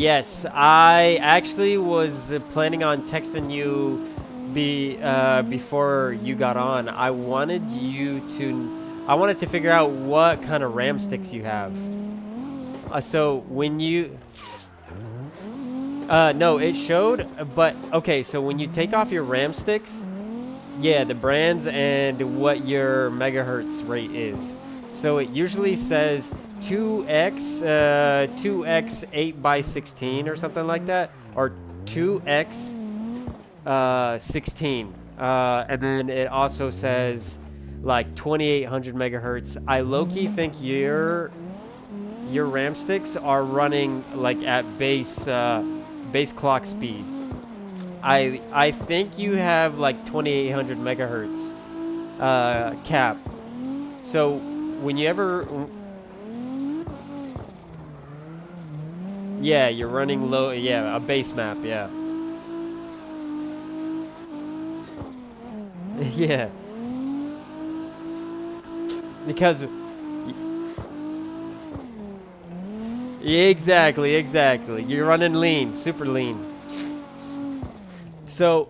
Yes, I actually was planning on texting you before you got on. I wanted to figure out what kind of RAM sticks you have. So when you no, it showed, but okay, so when you take off your RAM sticks, yeah, the brands and what your megahertz rate is. So it usually says 2x 8 by 16 or something like that, or 2x 16. And then it also says like 2800 megahertz. I low-key think your RAM sticks are running like at base clock speed. I think you have like 2800 megahertz cap. So when you ever, yeah, you're running low. Yeah, a base map. Yeah, yeah. Because exactly. You're running lean, super lean. So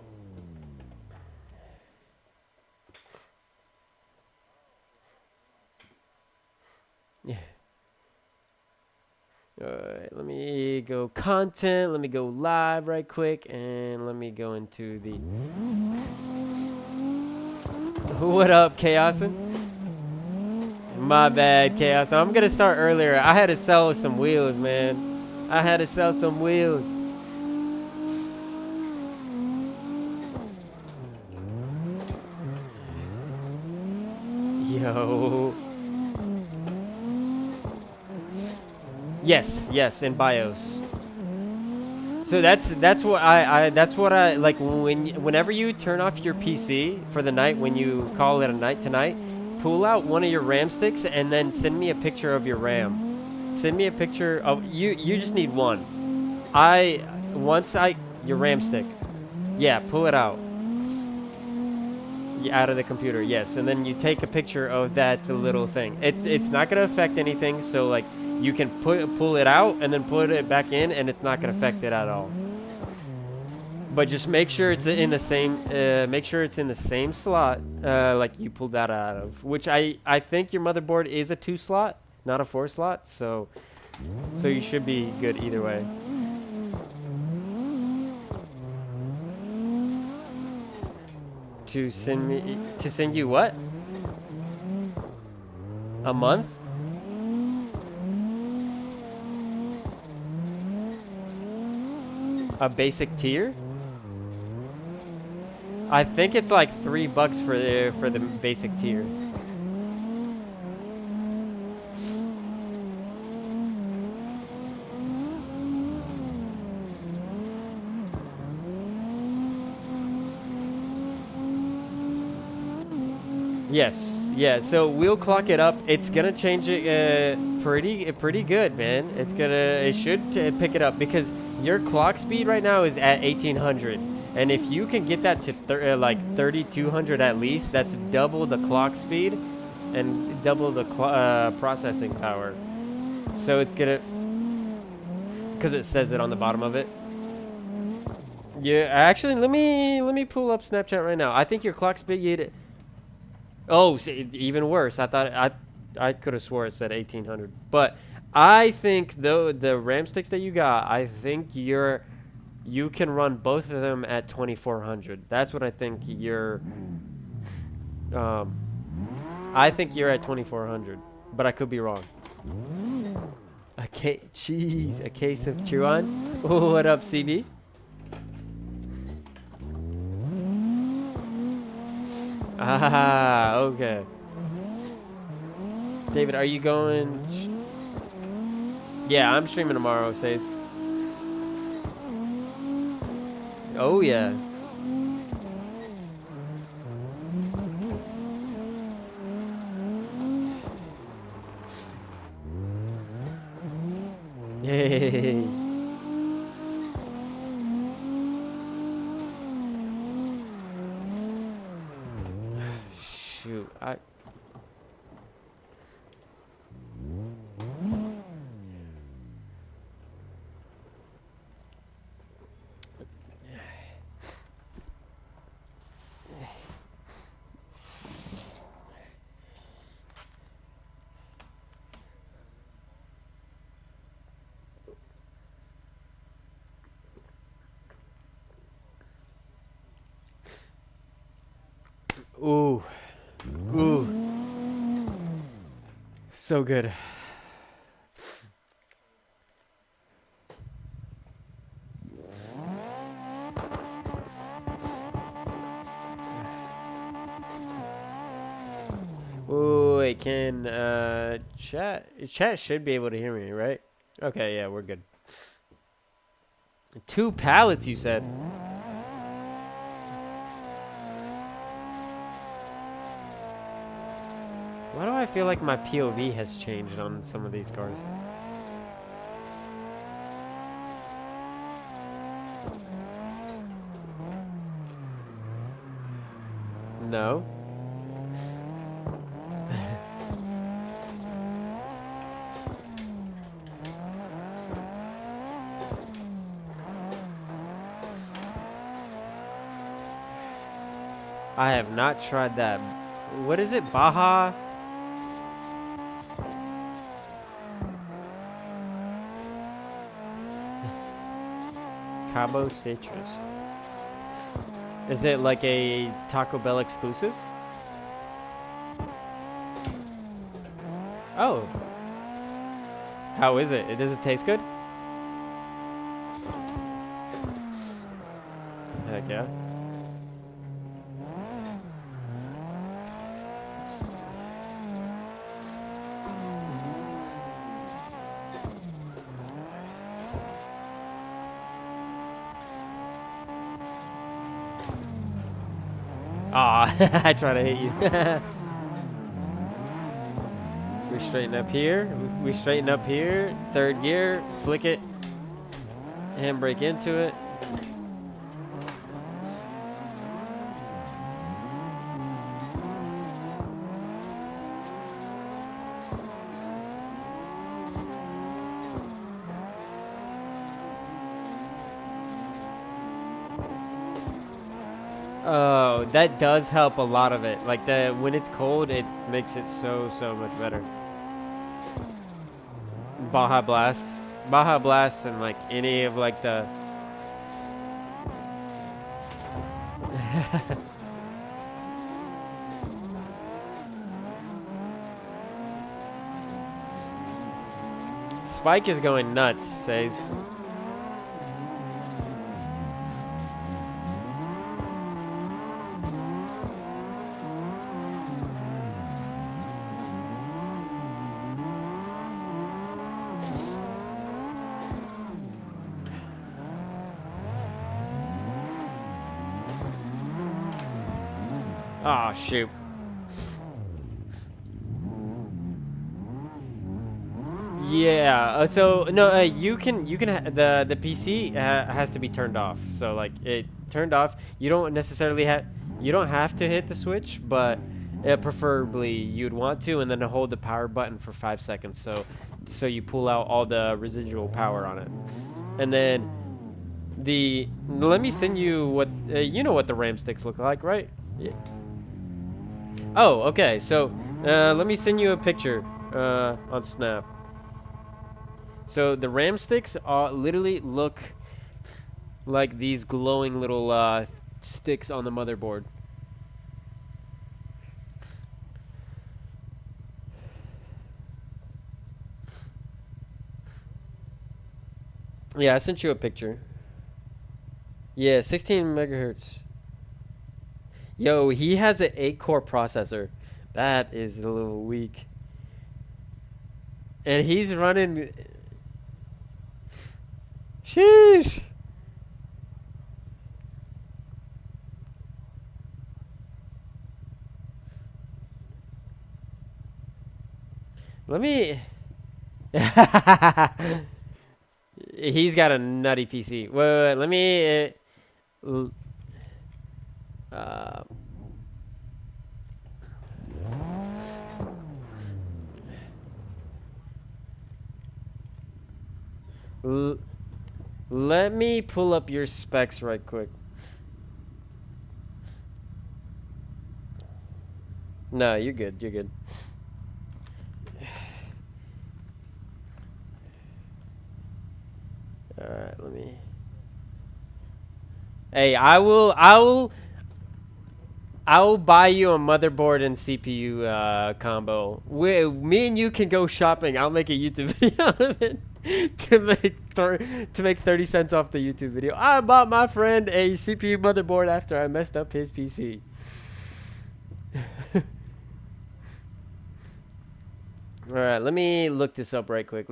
yeah. Alright, let me go content, let me go live right quick, and let me go into the what up, Chaosin? My bad, Chaos. I'm gonna start earlier. I had to sell some wheels, man. I had to sell some wheels. Yo. Yes, in BIOS. So that's what I like whenever you turn off your PC for the night when you call it a night tonight, pull out one of your RAM sticks and then send me a picture of your RAM. Send me a picture of you just need one. Your RAM stick. Yeah, pull it out. Out of the computer, yes, and then you take a picture of that little thing. It's not gonna affect anything, so like you can pull it out and then put it back in, and it's not gonna affect it at all. But just make sure it's in the same slot like you pulled that out of. Which I think your motherboard is a 2 slot, not a 4 slot, so you should be good either way. To send you what? A month? A basic tier? I think it's like $3 for the basic tier. Yes, yeah. So we'll clock it up. It's gonna change it pretty good, man. It should pick it up because your clock speed right now is at 1800, and if you can get that to like 3200 at least, that's double the clock speed and double the processing power. So it's gonna, because it says it on the bottom of it. Yeah, actually, let me pull up Snapchat right now. I think your clock speed. Oh, see, even worse. I could have swore it said 1800. But I think though the RAM sticks that you got, I think you can run both of them at 2400. That's what I think I think you're at 2400, but I could be wrong. A case of Chuan. What up, CB? Ah, okay. David, are you going? Yeah, I'm streaming tomorrow, says. Oh, yeah. Yay. Shoot, Ooh. Ooh. So good. Ooh, wait, can chat should be able to hear me, right? Okay, yeah, we're good. 2 pallets, you said. Why do I feel like my POV has changed on some of these cars? No. I have not tried that. What is it? Baja? Cabo Citrus. Is it like a Taco Bell exclusive? Oh. How is it? Does it taste good? Heck yeah. Aw, I try to hit you. We straighten up here. We straighten up here. 3rd gear. Flick it. Handbrake into it. Oh, that does help a lot of it. Like when it's cold, it makes it so much better. Baja Blast, and like any of like the. Spike is going nuts, says. Oh shoot. Yeah. So no, you can the PC has to be turned off. So like it turned off. You don't necessarily have to hit the switch, but preferably you'd want to, and then hold the power button for 5 seconds. So you pull out all the residual power on it, and then let me send you what you know what the RAM sticks look like, right? Yeah. Oh, okay. So let me send you a picture on Snap. So the RAM sticks literally look like these glowing little sticks on the motherboard. Yeah, I sent you a picture. Yeah, 16 megahertz. Yo, he has an 8-core processor. That is a little weak. And he's running. Sheesh. Let me. He's got a nutty PC. Wait. Let me. Let me pull up your specs right quick. No, you're good. You're good. All right, let me. Hey, I will. I'll buy you a motherboard and CPU combo. Me and you can go shopping. I'll make a YouTube video out of it to make 30 cents off the YouTube video. I bought my friend a CPU motherboard after I messed up his PC. All right, let me look this up right quick.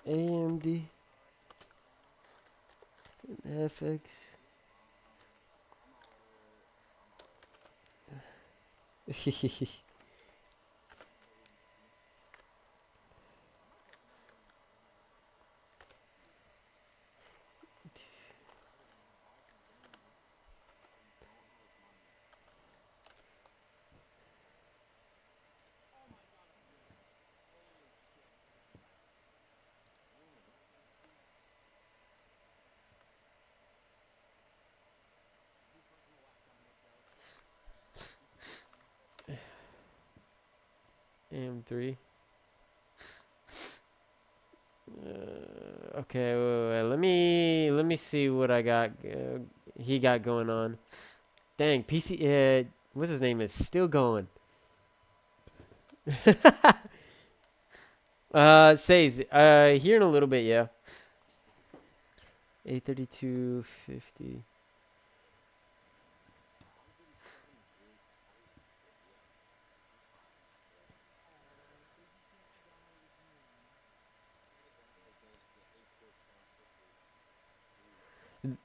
AMD FX. AM3. Okay, wait. Let me see what I got. He got going on. Dang, PC. What's his name is still going. Says here in a little bit, yeah. 832.50.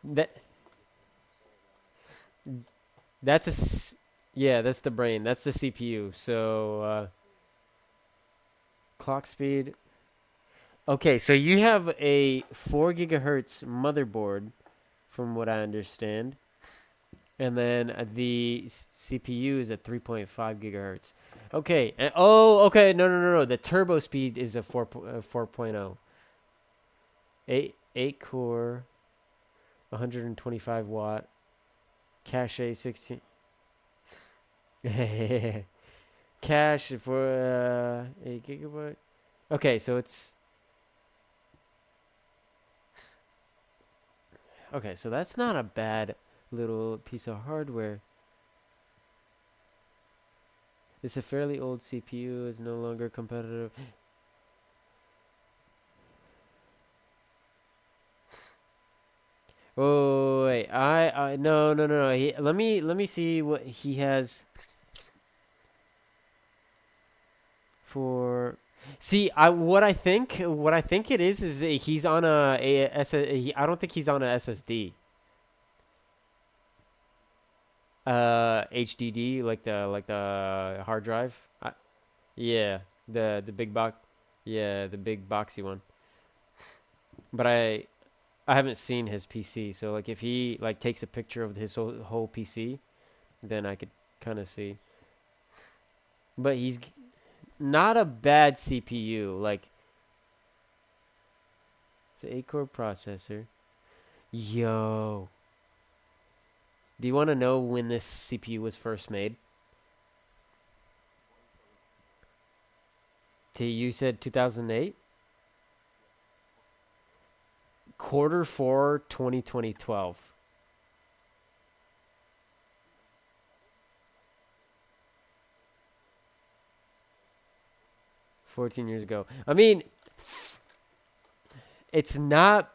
That yeah, that's the brain. That's the CPU. So clock speed. Okay, so you have a 4 gigahertz motherboard, from what I understand, and then the CPU is at 3.5 gigahertz. Okay. Okay. No. The turbo speed is a 4.0. 8 core, 125 watt, cache 16. Cache for 8 gigabyte. Okay, so it's okay. So that's not a bad little piece of hardware. It's a fairly old CPU. Is no longer competitive. Oh wait, no. Let me see what he has for. See, what I think it is he's on I don't think he's on a SSD. HDD, like the hard drive. Yeah, the big box. Yeah, the big boxy one. But I haven't seen his PC, so like if he like takes a picture of his whole PC, then I could kind of see. But he's not a bad CPU. Like it's an 8-core processor. Yo, do you want to know when this CPU was first made? You said 2008? Q4 2012. 14 years ago. I mean, it's not.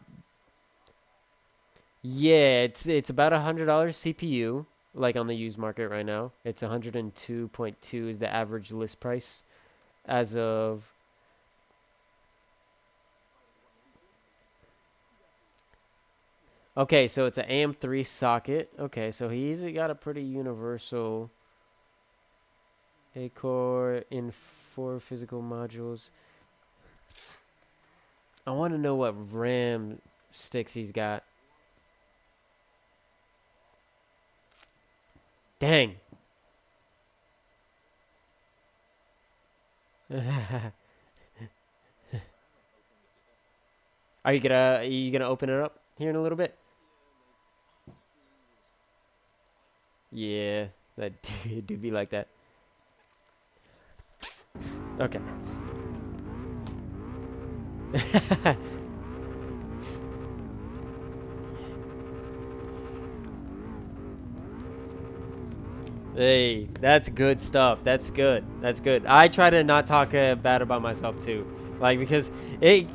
Yeah, it's about $100 CPU, like on the used market right now. It's 102.2 is the average list price as of. Okay, so it's an AM3 socket. Okay, so he's got a pretty universal A-core in 4 physical modules. I want to know what RAM sticks he's got. Dang. Are you gonna open it up here in a little bit? Yeah, that do be like that. Okay. Hey, that's good stuff. That's good. That's good. I try to not talk bad about myself too, like because it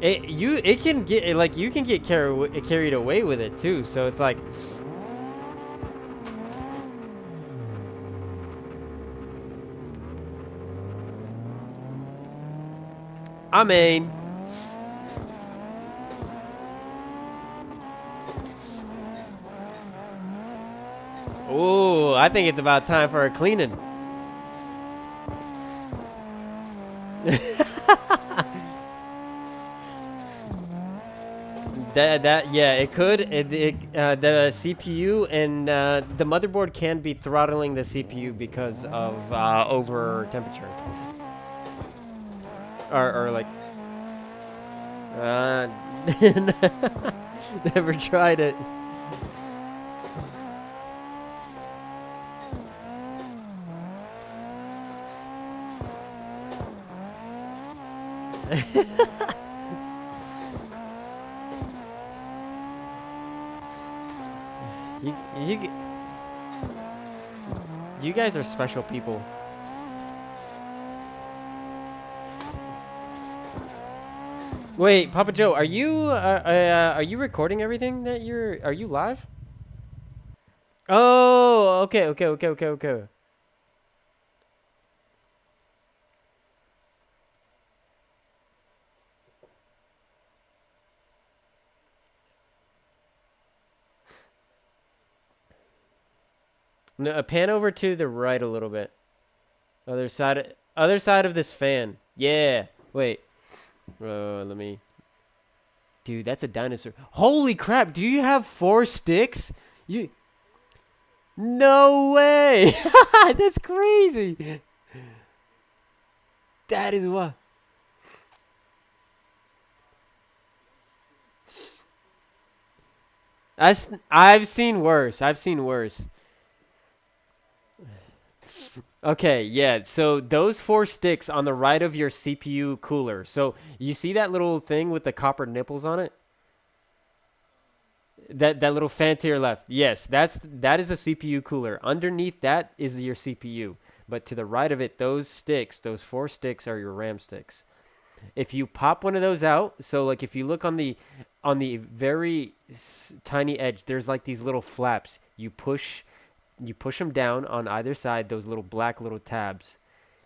it can get like you can get carried away with it too. So it's like, I mean, ooh, I think it's about time for a cleaning. That yeah, it could. The CPU and the motherboard can be throttling the CPU because of over temperature, or like uh, never tried it. You you you guys are special people. Wait, Papa Joe, are you recording everything that are you live? Oh, okay. No, pan over to the right a little bit. Other side of this fan. Yeah. Wait. Let me. Dude, that's a dinosaur. Holy crap! Do you have 4 sticks? You. No way! That's crazy. That is what. I've seen worse. I've seen worse. Okay, yeah. So those 4 sticks on the right of your CPU cooler. So you see that little thing with the copper nipples on it? That little fan to your left. Yes, that is a CPU cooler. Underneath that is your CPU. But to the right of it, those sticks, those 4 sticks are your RAM sticks. If you pop one of those out, so like if you look on the very tiny edge, there's like these little flaps. You push them down on either side, those little black little tabs.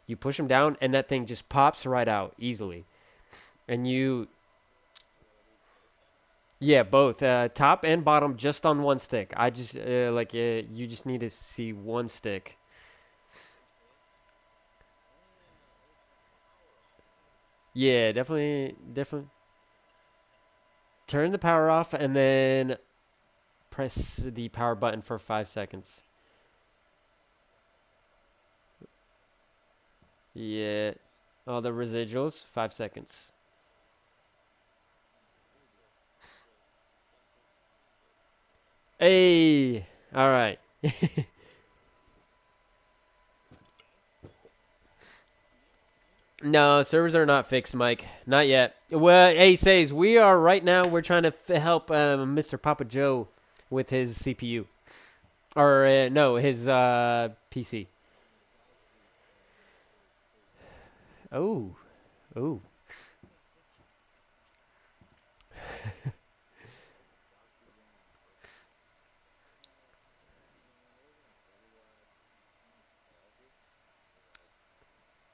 You push them down and that thing just pops right out easily. And you Yeah, both top and bottom just on one stick. I just you just need to see one stick. Yeah, definitely turn the power off and then press the power button for 5 seconds. Yeah. All the residuals, 5 seconds. Hey. All right. No, servers are not fixed, Mike. Not yet. Well, hey, says we are right now. We're trying to help Mr. Papa Joe with his CPU, or no, his PC. Oh, oh.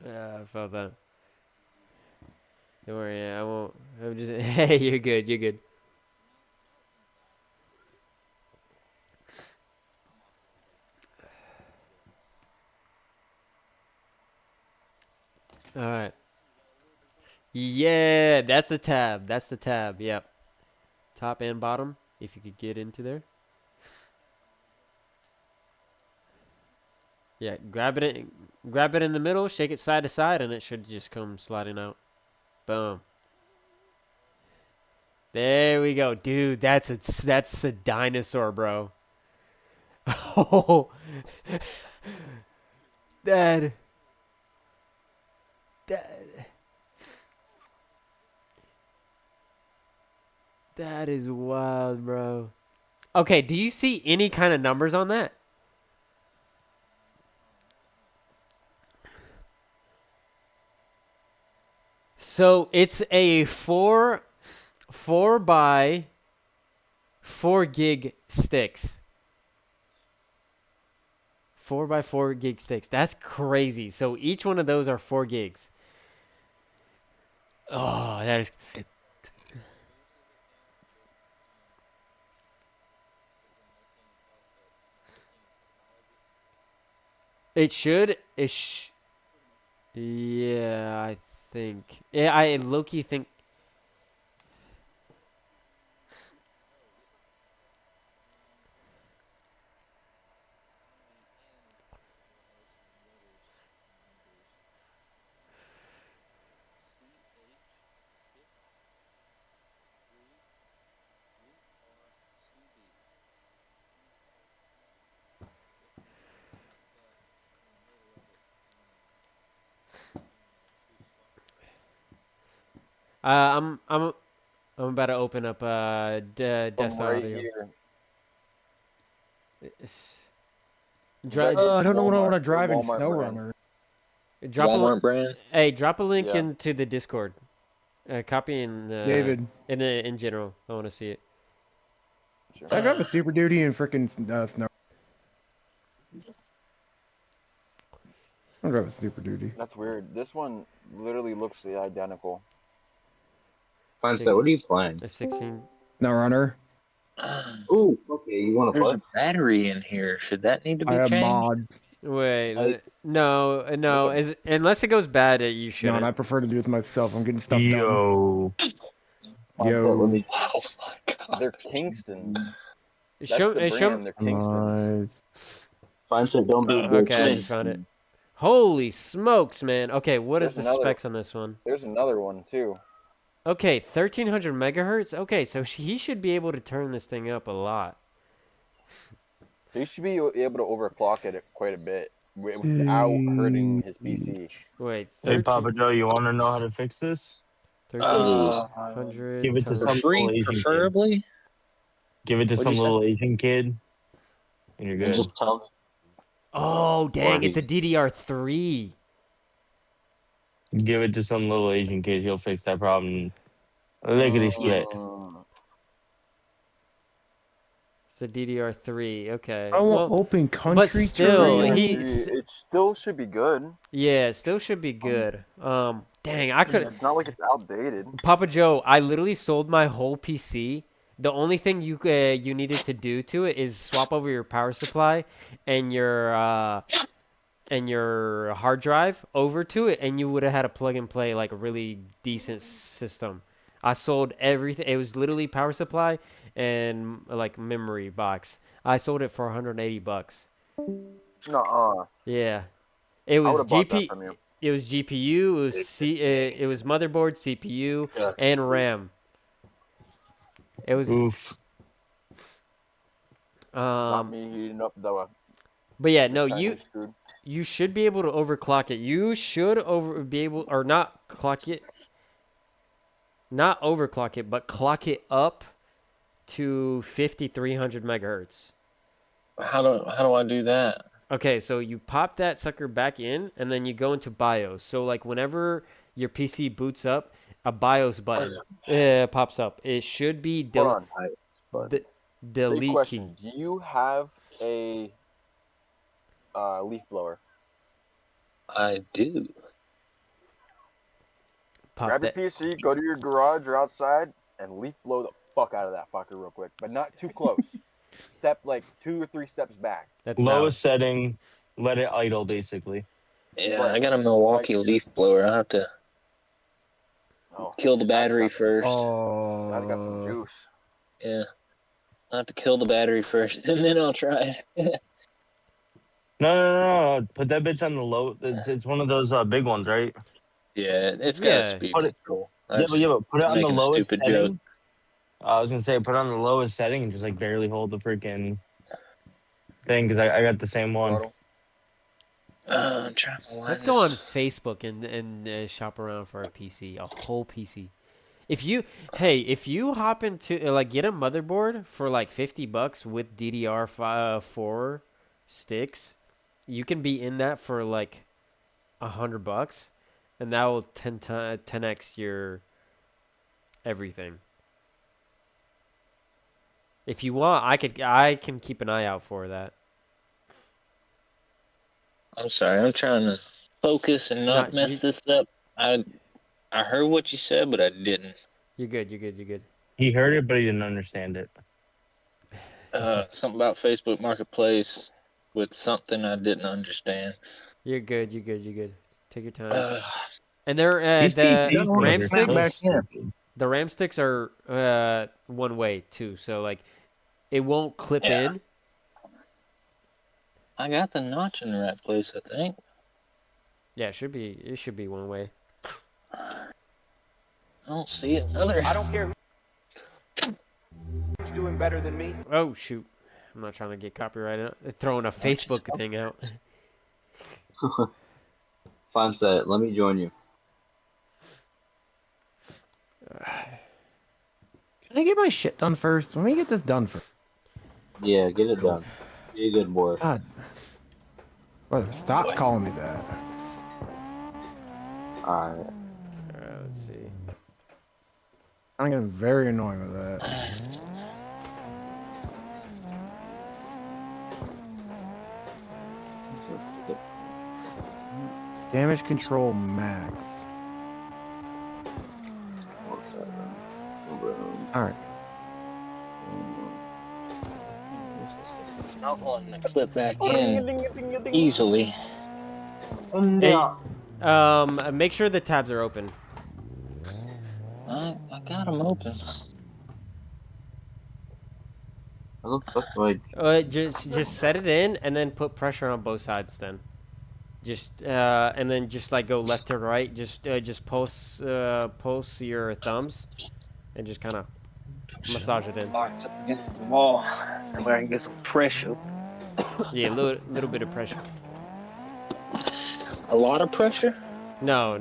I felt that. Don't worry, I won't. I'm just. Hey, you're good. You're good. All right. Yeah, that's the tab. That's the tab. Yep. Top and bottom. If you could get into there. Yeah, grab it in the middle, shake it side to side, and it should just come sliding out. Boom. There we go, dude. That's a dinosaur, bro. Oh, that that that is wild, bro. Okay, do you see any kind of numbers on that? So it's a 4 by 4 gig sticks. 4 by 4 gig sticks. That's crazy. So each one of those are 4 gigs. Oh, that is. It should. Yeah, I think. Yeah, I low-key think. I'm about to open up From desktop right audio. here. It's- You bet Dri- it's I don't know what I Walmart. want to The drive in Walmart brand. SnowRunner. drop a li- Walmart brand. Hey, drop a link Yeah. into the Discord. Copy David, in general. I want to see it. Sure. I drive a Super Duty in freaking Snow. I drive a Super Duty. That's weird. This one literally looks identical. Fine, so what are you playing? A 16. SnowRunner. Ooh, okay, you want to There's play? a battery in here. Should that need to I be have changed? mods. Wait, I- no. Unless it goes bad, you No, shouldn't. and I prefer to do it myself. I'm getting stuff done. Yo. Fine, Yo. so let me. Oh my god. They're Kingston. That's Show, the show. brand. They're Kingston. Nice. Fine, so don't be. Okay, I just found it. Holy smokes, man. Okay, what is There's the another- specs on this one? There's another one too. Okay, 1300 megahertz. Okay, so he should be able to turn this thing up a lot. He should be able to overclock it quite a bit without hurting his PC. Wait, Hey, 13, Papa Joe, you want to know how to fix this? 1300 Give it to times- some Free, little Asian kid. preferably. Give it to What'd some you say? little Asian kid, and you're And good. just tell me. Oh, dang, Or it's a DDR3. Give it to some little Asian kid. He'll fix that problem. Lickety split. It's a DDR3. Okay. I want Well, open country. but still, terrain. It still should be good. yeah, it still should be good. Dang, I could. It's not like it's outdated. Papa Joe, I literally sold my whole PC. The only thing you needed to do to it is swap over your power supply and your hard drive over to it, and you would have had a plug and play like a really decent system. I sold everything. It was literally power supply and like memory box. I sold it for $180. Nuh-uh. Yeah, it I was would have bought that GP. from you. It was GPU. It was it was motherboard, CPU, and RAM. It was Oof. Not me heating up the. but yeah, no, 600 screwed. you should be able to overclock it. You should be able or not clock it. Not overclock it, but clock it up to 5300 megahertz. How do I do that? Okay, so you pop that sucker back in, and then you go into BIOS. So like whenever your PC boots up, a BIOS button pops up. It should be Hold on. Quick delete question. key. Do you have a leaf blower? I do. Pop Grab your that. PC, go to your garage or outside, and leaf blow the fuck out of that fucker real quick. But not too close. Step like 2 or 3 steps back. That's Lowest setting. Let it idle, basically. Yeah, Right. I got a Milwaukee leaf blower. I have to Oh, kill the battery first. I've got some juice. Yeah. I have to kill the battery first, and then I'll try it. No. Put that bitch on the low. It's one of those big ones, right? Yeah, it's got Yeah. a speed Put it- control. Yeah, but put it on the making a lowest stupid setting. joke. I was gonna say put it on the lowest setting and just like barely hold the freaking thing because I got the same one. Bottle. I'm trying to line Let's go on this. Facebook and shop around for a PC, a whole PC. If you hop into like get a motherboard for like $50 with DDR4 sticks, you can be in that for like $100. and that will 10x your everything. If you want, I can keep an eye out for that. I'm sorry. I'm trying to focus and not No, mess this up. I heard what you said, but I didn't. you're good. You're good. You're good. He heard it, but he didn't understand it. Something about Facebook Marketplace with something I didn't understand. You're good. You're good. You're good. Take your time. Uh, And they're These PCs RAM are sticks. so The RAM sticks are one way too, so like it won't clip Yeah. in. I got the notch in the right place, I think. Yeah, it should be one way. I don't see another. I don't care who's doing better than me. Oh shoot! I'm not trying to get copyrighted. They're throwing a Facebook thing out. Fine set. Let me join you. Can I get my shit done first? Let me get this done first. Yeah, get it done. Be a good boy. God. Brother, stop calling me that. Alright. All right, let's see. I'm getting very annoying with that. Damage control max. Alright. It's not wanting to clip back in easily. Hey, make sure the tabs are open. I got them open. It looks like Just set it in and then put pressure on both sides. Then, just and then just like go left to right. Just pulse your thumbs, and just kind of massage it in. Box up against the wall, and where I can get some pressure. Yeah, little bit of pressure. A lot of pressure. No.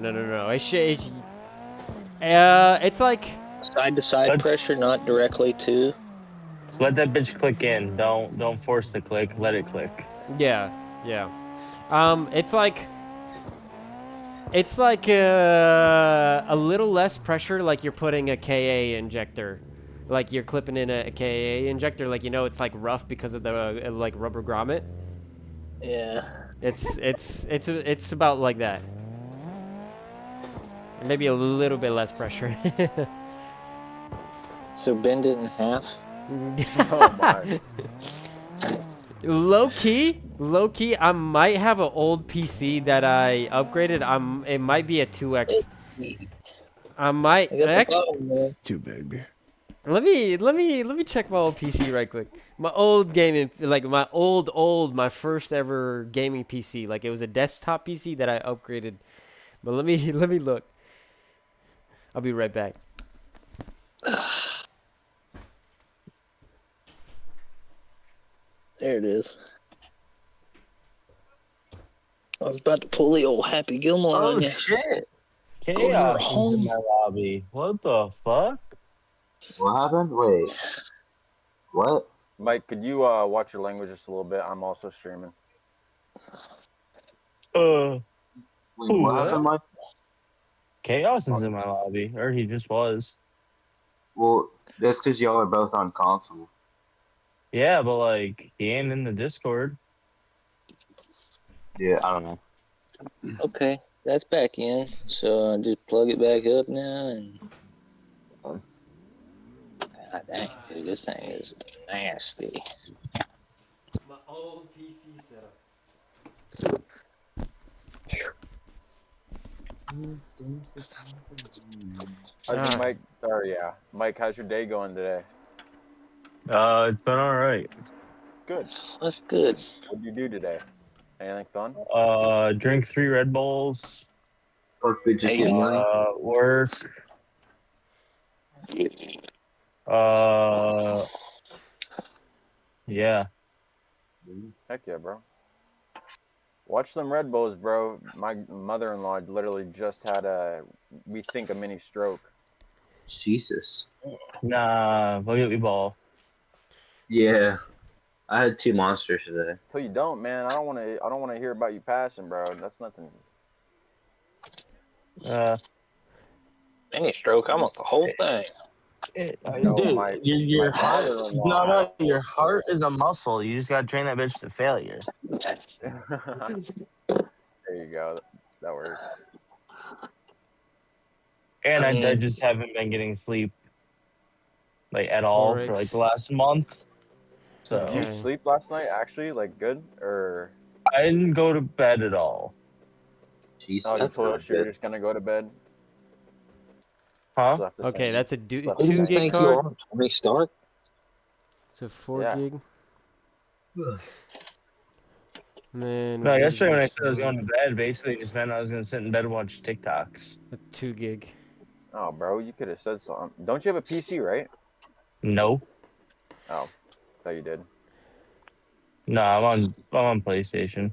It's like Side to side But- pressure, not directly to. Let that bitch click in. Don't force the click. Let it click. yeah. It's like a little less pressure, like you're putting a KA injector, like you're clipping in a KA injector, like it's like rough because of the like rubber grommet. Yeah. It's about like that. Maybe a little bit less pressure. So bend it in half. Oh my. Low key, I might have an old PC that I upgraded. It might be a 2X. I might I got the actually. bottom there. Too big. Let me check my old PC right quick. My old gaming, like my first ever gaming PC. Like it was a desktop PC that I upgraded. But let me look. I'll be right back. There it is. I was about to pull the old Happy Gilmore on you. shit! Go Chaos home. is in my lobby. What the fuck? what happened? Wait. What? Mike, could you watch your language just a little bit? I'm also streaming. Uh, Wait, what what? happened, Mike? Chaos is in my lobby, or he just was. Well, that's because y'all are both on console. Yeah, but like he ain't in the Discord. Yeah, I don't know. Okay, that's back in. So I just plug it back up now and. God dang, dude, this thing is nasty. My old PC setup. How's your Mike? Or yeah, Mike. How's your day going today? It's been all right. Good. That's good. What did you do today? Anything fun? Drink 3 Red Bulls. Fuck bitches Hey, get money. Work. Yeah. Heck yeah, bro. Watch them Red Bulls, bro. My mother-in-law literally just had we think a mini stroke. Jesus. Nah, look at me ball. Yeah. I had 2 monsters today. Till you don't, man. I don't want to hear about you passing, bro. That's nothing. Mini stroke. I want the whole thing. No, Dude, my your heart. father-in-law No, had a no, your heart is a muscle. You just gotta train that bitch to failure. There you go. That works. And I I mean, just haven't been getting sleep like at all for like the 4X. last month. So Did you Okay. sleep last night? Actually, like good or? I didn't go to bed at all. Jesus, Oh, you that's told not us you were good. just gonna go to bed. Huh? Slept the Okay, same. that's a Slept Who the do you 2 same. gig think you card. are, Tony Stark? It's a 4 Yeah. gig. And then No, what is yesterday when I this said I was going one? to bed, basically it just meant I was gonna sit in bed and watch TikToks. A 2 gig. Oh, bro, you could have said something. Don't you have a PC, right? No, Oh, thought you did. no, I'm on PlayStation.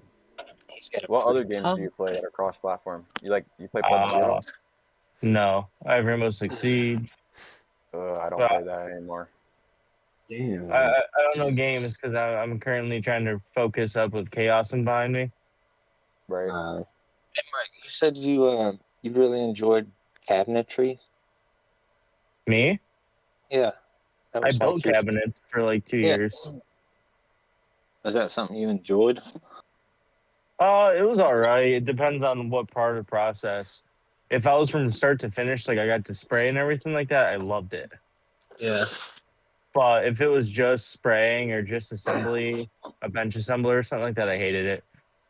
He's got a What other pretty games do tongue. you play that are cross-platform? You play PUBG at Uh, all? no, I have Rainbow Six Siege. I don't But play that anymore. damn. I don't know games because I'm currently trying to focus up with Chaos and behind me. Right. Hey, Mike, you said you really enjoyed cabinetry. Me? Yeah, that I was built like your cabinets for like 2 years. Was that something you enjoyed? It was all right. It depends on what part of the process. If I was from start to finish, like I got to spray and everything like that, I loved it. Yeah. But if it was just spraying or just assembly, a bench assembler or something like that, I hated it.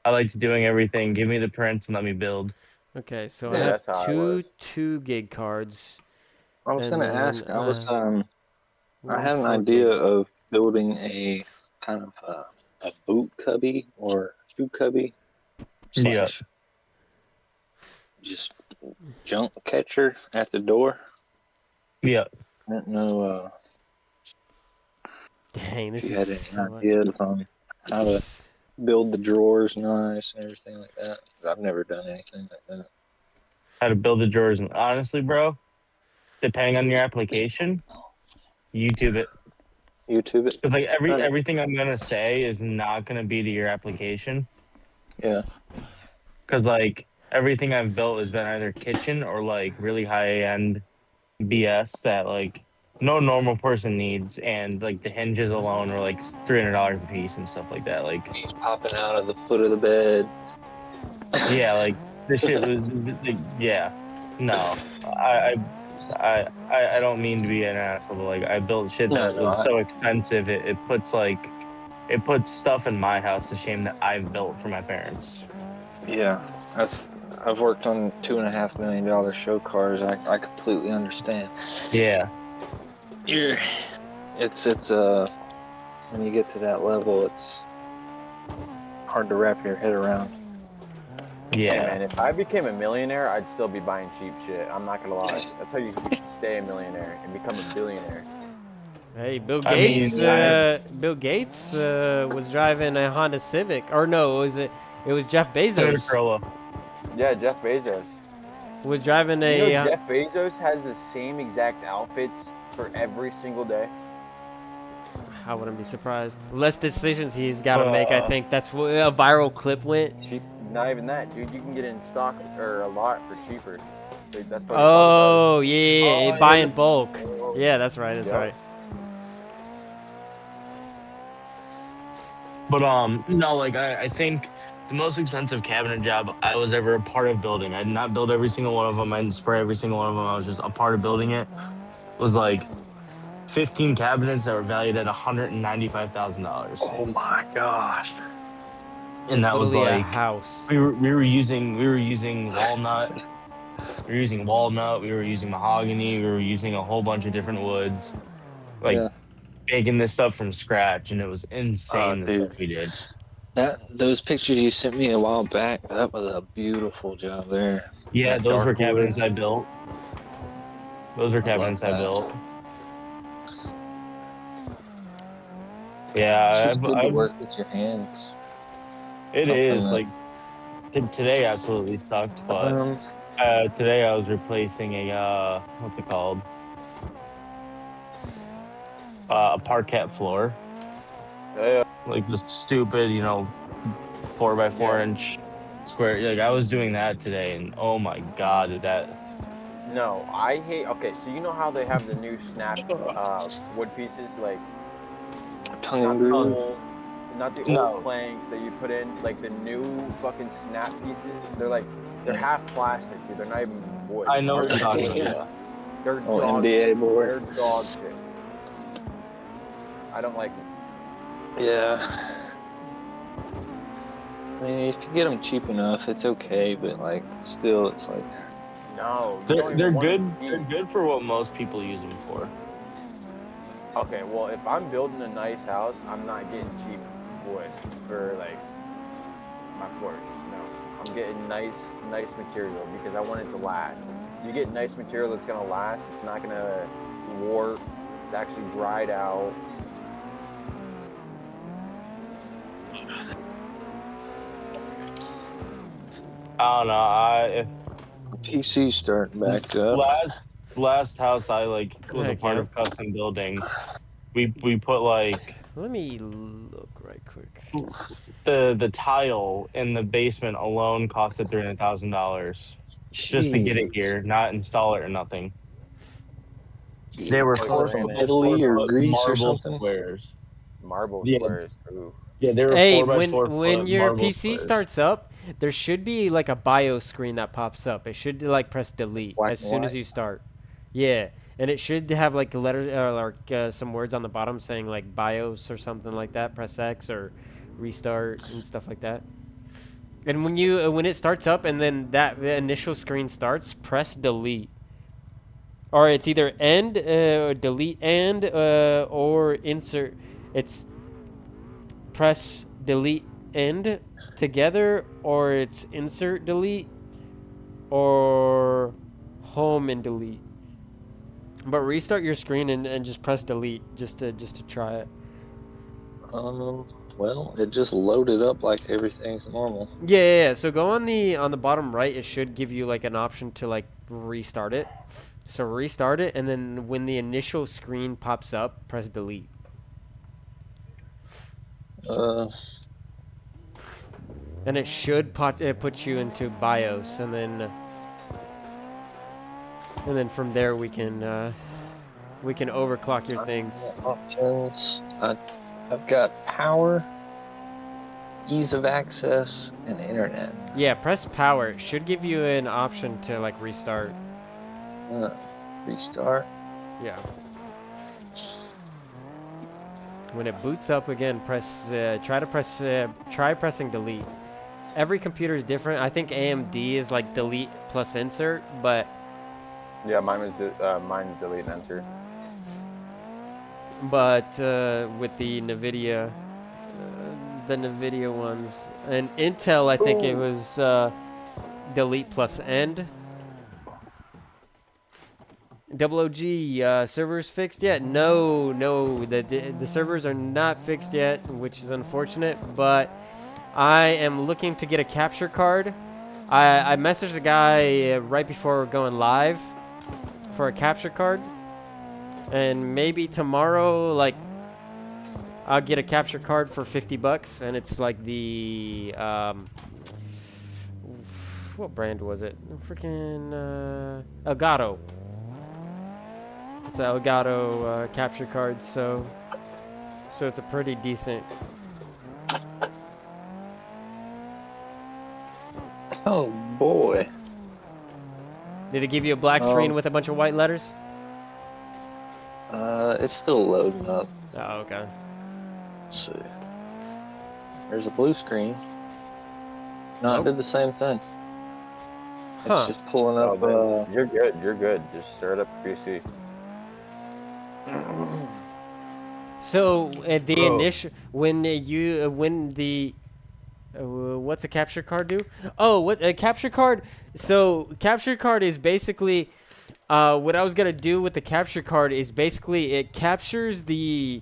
I liked doing everything. Give me the prints and let me build. Okay, so I Yeah, Yeah. have that's how I two was. 2 gig cards, I was and gonna then ask. I one had an 4 idea gig. of building a kind of a boot cubby or shoe cubby Yeah. slash just junk catcher at the door. Yeah. I don't know Dang, if this you is had any so. ideas on how to build the drawers nice and everything like that. I've never done anything like that. How to build the drawers. And honestly, bro, depending on your application, YouTube it. YouTube it. Because like Right. everything I'm gonna say is not gonna be to your application. Yeah. Because like everything I've built has been either kitchen or like really high end BS that like no normal person needs, and like the hinges alone are like $300 a piece and stuff like that. Like He's popping out of the foot of the bed. yeah, like this shit was like, yeah. No, I don't mean to be an asshole, but like I built shit No, that no. was so expensive it puts stuff in my house to shame that I've built for my parents. Yeah, I've worked on $2.5 million show cars. I completely understand. Yeah, You're, it's when you get to that level, it's hard to wrap your head around. Hey yeah. man, if I became a millionaire, I'd still be buying cheap shit. I'm not gonna lie. That's how you stay a millionaire and become a billionaire. Hey, Bill I mean, Gates. Bill Gates was driving a Honda Civic, or no, it was Jeff Toyota Bezos Corolla. Yeah, Jeff Bezos. was driving You know a. Jeff Bezos has the same exact outfits for every single day. I wouldn't be surprised. Less decisions he's got to make. I think that's what a viral clip went. Cheap, not even that, dude. You can get it in stock or a lot for cheaper. That's what he talked Oh yeah, Oh, buy yeah. in bulk. Yeah, that's right. That's Yep. right. But no, like I think the most expensive cabinet job I was ever a part of building. I did not build every single one of them. I didn't spray every single one of them. I was just a part of building it. Was like 15 cabinets that were valued at $195,000, Oh my gosh! and It's that was literally a like house. we were using walnut. We were using walnut. We were using mahogany. We were using a whole bunch of different woods. Like Yeah. making this stuff from scratch, and it was Oh, insane the dude. stuff we did. Those pictures you sent me a while back, that was a beautiful job there. Yeah, That those were dark wood. cabinets I built. Those were I love cabinets I that. built. It's Yeah, just good to work with your hands. it Something is. that- Like today absolutely sucked, but today I was replacing a what's it called? A parquet floor. Yeah. Like the stupid, 4x4 Yeah. inch square. Like I was doing that today, and oh my god, did that. No, I hate. Okay, so you know how they have the new snap wood pieces, like Tongue not and the groove. old, not the old No. planks that you put in, like the new fucking snap pieces. They're half plastic, dude. They're not even wood. I know what you're talking about. Yeah. They're Oh, dog NBA shit. board. They're dog shit. I don't like them. Yeah. I mean, if you get them cheap enough, it's okay, but like, still, it's like, No, you don't They're even want good. them cheap. They're good for what most people use them for. Okay, well, if I'm building a nice house, I'm not getting cheap wood for like my floors. No, I'm getting nice material because I want it to last. You get nice material that's gonna last. It's not gonna warp. It's actually dried out. I don't know. If PC starting back up. last house I like was a Heck part yeah. of custom building. We put like Let me look right quick. the tile in the basement alone costed $300,000 just to get it Jeez. here, not install it or nothing. They were Like four granite. Italy or 4 foot Greece or marble something? squares. Marble Yeah. squares. Ooh. Yeah, they were Hey, 4 by when 4 when foot your marble PC squares. starts up, there should be like a BIOS screen that pops up. It should like press delete Black as and soon white? as you start. Yeah, and it should have like letters or some words on the bottom saying like BIOS or something like that. Press X or restart and stuff like that. And when it starts up and then that the initial screen starts, press delete. Or it's either end, delete end, or insert. It's press delete end together, or it's insert delete, or home and delete. But restart your screen and just press delete just to try it. Well, it just loaded up like everything's normal. Yeah. So go on the bottom right. It should give you like an option to like restart it. So restart it, and then when the initial screen pops up, press delete. And it should put you into BIOS, and then from there we can overclock your things. Options. I've got power, ease of access, and internet. Yeah, press power. It should give you an option to like restart. Restart. Yeah. When it boots up again, try pressing delete. Every computer is different. I think AMD is like delete plus insert, but Yeah, mine's delete and enter. with the NVIDIA ones and Intel, I think it was delete plus end. Double OG, servers fixed yet? No, the servers are not fixed yet, which is unfortunate, but I am looking to get a capture card. I messaged a guy right before going live for a capture card, and maybe tomorrow, like, I'll get a capture card for $50, and it's like the, what brand was it? Freaking, Elgato. It's an Elgato capture card, so it's a pretty decent. Oh boy. Did it give you a black screen with a bunch of white letters? It's still loading up. Oh, okay. Let's see. There's a blue screen. No, Nope. it did the same thing. It's Huh. just pulling Oh, up. then you're good. You're good. Just start up PC. So the initial when the what's a capture card do? Oh, what a capture card? So capture card is basically what I was gonna do with the capture card is basically it captures the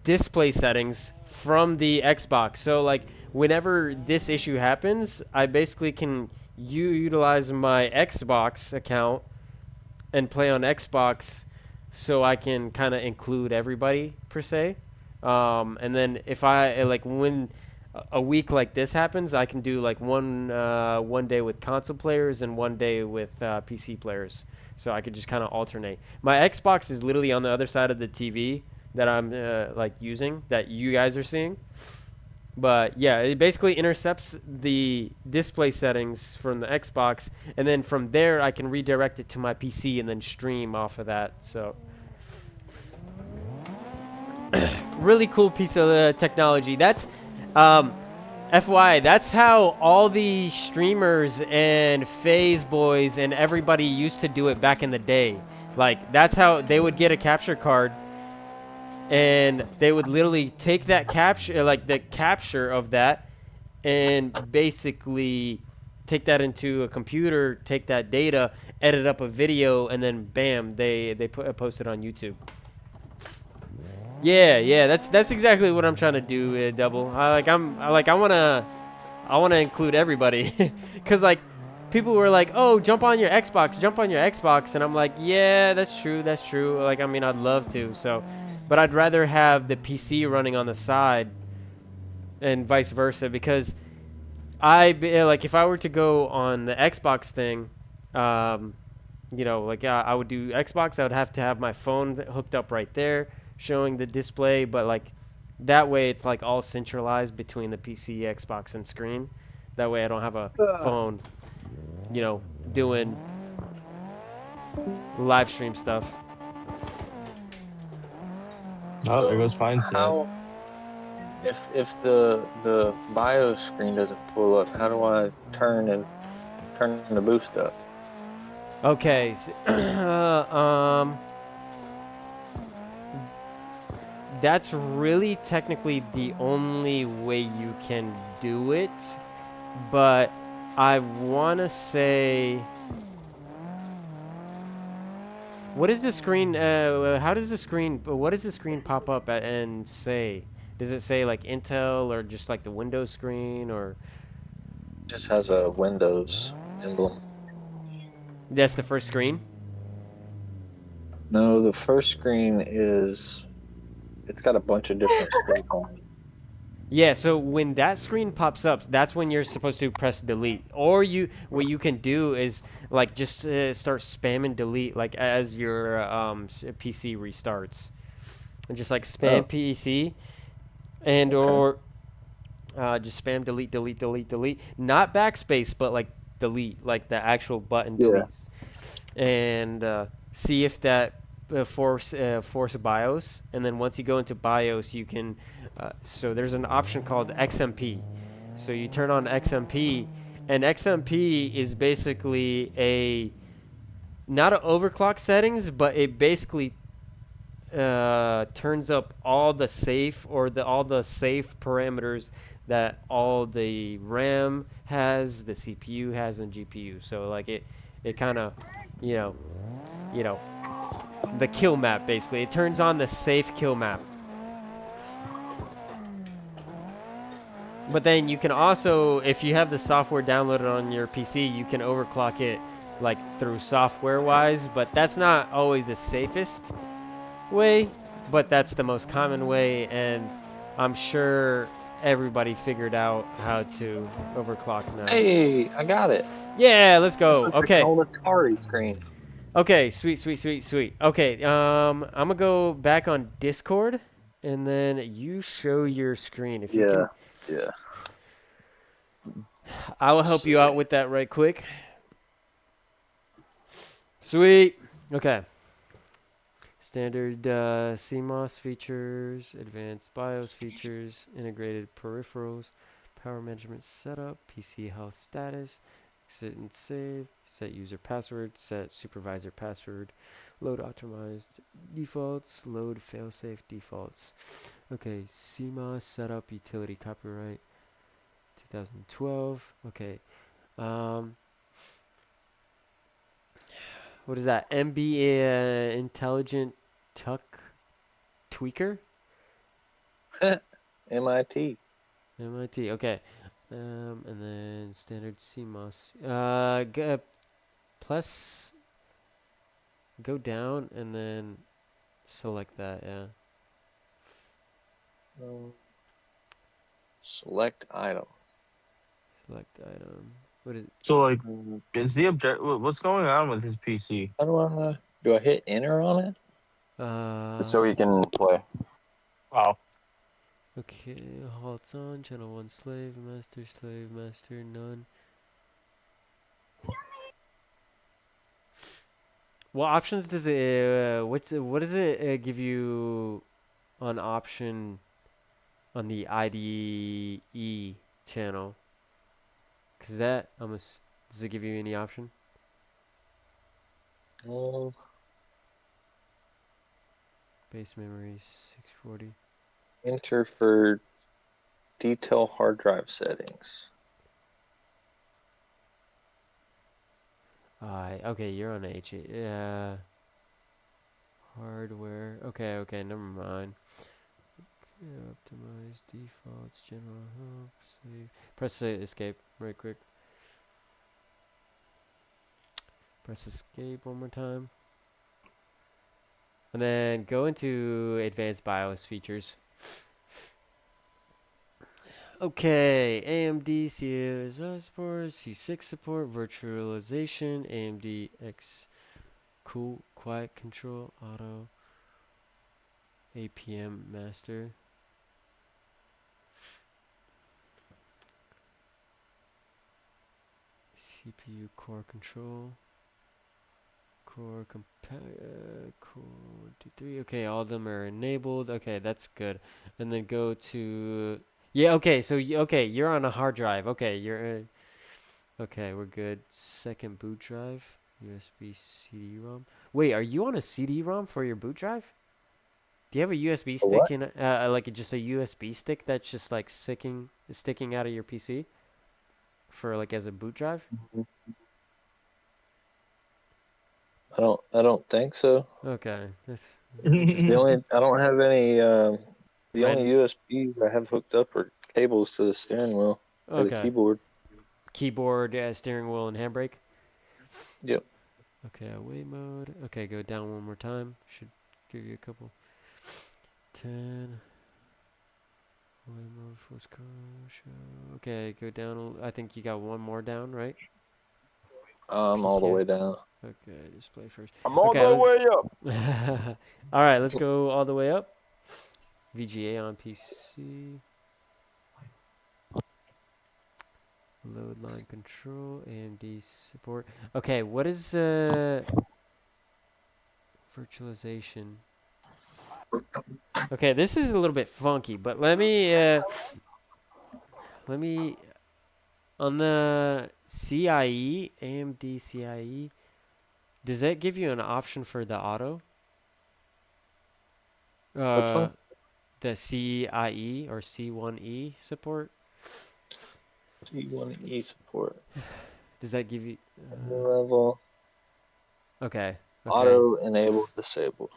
display settings from the Xbox. So like whenever this issue happens, I basically can utilize my Xbox account and play on Xbox, so I can kind of include everybody per se. And then if I like when a week like this happens, I can do like one day with console players and one day with PC players. So I could just kind of alternate. My Xbox is literally on the other side of the TV that I'm like using that you guys are seeing. But yeah, it basically intercepts the display settings from the Xbox, and then from there I can redirect it to my PC and then stream off of that. So really cool piece of technology. That's FYI, that's how all the streamers and phase boys and everybody used to do it back in the day. Like, that's how they would get a capture card, and they would literally take that capture, like the capture of that, and basically take that into a computer, take that data, edit up a video, and then bam, they post it on YouTube. Yeah, that's exactly what I'm trying to do, Double. I wanna include everybody, cause like people were like, oh, jump on your Xbox, and I'm like, yeah, that's true. Like, I mean, I'd love to, so, but I'd rather have the PC running on the side, and vice versa, because like if I were to go on the Xbox thing, you know, like I would do Xbox, I would have to have my phone hooked up right there, showing the display, but like that way it's like all centralized between the PC, Xbox, and screen. That way I don't have a phone, you know, doing live stream stuff. Oh, there goes fine set. How if the BIOS screen doesn't pull up, how do I turn the boost up? Okay, so, that's really technically the only way you can do it, but I want to say, what is the screen, what does the screen pop up and say? Does it say like Intel or just like the Windows screen, or? Just has a Windows emblem. That's the first screen? No, the first screen it's got a bunch of different stuff on it. Yeah, so when that screen pops up, that's when you're supposed to press delete. Or what you can do is like just start spamming delete like as your PC restarts, and just like spam PC, and or just spam delete, not backspace, but like delete, like the actual button deletes, and see if that force BIOS, and then once you go into BIOS, you can. So there's an option called XMP. So you turn on XMP, and XMP is basically not an overclock settings, but it basically turns up all the safe parameters that all the RAM has, the CPU has, and GPU. So like it kind of, you know, the kill map basically. It turns on the safe kill map. But then you can also, if you have the software downloaded on your PC, you can overclock it like through software-wise, but that's not always the safest way, but that's the most common way, and I'm sure everybody figured out how to overclock now. Hey, I got it. Yeah, let's go. Okay. On the Atari screen. Okay, sweet. Okay, I'm gonna go back on Discord, and then you show your screen if you can. Yeah. I will help you out with that right quick. Sweet. Okay. Standard CMOS features, advanced BIOS features, integrated peripherals, power management setup, PC health status, exit and save, set user password, set supervisor password, load optimized defaults, load failsafe defaults. Okay, CMOS setup, utility copyright, 2012. Okay. What is that? MB Intelligent Tuck Tweaker? MIT. MIT. Okay. And then standard CMOS. Plus, go down and then select that. Yeah. Select item. Select item. What is? So like, Mm, is the object? What's going on with his PC? How do I hit enter on it? So he can play. Wow. Okay. Halt on. Channel one. Slave master. Slave master. None. What options does it? What does it give you on option on the IDE channel? Cause that does it give you any option? Oh, Base memory 640. enter for detail hard drive settings. Okay, you're on H. Yeah. Hardware. Okay, never mind. Okay, optimize defaults, general help, save. Press escape right quick. Press escape one more time. And then go into advanced BIOS features. Okay, AMD CSI support, C6 support, virtualization, AMD X cool, quiet control, auto, APM master. CPU core control, core core 2 3. Okay, all of them are enabled. Okay, that's good. And then go to yeah. Okay, so okay, you're on a hard drive. Okay, you're okay. We're good. Second boot drive, USB CD-ROM. Wait, are you on a CD-ROM for your boot drive? Do you have a USB A stick what? in like just a USB stick that's just like sticking out of your PC for like as a boot drive? I don't think so. Okay, that's The interesting. only I don't have any the only Ran USBs I have hooked up are cables to the steering wheel or the Okay. keyboard. Keyboard, steering wheel, and handbrake. Yep. Okay, away mode. Okay, go down one more time. Should give you a couple. 10. Away mode, full screen show. Okay, go down. I think you got one more down, right? I'm all the PCI. way down. Okay, display first. I'm all Okay, the way up. all right, let's go all the way up. VGA on PC. Load line control. AMD support. Okay, what is virtualization? Okay, this is a little bit funky, but let me on the CIE, AMD CIE, does that give you an option for the auto? Which Uh, one? the CIE or C1E support? T1E support. Does that give you Level okay, okay. auto enabled disabled.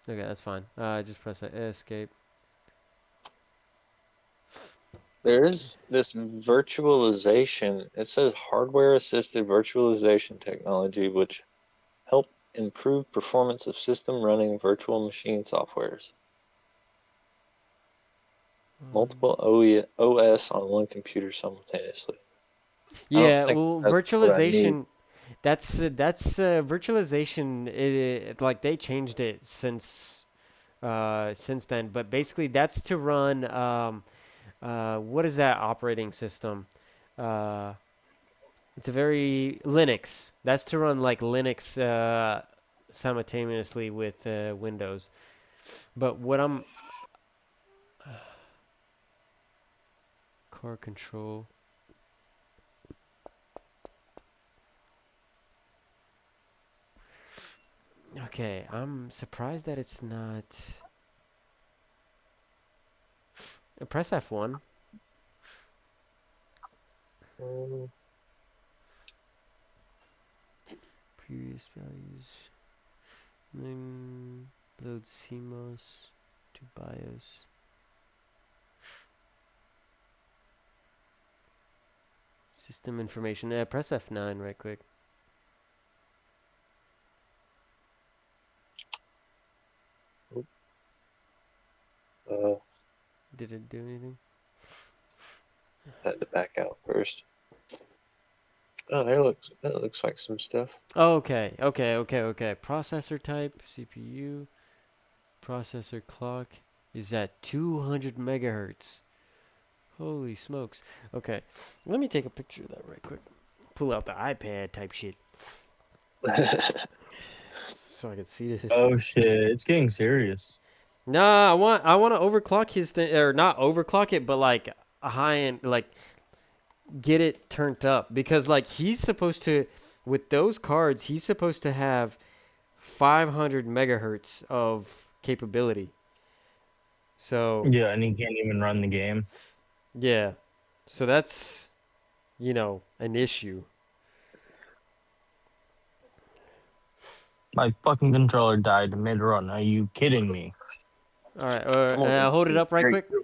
Okay, that's fine. Just press escape. There is this virtualization. It says hardware assisted virtualization technology, which help improve performance of system running virtual machine softwares. Multiple OS on one computer simultaneously. I don't Yeah, think well, that's what I need. virtualization. That's virtualization. Like they changed it since then, but basically that's to run what is that operating system? Uh, it's a very Linux. That's to run like Linux simultaneously with Windows. But what I'm car control. Okay, I'm surprised that it's not. Press F1. Mm, Previous values. Then load CMOS to BIOS. System information. Press F9 right quick. Uh, Did it do anything? Had to back out first. Oh, that looks like some stuff. Okay. Processor type, CPU, processor clock is at 200 megahertz. Holy smokes. Okay, let me take a picture of that right quick. Pull out the iPad type shit so I can see this. Oh shit, it's getting serious. Nah, I want to overclock his thing, or not overclock it, but like a high end, like get it turned up, because like he's supposed to, with those cards, he's supposed to have 500 megahertz of capability. So Yeah, and he can't even run the game. yeah, so that's an issue. My fucking controller died mid run. Are you kidding me? All right, I'm gonna hold it up right drink quick. real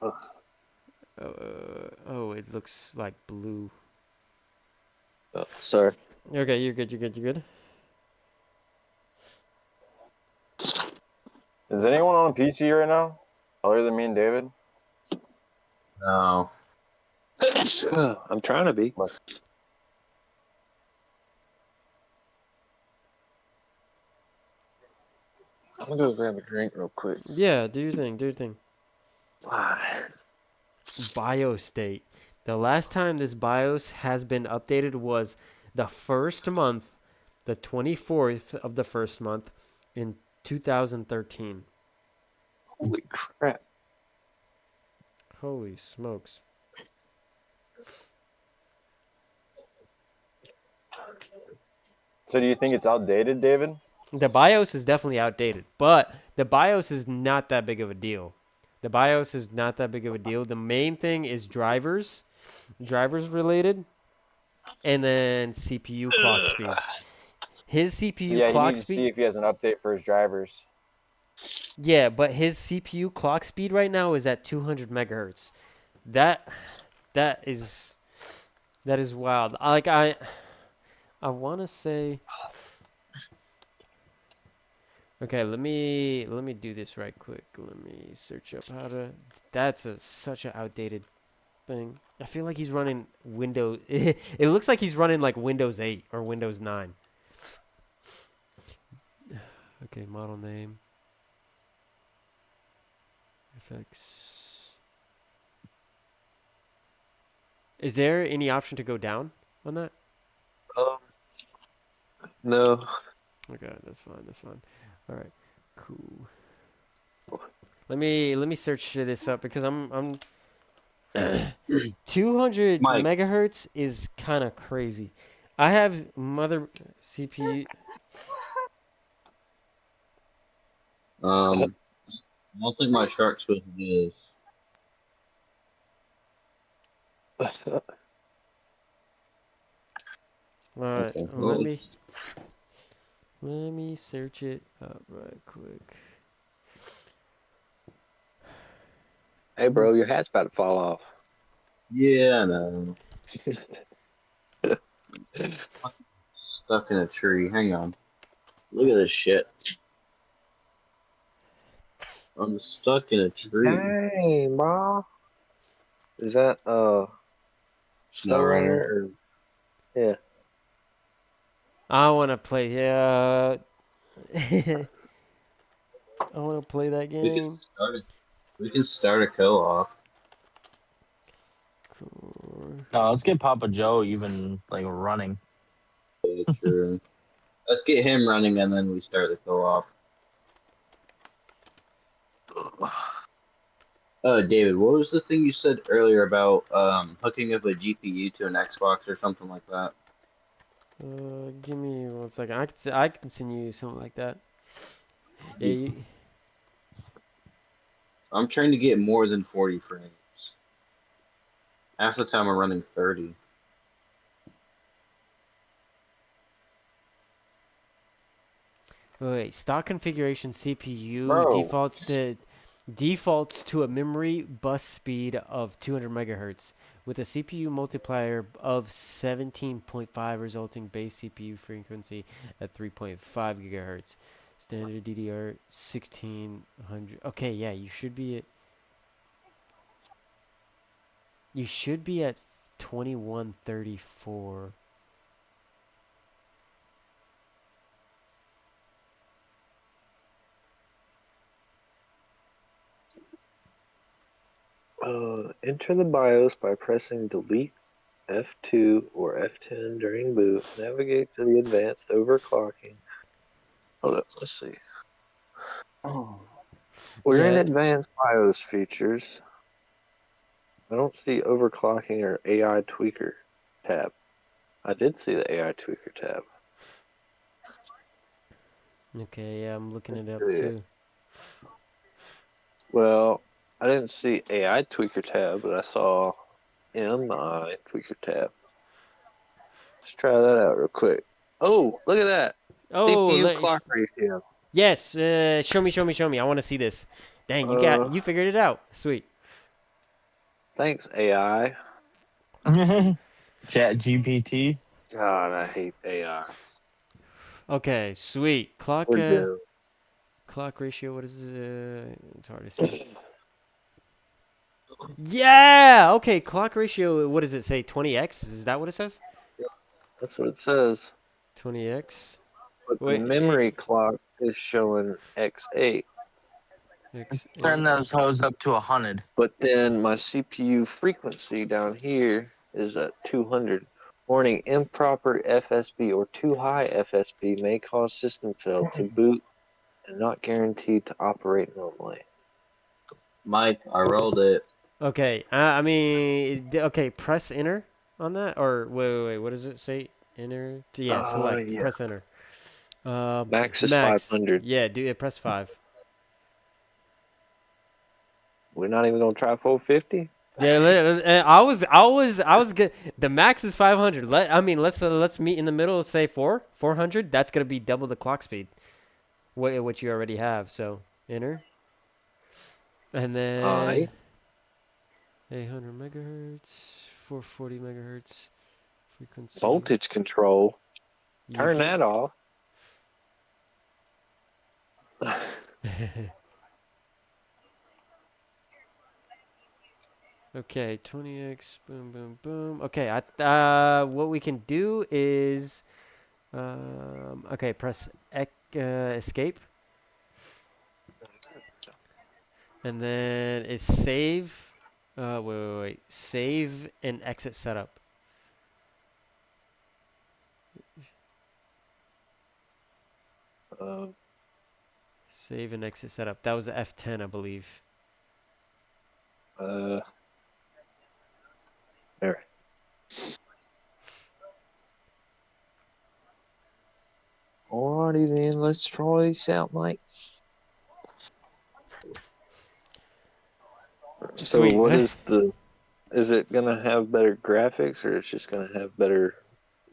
quick. Oh, it looks like blue. Oh, sorry. Okay, you're good. You're good. Is anyone on PC right now? Other than me and David? No. I'm trying to be. But I'm gonna go grab a drink real quick. Yeah, do your thing. Do your thing. BIOS state. The last time this BIOS has been updated was the first month, the 24th of the first month in 2013. Holy crap. Holy smokes. so do you think it's outdated, David? The BIOS is definitely outdated, but the BIOS is not that big of a deal. The BIOS is not that big of a deal. The main thing is drivers related, and then CPU clock speed. His CPU Yeah, he clock needs to speed, see if he has an update for his drivers. yeah, but his CPU clock speed right now is at 200 megahertz. That that is wild. I want to say. Okay, let me do this right quick. Let me search up how to. That's such an outdated thing. I feel like he's running Windows. It looks like he's running like Windows 8 or Windows 9. Okay, model name. FX. Is there any option to go down on that? Um, no. Okay, that's fine. That's fine. All right, cool. Let me search this up because I'm 200 Mike, megahertz is kind of crazy. I have mother CPU. I don't think my shark's supposed to do this. All right, Okay. let me search it up right quick. Hey, bro, your hat's about to fall off. Yeah, I know. Stuck in a tree. Hang on. Look at this shit. I'm stuck in a tree. Dang, bro. Is that No snow runner runner. or yeah? I want to play. Yeah, I want to play that We can game. start it. We can start a co-op. Cool. No, let's get Papa Joe even like running. Sure. Let's get him running and then we start the co-op. David, what was the thing you said earlier about hooking up a GPU to an Xbox or something like that? Give me 1 second. I can send you something like that. Yeah, I'm trying to get more than 40 frames. Half the time I'm running 30. wait. Stock configuration CPU Bro, defaults to a memory bus speed of 200 megahertz with a CPU multiplier of 17.5, resulting base CPU frequency at 3.5 gigahertz. Standard DDR 1600. Okay, yeah, you should be at You should be at 2134. Enter the BIOS by pressing delete F2 or F10 during boot. Navigate to the advanced overclocking. Hold up, let's see. Oh. We're in Yeah. advanced BIOS features. I don't see overclocking or AI tweaker tab. I did see the AI tweaker tab. Okay, yeah, I'm looking it up Yeah. too. Well, I didn't see AI tweaker tab, but I saw MI tweaker tab. Let's try that out real quick. Oh, look at that. Oh, CPU clock ratio. yes. Show me, show me, show me. I want to see this. Dang, you figured it out. Sweet. Thanks, AI. Chat GPT. God, I hate AI. Okay, sweet. We're doomed. Clock ratio. What is it's hard to see. Yeah. Okay, clock ratio. What does it say? 20x. Is that what it says? That's what it says. 20x. But Wait, the memory clock is showing X8. Turn X8. those hoes up to 100. But then my CPU frequency down here is at 200. Warning, improper FSB or too high FSB may cause system fail to boot and not guaranteed to operate normally. Mike, I rolled it. Okay. I mean, okay. Press enter on that, or wait. What does it say? Enter. Yeah. Select. Yeah. Press enter. Max is 500. Yeah. Press 5. We're not even gonna try 450. Yeah, I was good. The max is 500. Let's meet in the middle. Say 400. That's gonna be double the clock speed, what you already have. So enter, and then 800 megahertz, 440 megahertz frequency. Voltage control. Turn that off. Okay, 20x, boom, boom, boom. Okay, what we can do is, okay, press escape, and then it's save. Wait, save and exit setup. Save and exit setup. That was the F10, I believe. There. Alrighty then, let's try this out, mate. So Sweet. what is it gonna have better graphics or it's just gonna have better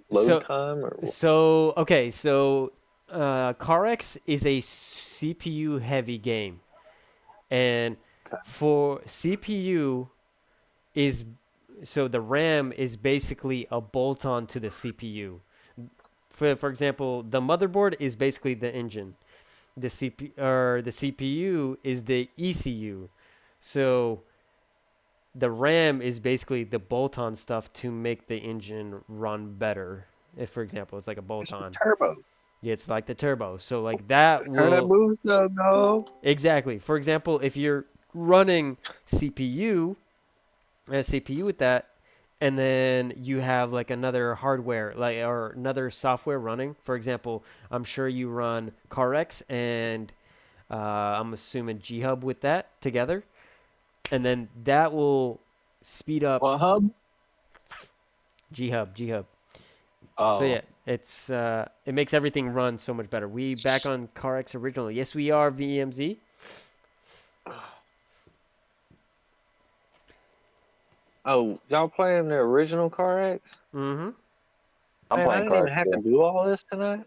load time or what? Okay, CarX is a CPU heavy game. And for CPU the RAM is basically a bolt-on to the CPU. For example, the motherboard is basically the engine. The CPU is the ECU. So the RAM is basically the bolt-on stuff to make the engine run better. If, for example, it's like a bolt-on. It's the turbo. Yeah, it's like the turbo. So like that Turn that boost up, no. Exactly. For example, if you're running CPU with that, and then you have like another hardware or another software running. For example, I'm sure you run CarX and I'm assuming G-Hub with that together, and then that will speed up. What hub? G-Hub. Oh. So yeah, it makes everything run so much better. We back on CarX original. Yes, we are VMZ. Oh, y'all playing the original CarX? Mm-hmm. I didn't even have to do all this tonight.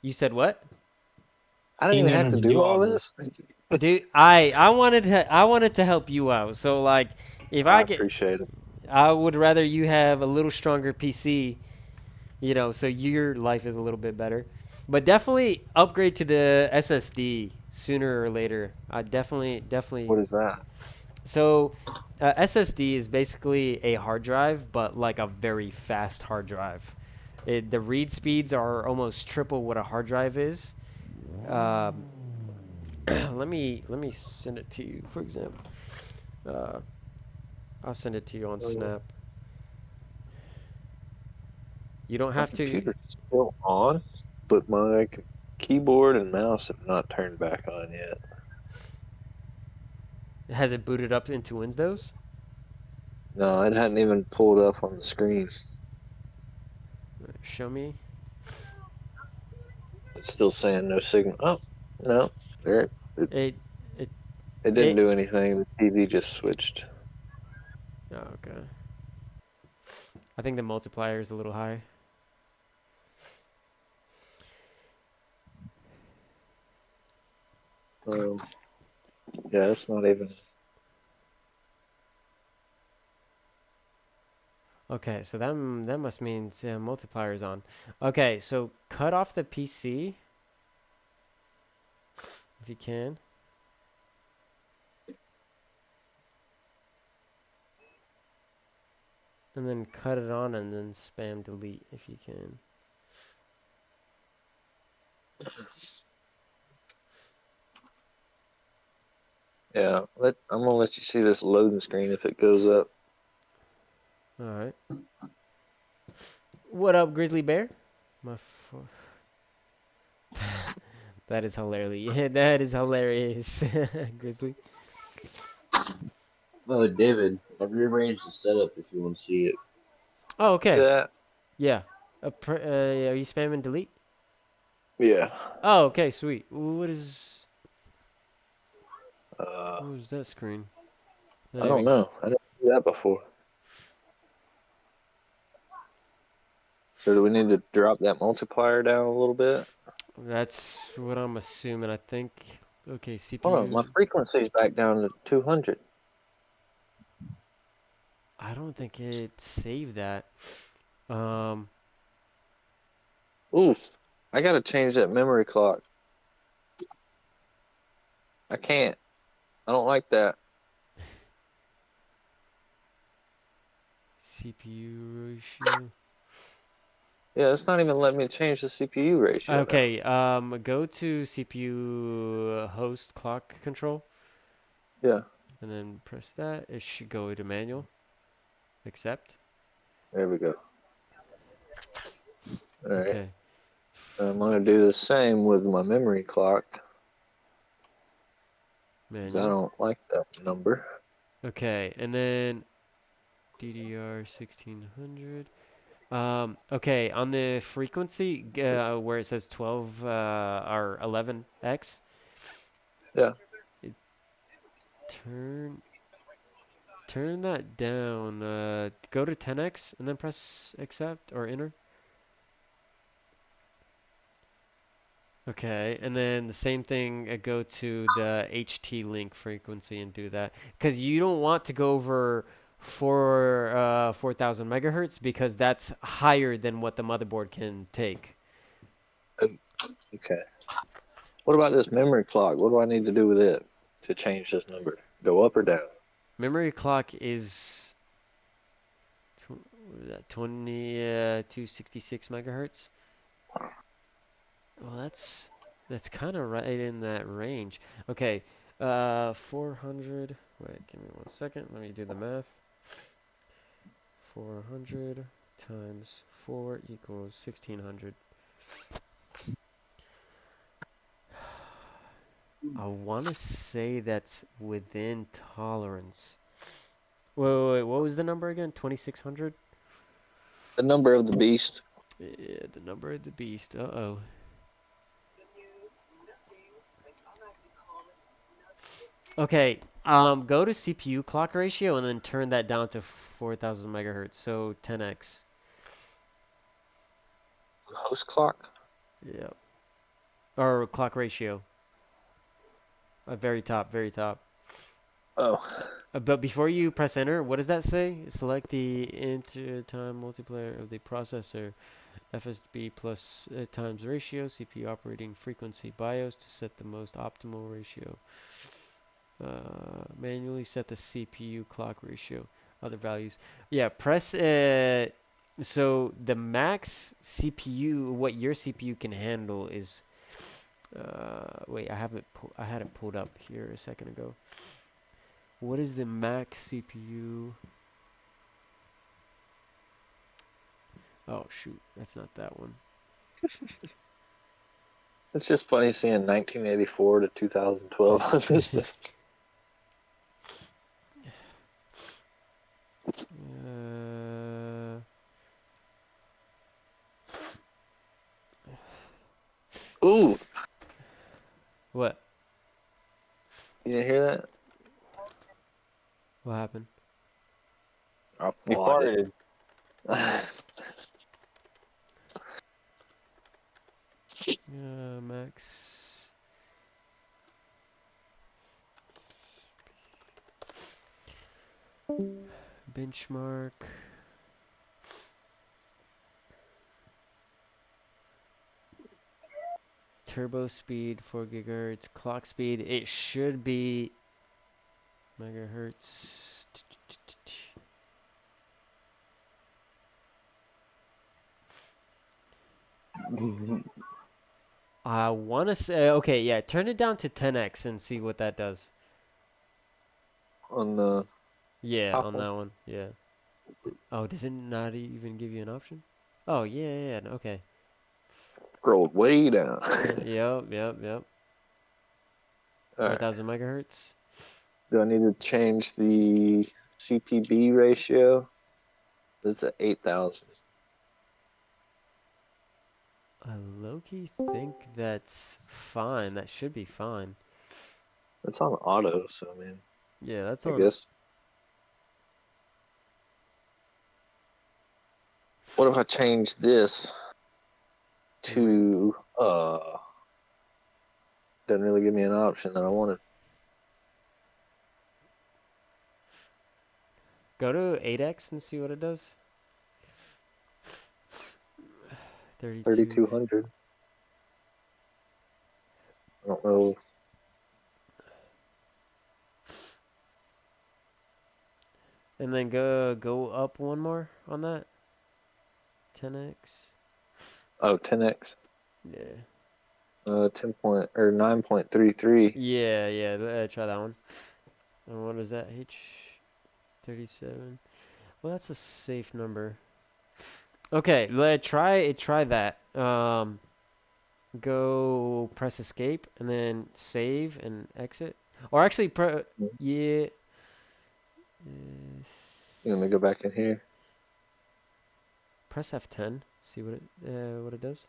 You said what? I didn't even have to do all this. Dude, I wanted to help you out. So like, if I appreciate it. I would rather you have a little stronger PC, so your life is a little bit better. But definitely upgrade to the SSD sooner or later. I definitely. What is that? So, SSD is basically a hard drive, but like a very fast hard drive. The read speeds are almost triple what a hard drive is. Um, let me send it to you. For example, uh, I'll send it to you on Snap. You don't My have to. computer's still on, but my keyboard and mouse have not turned back on yet. Has it booted up into Windows? No, it hadn't even pulled up on the screen. Show me. It's still saying no signal. Oh, no, there. It. It. It didn't It. do anything. The TV just switched. Oh, okay. I think the multiplier is a little high. Um, yeah, it's not even. Okay, so that must mean multiplier is on. Okay, so cut off the PC if you can. And then cut it on and then spam delete if you can. Yeah, I'm gonna let you see this loading screen if it goes up. All right. What up, Grizzly Bear? My that is hilarious. Yeah, that is hilarious, Grizzly. Oh, David, I've rearranged the setup if you want to see it. Oh, See okay. that? Yeah. Are you spamming delete? Yeah. Oh, okay, sweet. Uh, What was that screen? I Not don't even. know. I didn't do that before. So do we need to drop that multiplier down a little bit? That's what I'm assuming. I think. Okay, Hold on, my CPU. frequency's back down to 200. I don't think it saved that. Um. Oof, I gotta change that memory clock. I can't. I don't like that. CPU ratio. Yeah, it's not even letting me change the CPU ratio now. Okay. Go to CPU host clock control, Yeah, and then press that. It should go to manual. Accept. there we go. All right, Okay. I'm gonna do the same with my memory clock because I Manual. don't like that number. Okay, and then DDR 1600. Okay, on the frequency, where it says 12 or 11x, Yeah, turn turn that down. Go to 10x and then press accept or enter. Okay, and then the same thing. Go to the HT link frequency and do that because you don't want to go over 4,000 megahertz because that's higher than what the motherboard can take. okay. What about this memory clock? What do I need to do with it to change this number? Go up or down? Memory clock is what is that 266 megahertz. Well, that's kind of right in that range. Okay, 400. Wait, give me 1 second. Let me do the math. 400 times 4 equals 1600. I want to say that's within tolerance. Wait. What was the number again? 2600? The number of the beast. Yeah, the number of the beast. Uh-oh. Okay, go to CPU clock ratio and then turn that down to 4,000 megahertz, so 10x. Host clock? Yep. Or clock ratio. Very top, very top. Oh. But before you press enter, what does that say? Select the inter-time multiplier of the processor, FSB plus times ratio, CPU operating frequency BIOS to set the most optimal ratio. Manually set the CPU clock ratio. Other values. Yeah, press. So the max CPU, what your CPU can handle is. Wait, I have it. I had it pulled up here a second ago. What is the max CPU? Oh shoot, that's not that one. It's just funny seeing 1984 to 2012 on this thing. Uh, Ooh, what? you didn't hear that? What happened? I You farted. farted. Max. Benchmark. Turbo speed 4 gigahertz. Clock speed. It should be megahertz. I want to say okay. Yeah, turn it down to 10x and see what that does. On the Yeah, top on one? that one. Yeah. Oh, does it not even give you an option? Oh yeah. Okay. Scrolled way down. 10, yep. All right. 4000 megahertz. Do I need to change the CPB ratio? It's at 8,000. I low-key think that's fine. That should be fine. It's on auto, so I mean, Yeah, that's I on. guess. What if I change this to doesn't really give me an option that I wanted. Go to 8x and see what it does. 32. 3,200. I don't know. And then go up one more on that. 10x. Oh, 10x. Yeah. 9.33. Yeah. Try that one. And what is that? H37. Well, that's a safe number. Okay, try that. Go press escape and then save and exit. Or actually, yeah. Let me go back in here. Press F10. See what it does.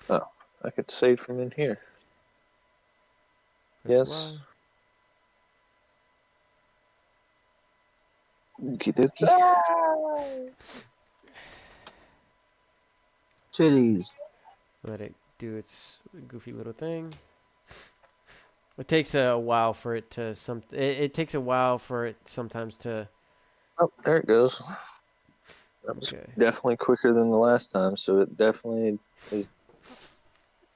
Oh, I could save from in here. Press Yes. Y. Okie dokie. Titties. Let it do its goofy little thing. It takes a while for it to it takes a while for it sometimes to. Oh, there it goes. That was Okay. definitely quicker than the last time, so it definitely is.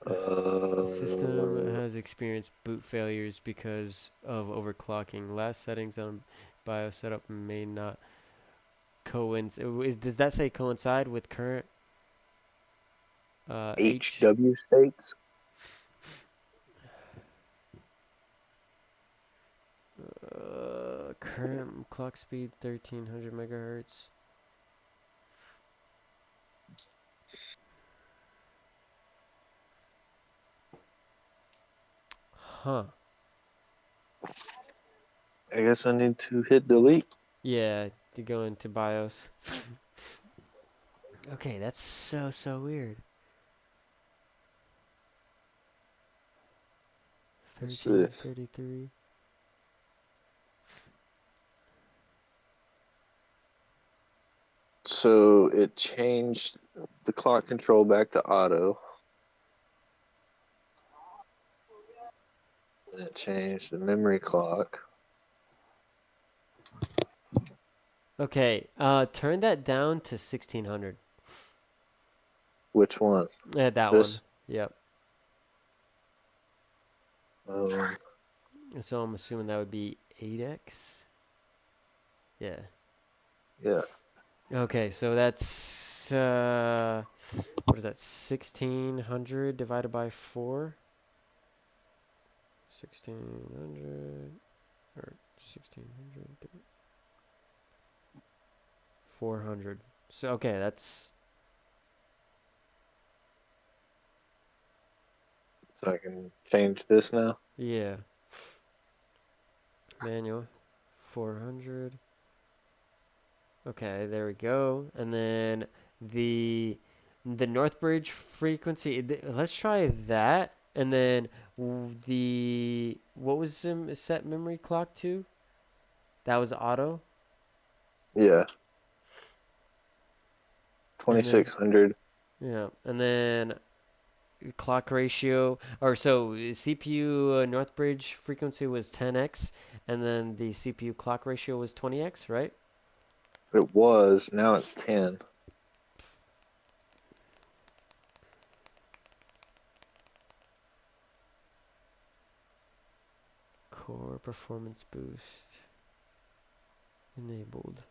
The system has experienced boot failures because of overclocking. Last settings on BIOS setup may not coincide. Does that say coincide with current HW states. current clock speed 1300 megahertz? Huh. I guess I need to hit delete. Yeah, to go into BIOS. Okay, that's so weird. Let's see. 1333. So it changed the clock control back to auto. And it changed the memory clock. Okay, turn that down to 1600. Which one? That This? one. Yep. So I'm assuming that would be 8x. Yeah. Yeah. Okay, so that's what is that? 1600 divided by 4. 1600 or 1600 400. So okay, that's So I can change this now. yeah. Manual 400. Okay, there we go. And then the Northbridge frequency. Let's try that. And then the what was set memory clock to? That was auto. Yeah. And then 2600. yeah, and then clock ratio or so CPU Northbridge frequency was 10x, and then the CPU clock ratio was 20x, right? It was. Now it's 10. Core performance boost enabled.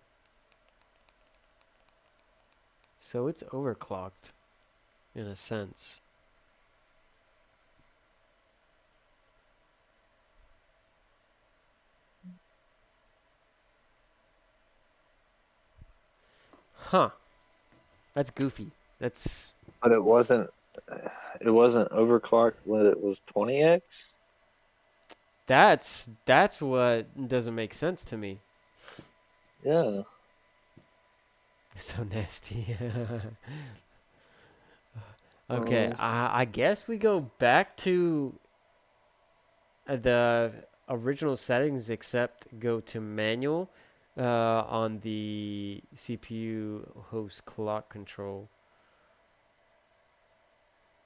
So it's overclocked in a sense. Huh. That's goofy. That's But it wasn't. It wasn't overclocked when it was 20x. that's what doesn't make sense to me. Yeah. So nasty. Okay, Um. I guess we go back to the original settings, except go to manual on the CPU host clock control.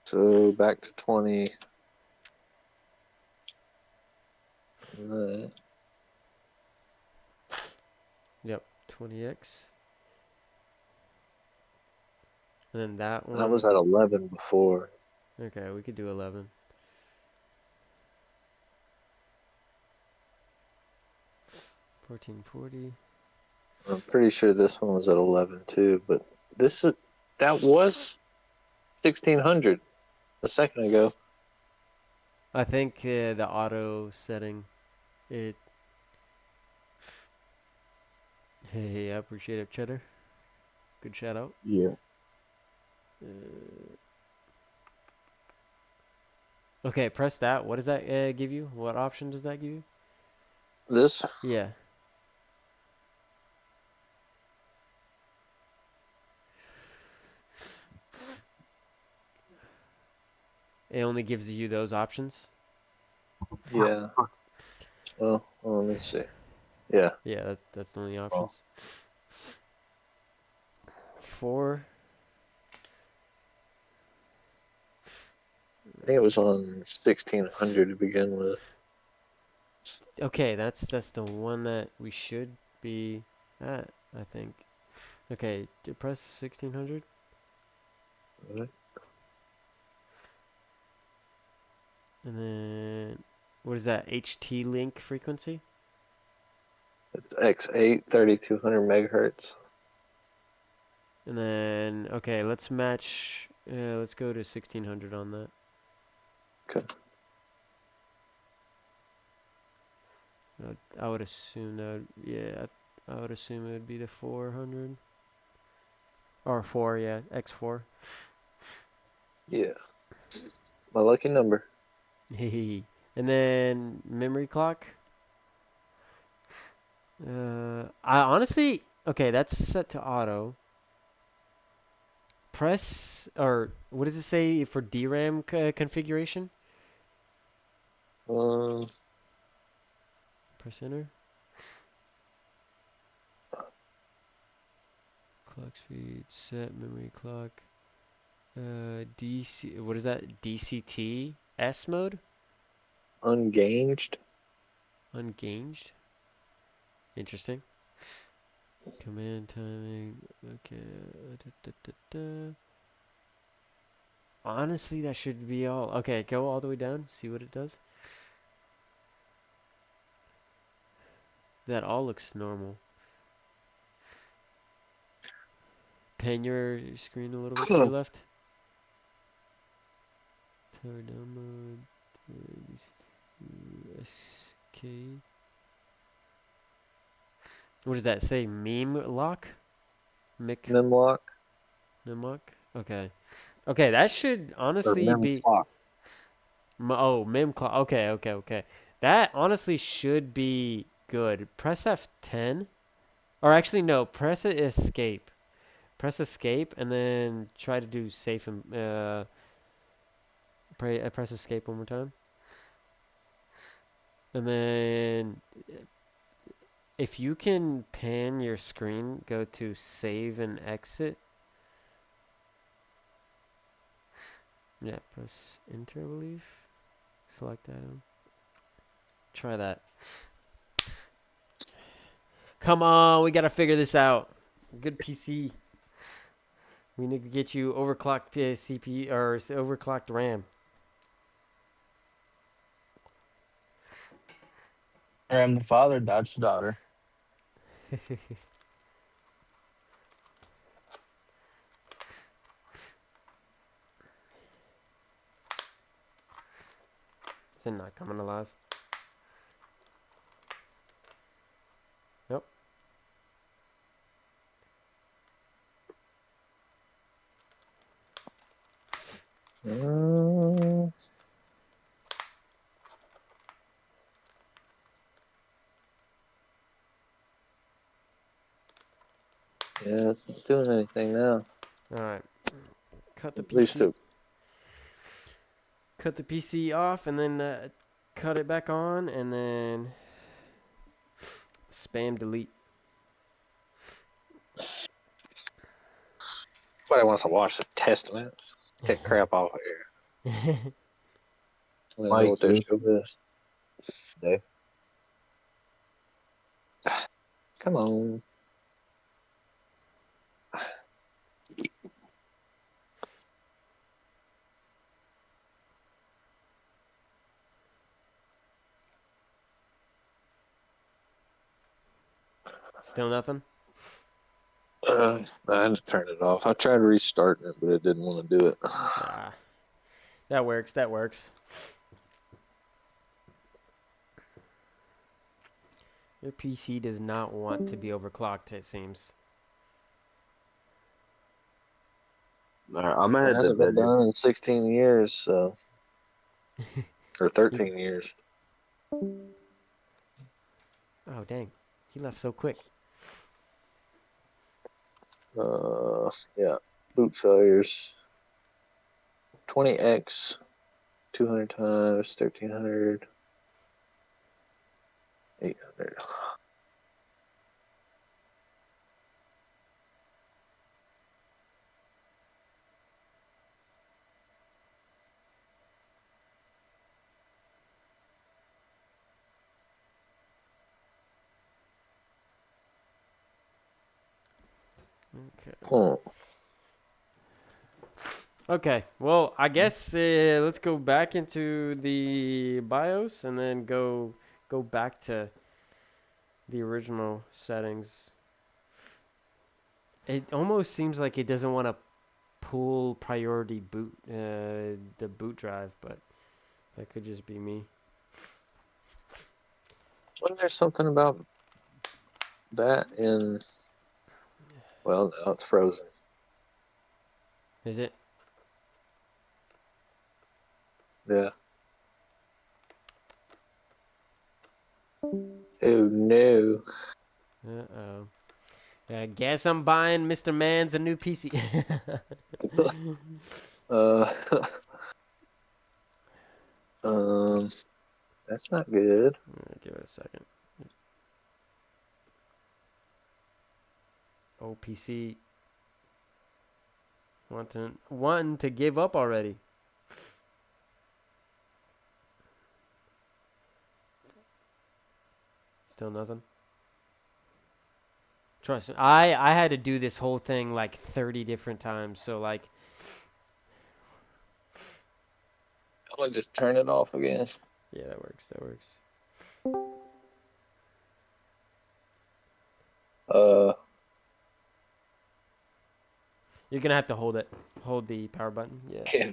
So back to 20. Yep, 20x. And then that That was one. at 11 before. Okay, we could do 11. $14.40. I'm pretty sure this one was at 11 too. But that was 1600 a second ago. I think the auto setting. It. Hey, I appreciate it, Cheddar. Good shout out. Yeah. Okay, press that. What does that give you? What option does that give you? This Yeah. It only gives you those options. Yeah. Well, let me see. Yeah. Yeah, that's the only options. 4. I think it was on 1600 to begin with. Okay, that's the one that we should be at, I think. Okay, press 1600. Alright. And then what is that? HT link frequency? It's X8 3200 megahertz. And then okay, let's match let's go to 1600 on that. Okay. I would assume that yeah, I would assume it would be the 400 or 4, yeah, X4. Yeah. My lucky number. And then memory clock. I honestly okay, that's set to auto. Press or what does it say for DRAM configuration? Um, Press enter. Clock speed set memory clock. DC. What is that? DCT S mode. ungauged. Ungauged. Interesting. Command timing. Okay. Honestly, that should be all. Okay, go all the way down. See what it does. That all looks normal. Pan your screen a little bit to your left. Power down mode. Escape. What does that say? Meme lock? Mic Memlock Mimlock? Okay. Okay, that should or honestly be. Memclock. Oh, Mim clock. Okay, okay, okay. That honestly should be good. Press F10. Or actually, no. Press escape. Press escape and then try to do safe and press escape one more time. And then if you can pan your screen, go to save and exit. Yeah, press enter, I believe. Select item. Try that. Come on, we gotta figure this out. Good PC. We need to get you overclocked CPU or overclocked RAM. I'm the father, Dodge the daughter. Is it not coming alive? Nope. Yeah, it's not doing anything now. All right. Cut the At least PC. it. Cut the PC off and then cut it back on and then spam delete. Nobody wants to watch the Testaments. Take crap off of here. I don't know Mike, what their you show is. Dave. Come on. Still nothing? I had to turn it off. I tried restarting it, but it didn't want to do it. Ah, that works. That works. Your PC does not want to be overclocked, it seems. All right, I'm gonna It head to hasn't been bed. done in 16 years, so or You, 13 years. oh, dang. He left so quick. Yeah. Boot failures. 20x, 200 times, 1300, 800. Okay. Oh, Okay. Well, I guess let's go back into the BIOS and then go back to the original settings. It almost seems like it doesn't want to pull priority boot the boot drive, but that could just be me. wasn't there something about that in? Well, now it's frozen. Is it? Yeah. Oh no. Uh-oh. I guess I'm buying Mr. Man's a new PC. Uh, um, that's not good. Give it a second. Oh, PC wanting to give up already. Still nothing. Trust me, I had to do this whole thing like 30 different times. So like, I'm gonna just turn it off again. yeah, that works. That works. You're gonna have to hold it. Hold the power button. Yeah. Yeah.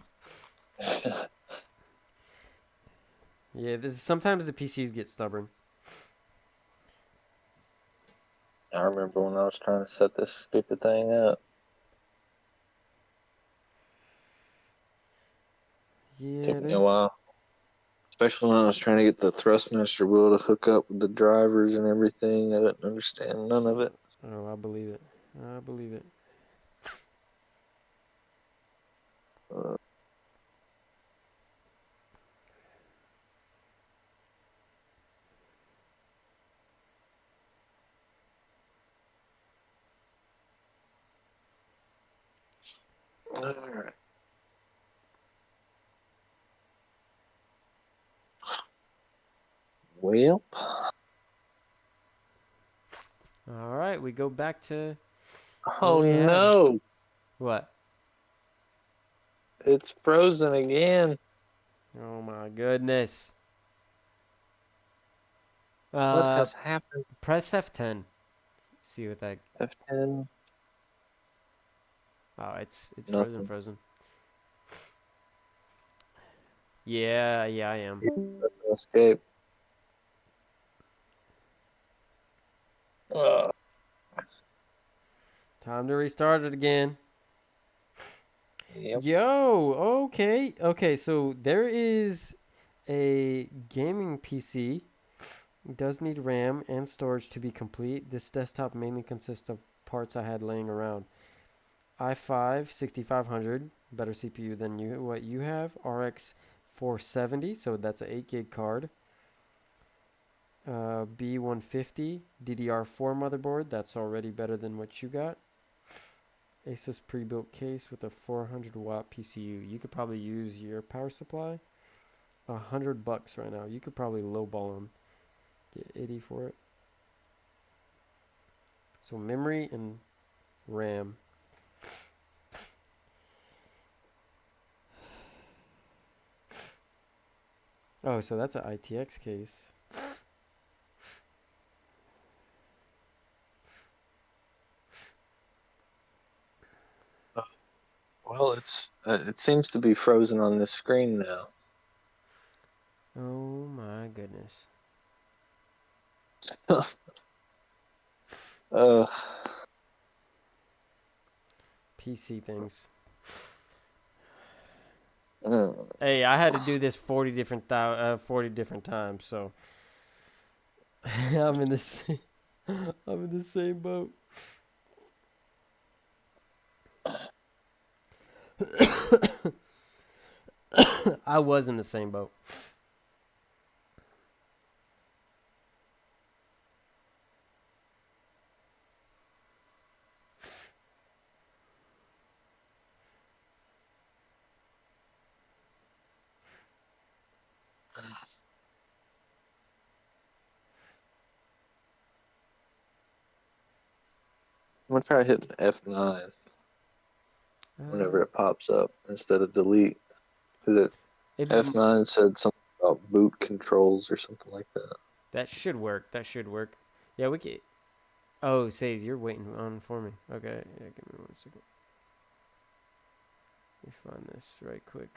Yeah. Sometimes the PCs get stubborn. I remember when I was trying to set this stupid thing up. Yeah. Took me a while. Especially when I was trying to get the Thrustmaster wheel to hook up with the drivers and everything. I didn't understand none of it. Oh, I believe it. I believe it. Uh, Alright. Well, All right. We go back to what oh we had. no, What? it's frozen again. Oh my goodness. What has happened? Press F10. See what that. F10, Oh, it's frozen, nothing. frozen. Yeah, I am. That's an escape. Uh, Time to restart it again. yep. Yo, okay. So there is a gaming PC. It does need RAM and storage to be complete. This desktop mainly consists of parts I had laying around. i5 6500, better CPU than what you have. RX 470, so that's an 8 gig card. B150 DDR4 motherboard, that's already better than what you got. Asus pre-built case with a 400 watt PCU. You could probably use your power supply. $100 right now. You could probably lowball them. Get 80 for it. So memory and RAM. Oh, so that's an ITX case. Well, it seems to be frozen on this screen now. Oh my goodness. Uh, PC things. uh, Hey, I had to do this 40 different times, so I'm in this I'm in the same boat. I was in the same boat. I'm gonna try hitting F9 whenever it pops up instead of delete. Because It, F9 said something about boot controls or something like that. that should work. That should work. Yeah, we can. Oh, it says you're waiting on for me. Okay, yeah, give me 1 second. Let me find this right quick.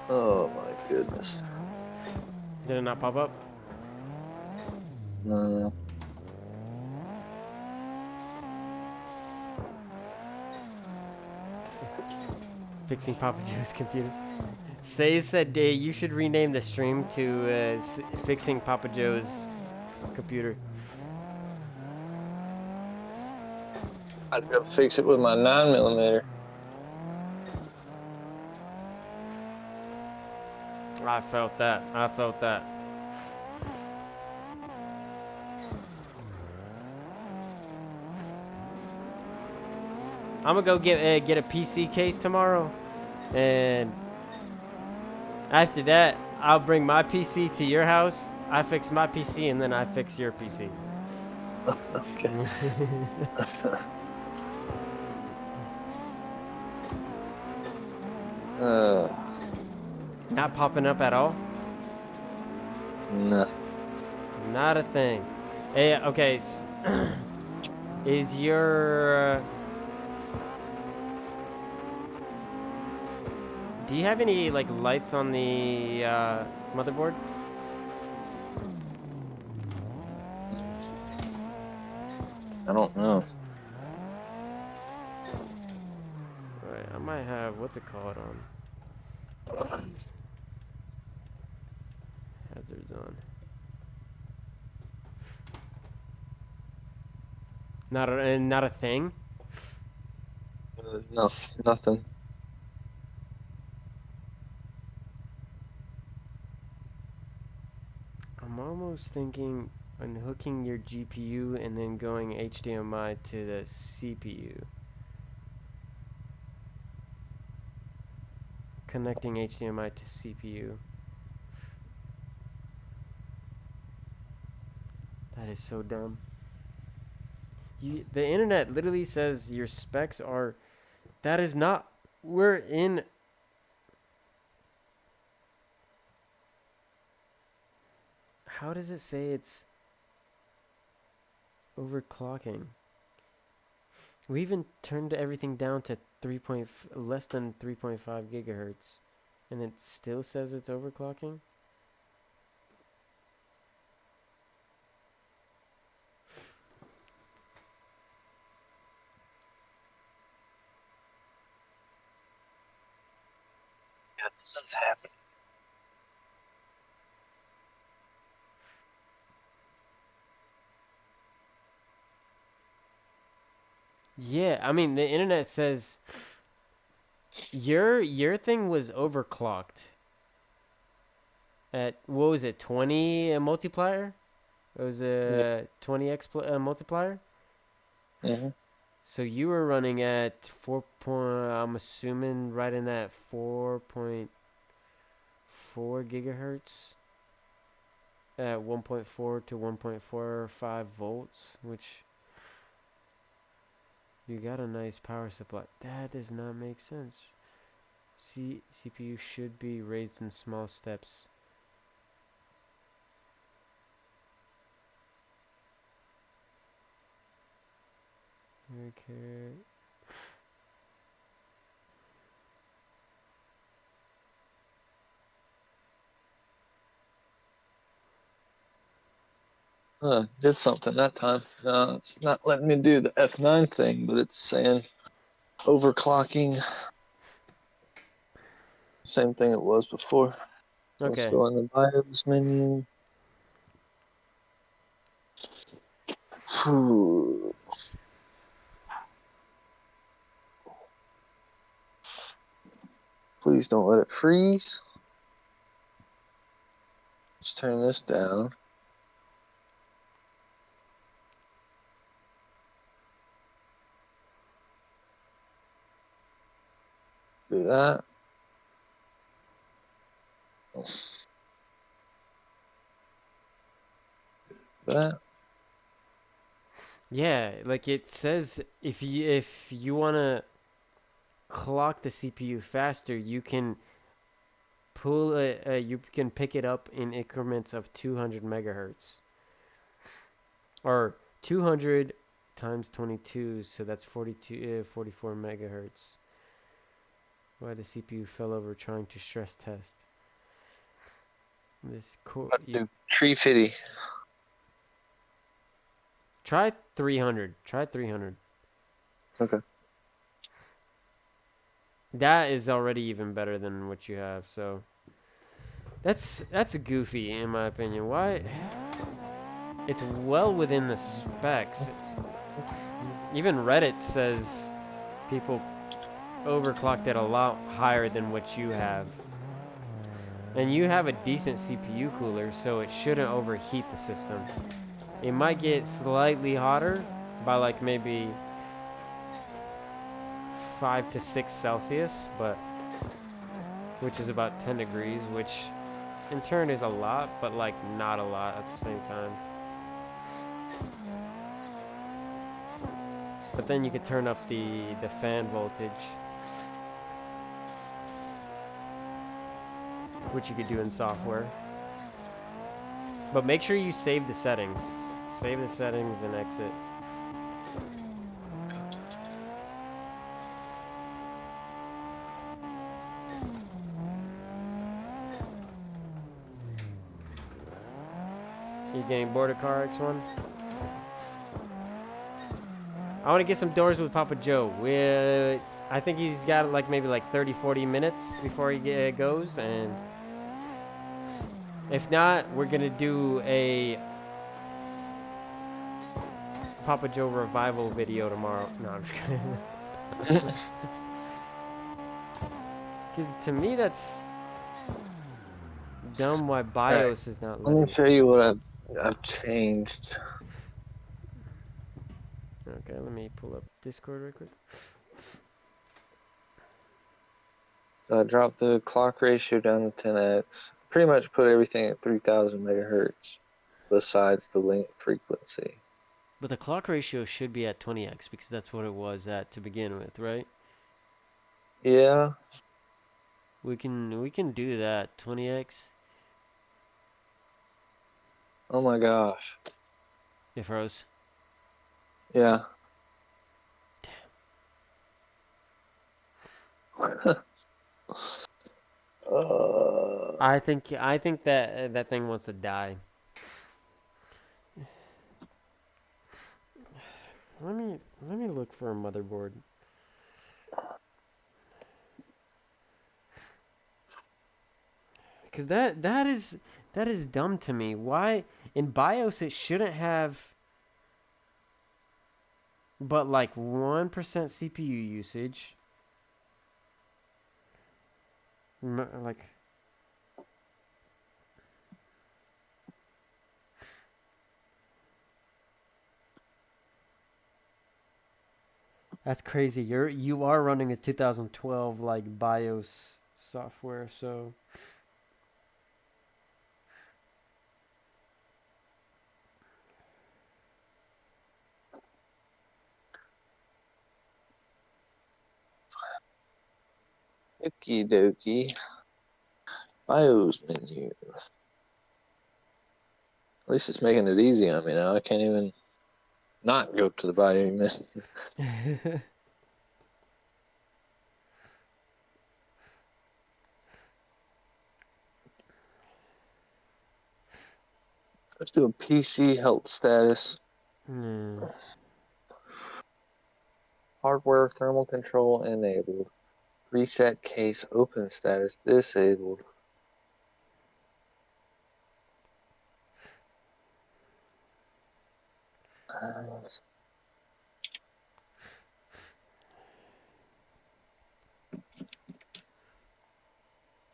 Oh my goodness. Did it not pop up? No. Fixing Papa Joe's computer. Say said you should rename the stream to Fixing Papa Joe's computer. I'd go fix it with my 9mm. I felt that. I felt that. I'm gonna go get a PC case tomorrow, and after that, I'll bring my PC to your house. I fix my PC, and then I fix your PC. Okay. Not popping up at all. Nothing. Not a thing. Hey, okay. Is your do you have any like lights on the motherboard? I don't know. Right, I might have what's it called on hazards on. Not a thing. No, nothing. I'm almost thinking unhooking your GPU and then going HDMI to the CPU. Connecting HDMI to CPU. That is so dumb. The internet literally says your specs are. That is not. We're in. How does it say it's overclocking? We even turned everything down to less than 3.5 gigahertz, and it still says it's overclocking. Yeah, nothing's happening. Yeah, I mean the internet says your thing was overclocked at what was it 20 a multiplier? It was a 20x multiplier. Mm-hmm. So you were running at 4. I'm assuming right in that 4.4 gigahertz at 1.4 to 1.45 volts, which you got a nice power supply. That does not make sense. CPU should be raised in small steps. Okay. Did something that time. It's not letting me do the F9 thing, but it's saying overclocking. Same thing it was before. Let's Okay. go in the BIOS menu. Please don't let it freeze. Let's turn this down. Do that. That. Yeah, like it says if you want to clock the CPU faster, you can you can pick it up in increments of 200 megahertz. Or 200 times 22, so that's 44 megahertz. Why the CPU fell over trying to stress test. This cool. Do tree fitty. Try 300. Try 300. Okay. That is already even better than what you have. So that's goofy in my opinion. Why? It's well within the specs. Even Reddit says people overclocked it a lot higher than what you have. And you have a decent CPU cooler, so it shouldn't overheat the system. It might get slightly hotter by like maybe 5 to 6 Celsius, but which is about 10 degrees, which in turn is a lot, but like not a lot at the same time. But then you could turn up the fan voltage, which you could do in software. But make sure you save the settings. Save the settings and exit. You getting bored of CarX one? I want to get some doors with Papa Joe. I think he's got like maybe like 30, 40 minutes before he goes, and if not, we're gonna do a Papa Joe revival video tomorrow. No, I'm just kidding. Because to me, that's dumb why BIOS is not Let me letting. show you what I've changed. Okay, let me pull up Discord real quick. So I dropped the clock ratio down to 10x. Pretty much put everything at 3000 megahertz besides the link frequency. But the clock ratio should be at 20x because that's what it was at to begin with, right? Yeah, We can do that. 20x. oh my gosh. It froze. Yeah. I think that that thing wants to die. Let me look for a motherboard. Cause that is dumb to me. Why in BIOS it shouldn't have but like 1% CPU usage. Like that's crazy. You are running a 2012 like BIOS software, so Okie dokie. BIOS menu. At least it's making it easy on me now. I can't even not go to the BIOS menu. Let's do a PC health status. Hardware thermal control enabled. Reset case open status disabled.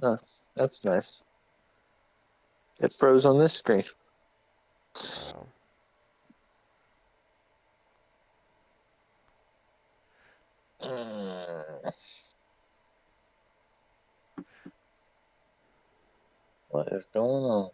Oh, that's nice. It froze on this screen. wow. What is going on?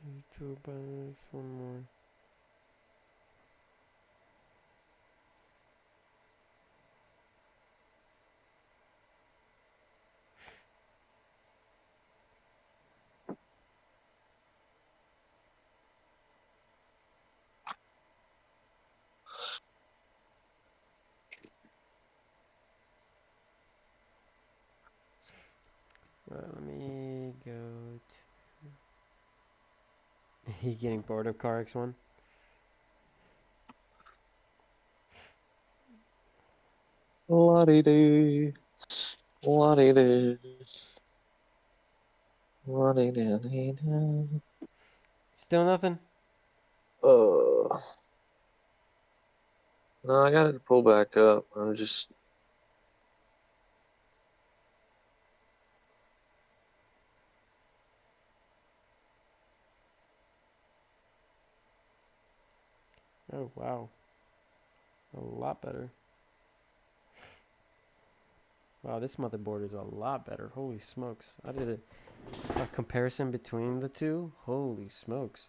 These two buttons, one more. Let me go to. You getting bored of CarX one? La-dee-dee. La-dee-dee. La-dee-dee-dee-dee. Still nothing? No, I got it to pull back up. I'm just. Oh, wow. A lot better. Wow, this motherboard is a lot better. Holy smokes. I did a comparison between the two. Holy smokes.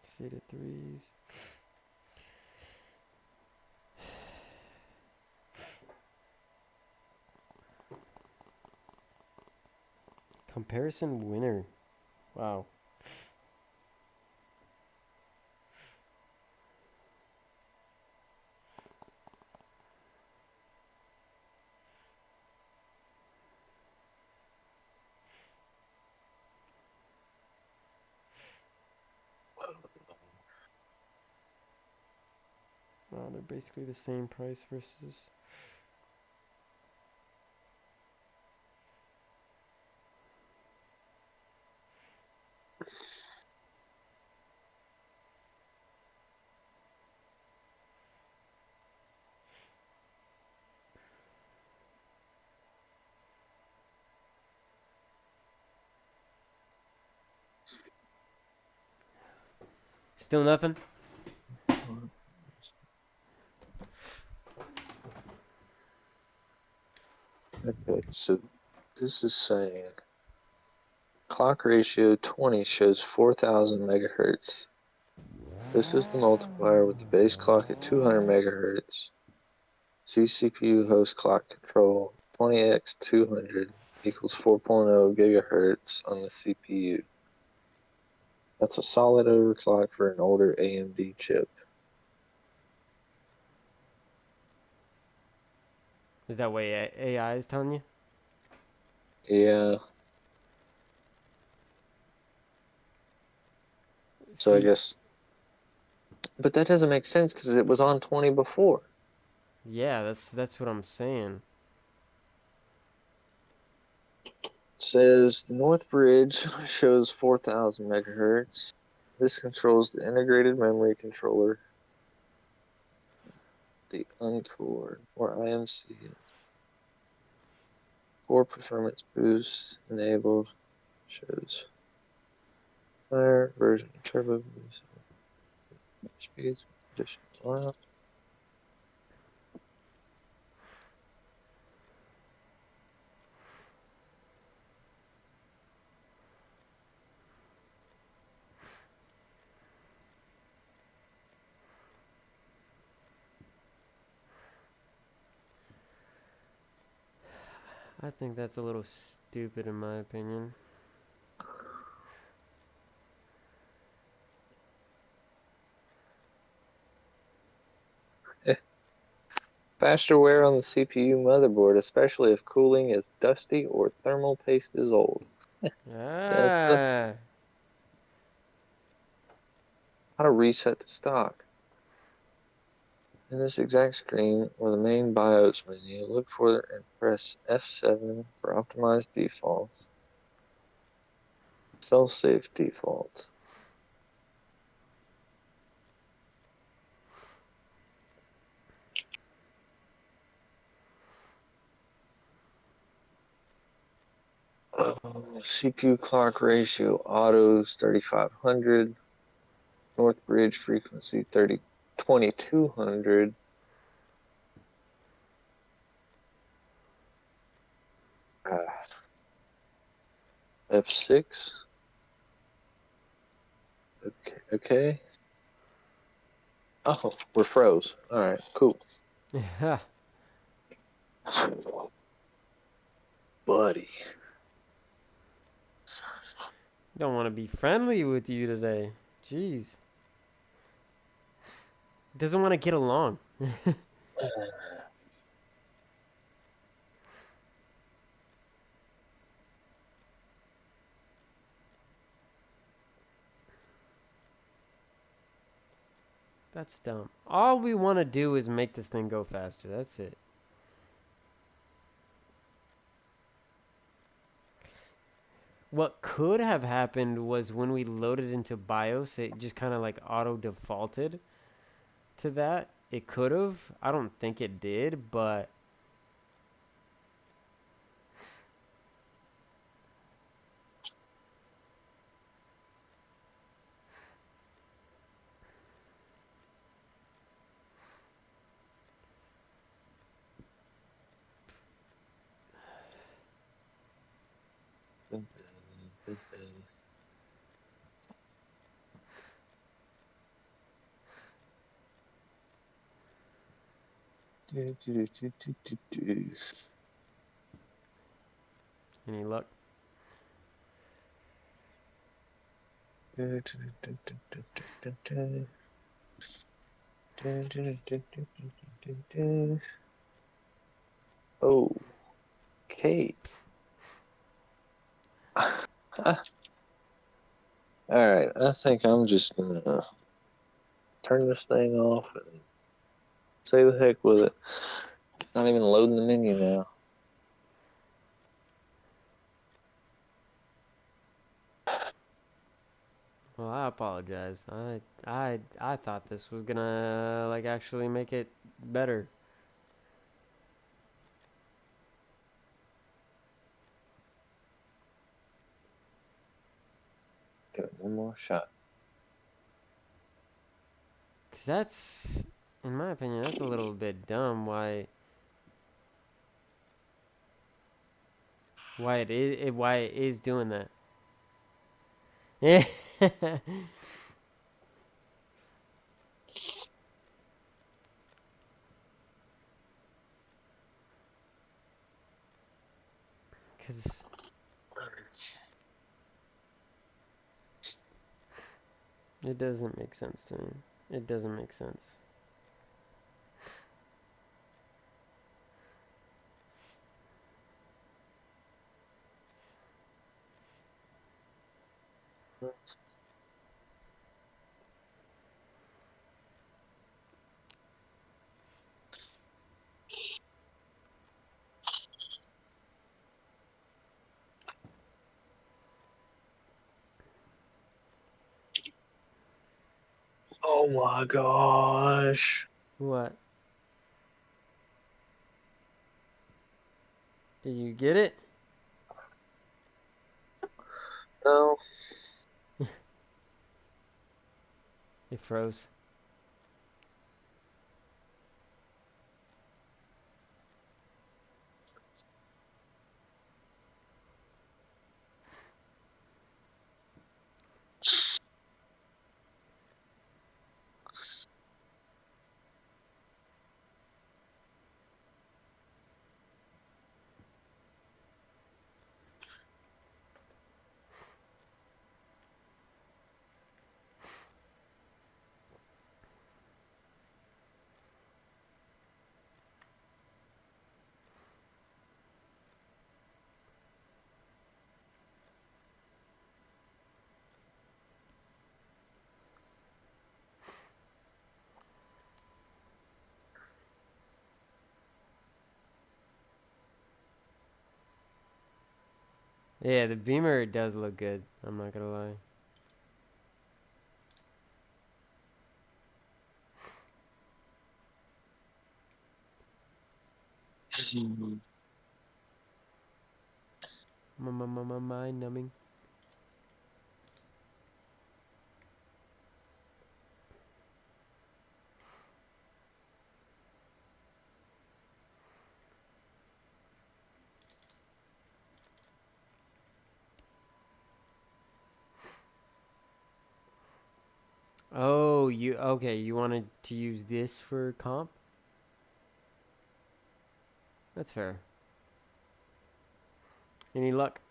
Seated threes. Comparison winner. Wow. Wow, they're basically the same price versus. Still nothing? Okay, so this is saying clock ratio 20 shows 4,000 megahertz. This is the multiplier with the base clock at 200 megahertz. CPU host clock control 20x 200 equals 4.0 gigahertz on the CPU. That's a solid overclock for an older AMD chip. Is that what AI is telling you? Yeah, so I See, guess. But that doesn't make sense because it was on 20 before. yeah, that's what I'm saying. It says the North Bridge shows 4,000 megahertz. This controls the integrated memory controller, the Uncore or IMC. Core performance boost enabled. Shows higher version of turbo boost. Speeds conditions allowed. I think that's a little stupid in my opinion. Faster wear on the CPU motherboard, especially if cooling is dusty or thermal paste is old. Yeah, it's dusty. Ah, How to reset to stock. In this exact screen or the main BIOS menu, look for and press F7 for optimized defaults. Fail-safe default. CPU clock ratio autos 3500. North Bridge frequency 2200. F6. Okay. Oh, we're froze. All right, cool. yeah. Buddy. Don't want to be friendly with you today. Jeez. Doesn't want to get along. That's dumb. All we want to do is make this thing go faster. That's it. What could have happened was when we loaded into BIOS, it just kind of like auto defaulted to that. It could have. I don't think it did, but any luck? Okay. All right, I think I'm just gonna turn this thing off and say the heck with it. It's not even loading the menu now. Well, I apologize. I thought this was gonna like actually make it better. Give it one more shot. Cause that's, in my opinion, that's a little bit dumb. Why it is doing that? Yeah. Cause it doesn't make sense to me. It doesn't make sense. Oh my gosh. What? Did you get it? No. It froze. Yeah, the Beamer does look good. I'm not gonna lie. Mind numbing. Oh, you okay? You wanted to use this for comp? That's fair. Any luck?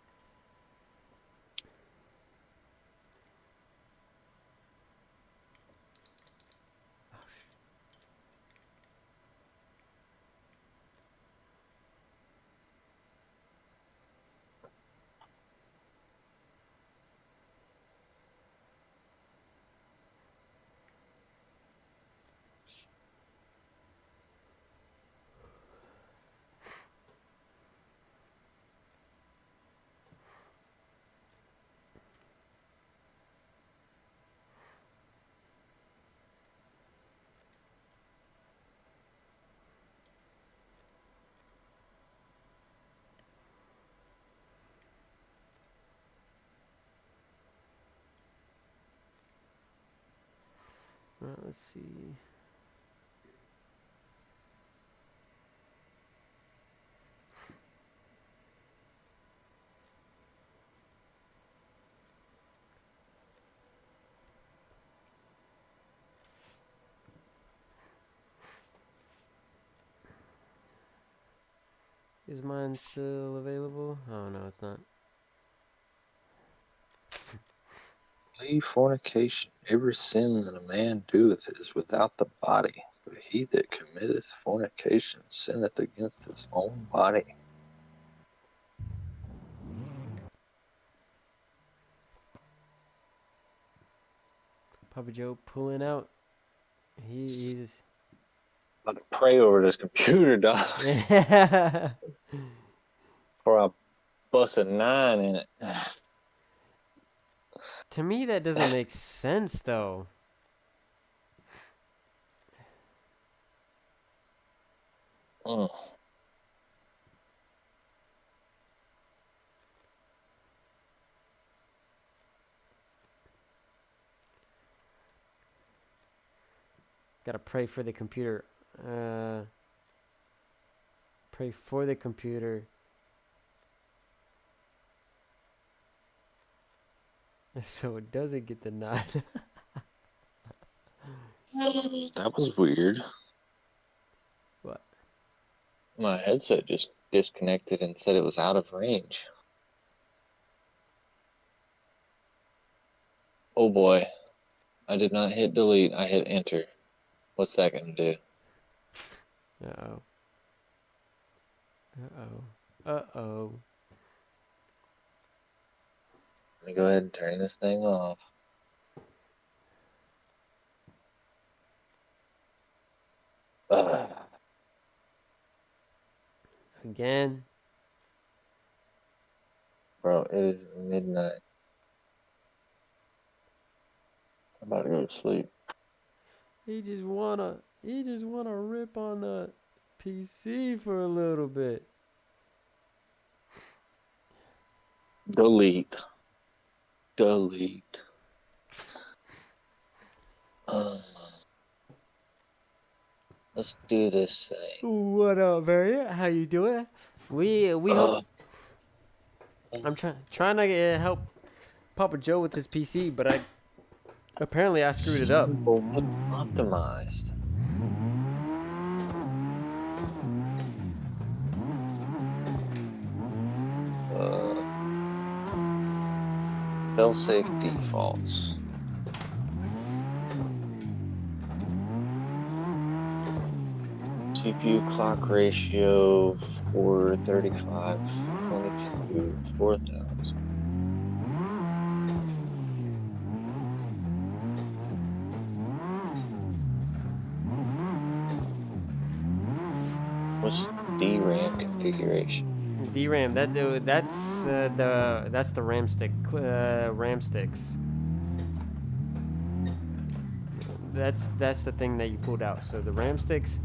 Let's see. Is mine still available? Oh no, it's not. Flee fornication. Every sin that a man doeth is without the body, but he that committeth fornication sinneth against his own body. Papa Joe pulling out. He's. I'm about to pray over this computer, dog, Yeah. before I bust a 9 in it. To me, that doesn't make sense, though. Mm. Gotta pray for the computer. Pray for the computer. So it doesn't get the nod. That was weird. What? My headset just disconnected and said it was out of range. Oh boy. I did not hit delete, I hit enter. What's that gonna do? Uh-oh. Uh-oh. Uh-oh. Let me go ahead and turn this thing off. Ugh. Again. Bro, it is midnight. I'm about to go to sleep. He just wanna rip on the PC for a little bit. Delete. Delete. Let's do this thing. What up, Variant? How you doing? We hope. I'm trying to help Papa Joe with his PC, but apparently I screwed it up. Optimized. Fail-safe defaults. CPU clock ratio 435, 22, 4000. What's DRAM configuration? DRAM. That's the RAM stick. RAM sticks. That's the thing that you pulled out. So the RAM sticks.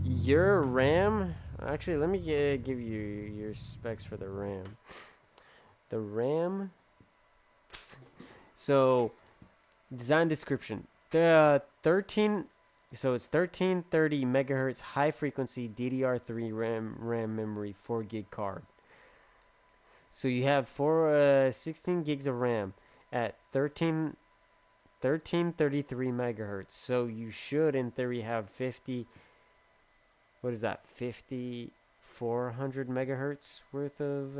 Your RAM. Actually, let me give you your specs for the RAM. The RAM. So, design description. The 13. So it's 1330 megahertz high frequency DDR3 RAM memory 4 gig card. So you have 16 gigs of RAM at 1333 megahertz. So you should in theory have 50. What is that? 5400 megahertz worth of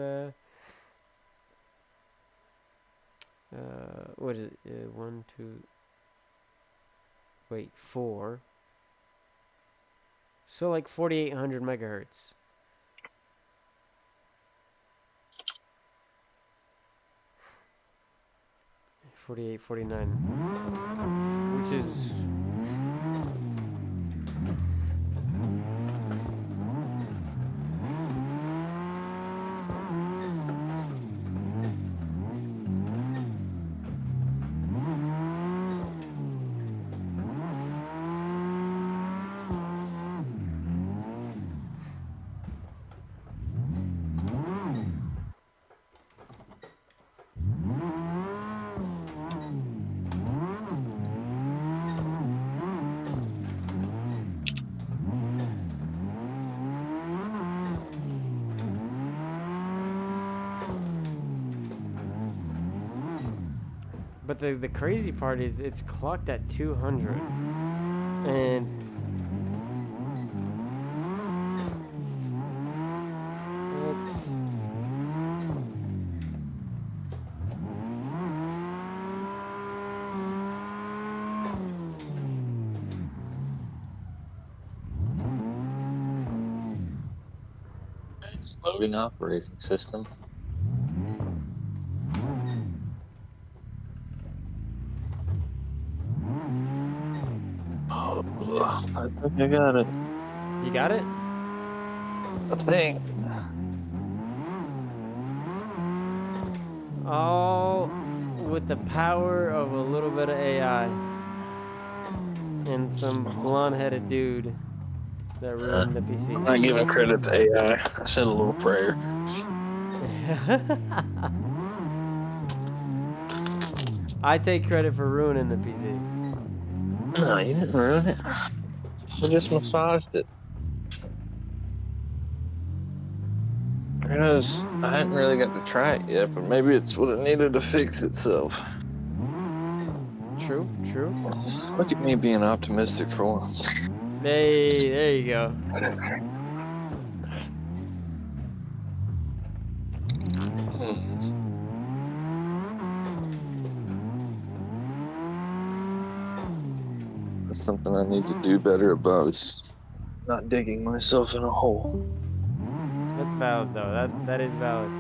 what is it? 1 2 Wait, 4. So like 4800 megahertz. $48, $49, which is But the crazy part is it's clocked at 200, and it's Loading operating system. Oh, I think I got it. you got it. I think. All with the power of a little bit of AI and some blonde-headed dude that ruined the PC. I'm not giving credit to AI. I said a little prayer. I take credit for ruining the PC. No, you didn't ruin it. I just massaged it. Who knows? I hadn't really got to try it yet, but maybe it's what it needed to fix itself. True, true. Look at me being optimistic for once. Hey, there you go. That's something I need to do better about. Is not digging myself in a hole. That's valid though. That is valid.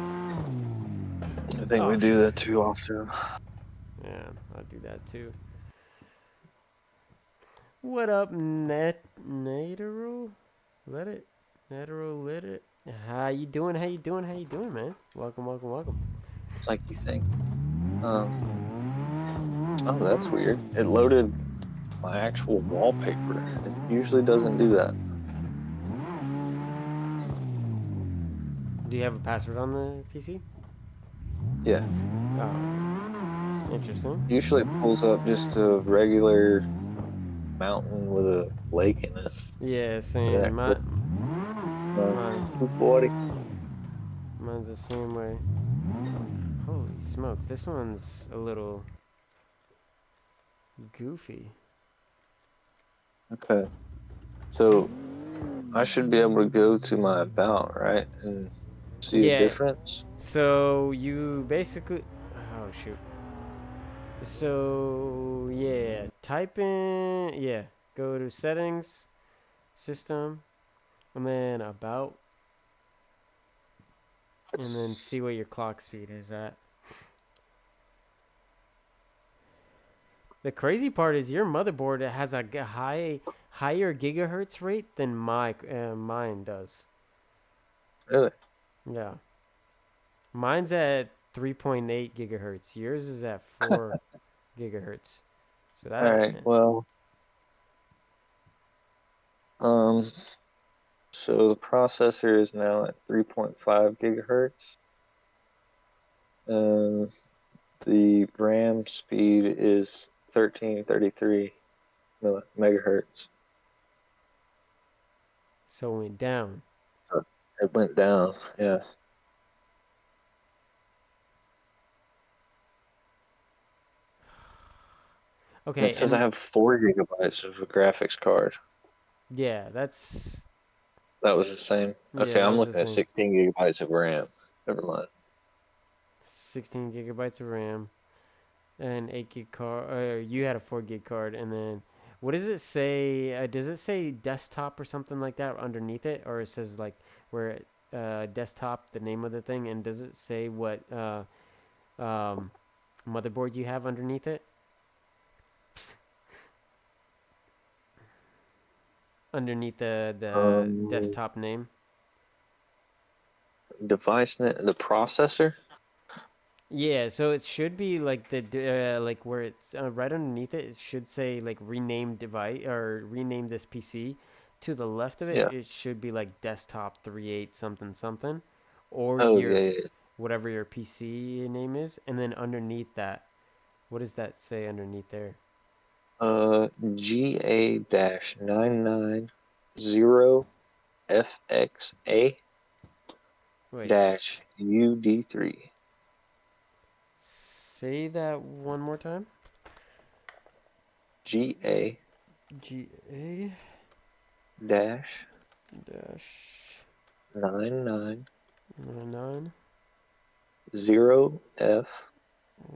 I think we do that too often. Yeah, I do that too. What up, Natero? Let it. Natero, let it. How you doing? How you doing? How you doing, man? Welcome, welcome, welcome. It's like you think. Oh, that's weird. It loaded my actual wallpaper. It usually doesn't do that. Do you have a password on the PC? Yeah. Oh, interesting. Usually it pulls up just a regular mountain with a lake in it. Yeah, same. Yeah, Mine, 240. mine's the same way. Holy smokes, this one's a little goofy. Okay. So I should be able to go to my about, right? And see a Yeah. difference. So you basically, oh shoot. So yeah, type in, yeah, go to settings, system, and then about, and then see what your clock speed is at. The crazy part is your motherboard has a higher gigahertz rate than mine does. Really? Yeah, mine's at 3.8 gigahertz. Yours is at 4 gigahertz. So All right. Well, so the processor is now at 3.5 gigahertz. And the RAM speed is 1333 megahertz. So it went down. It went down, yeah. And Okay, it says I have 4 gigabytes of a graphics card. yeah, that's That was the same. yeah, Okay, that I'm was the looking at same. 16 gigabytes of RAM. Never mind. 16 gigabytes of RAM and 8 gig card. You had a 4 gig card, and then what does it say? Does it say desktop or something like that underneath it, or it says like where desktop, the name of the thing, and does it say what motherboard you have underneath it? Underneath the desktop name. Device net, the processor. Yeah, so it should be like like where it's right underneath it. It should say like rename device or rename this PC. To the left of it, Yeah. it should be like desktop 38 something something, or Oh your yeah. whatever your PC name is, and then underneath that, what does that say underneath there? GA-990 FXA Wait, dash UD3. Say that one more time. GA GA dash dash 99 99 0F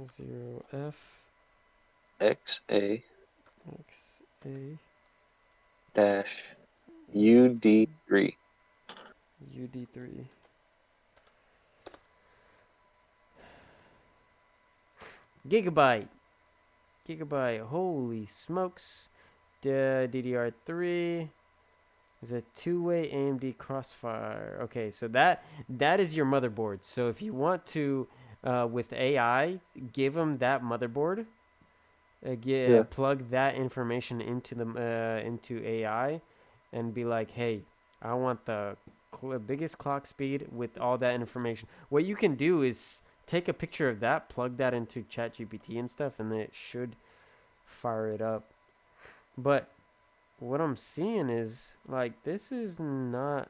0F XA XA dash UD3. UD3. Gigabyte, holy smokes. The DDR3 is a two-way AMD Crossfire. Okay, so that is your motherboard. So if you want to, with AI, give them that motherboard. Yeah. Plug that information into the into AI, and be like, hey, I want the biggest clock speed with all that information. What you can do is take a picture of that, plug that into ChatGPT and stuff, and it should fire it up. But what I'm seeing is like this is not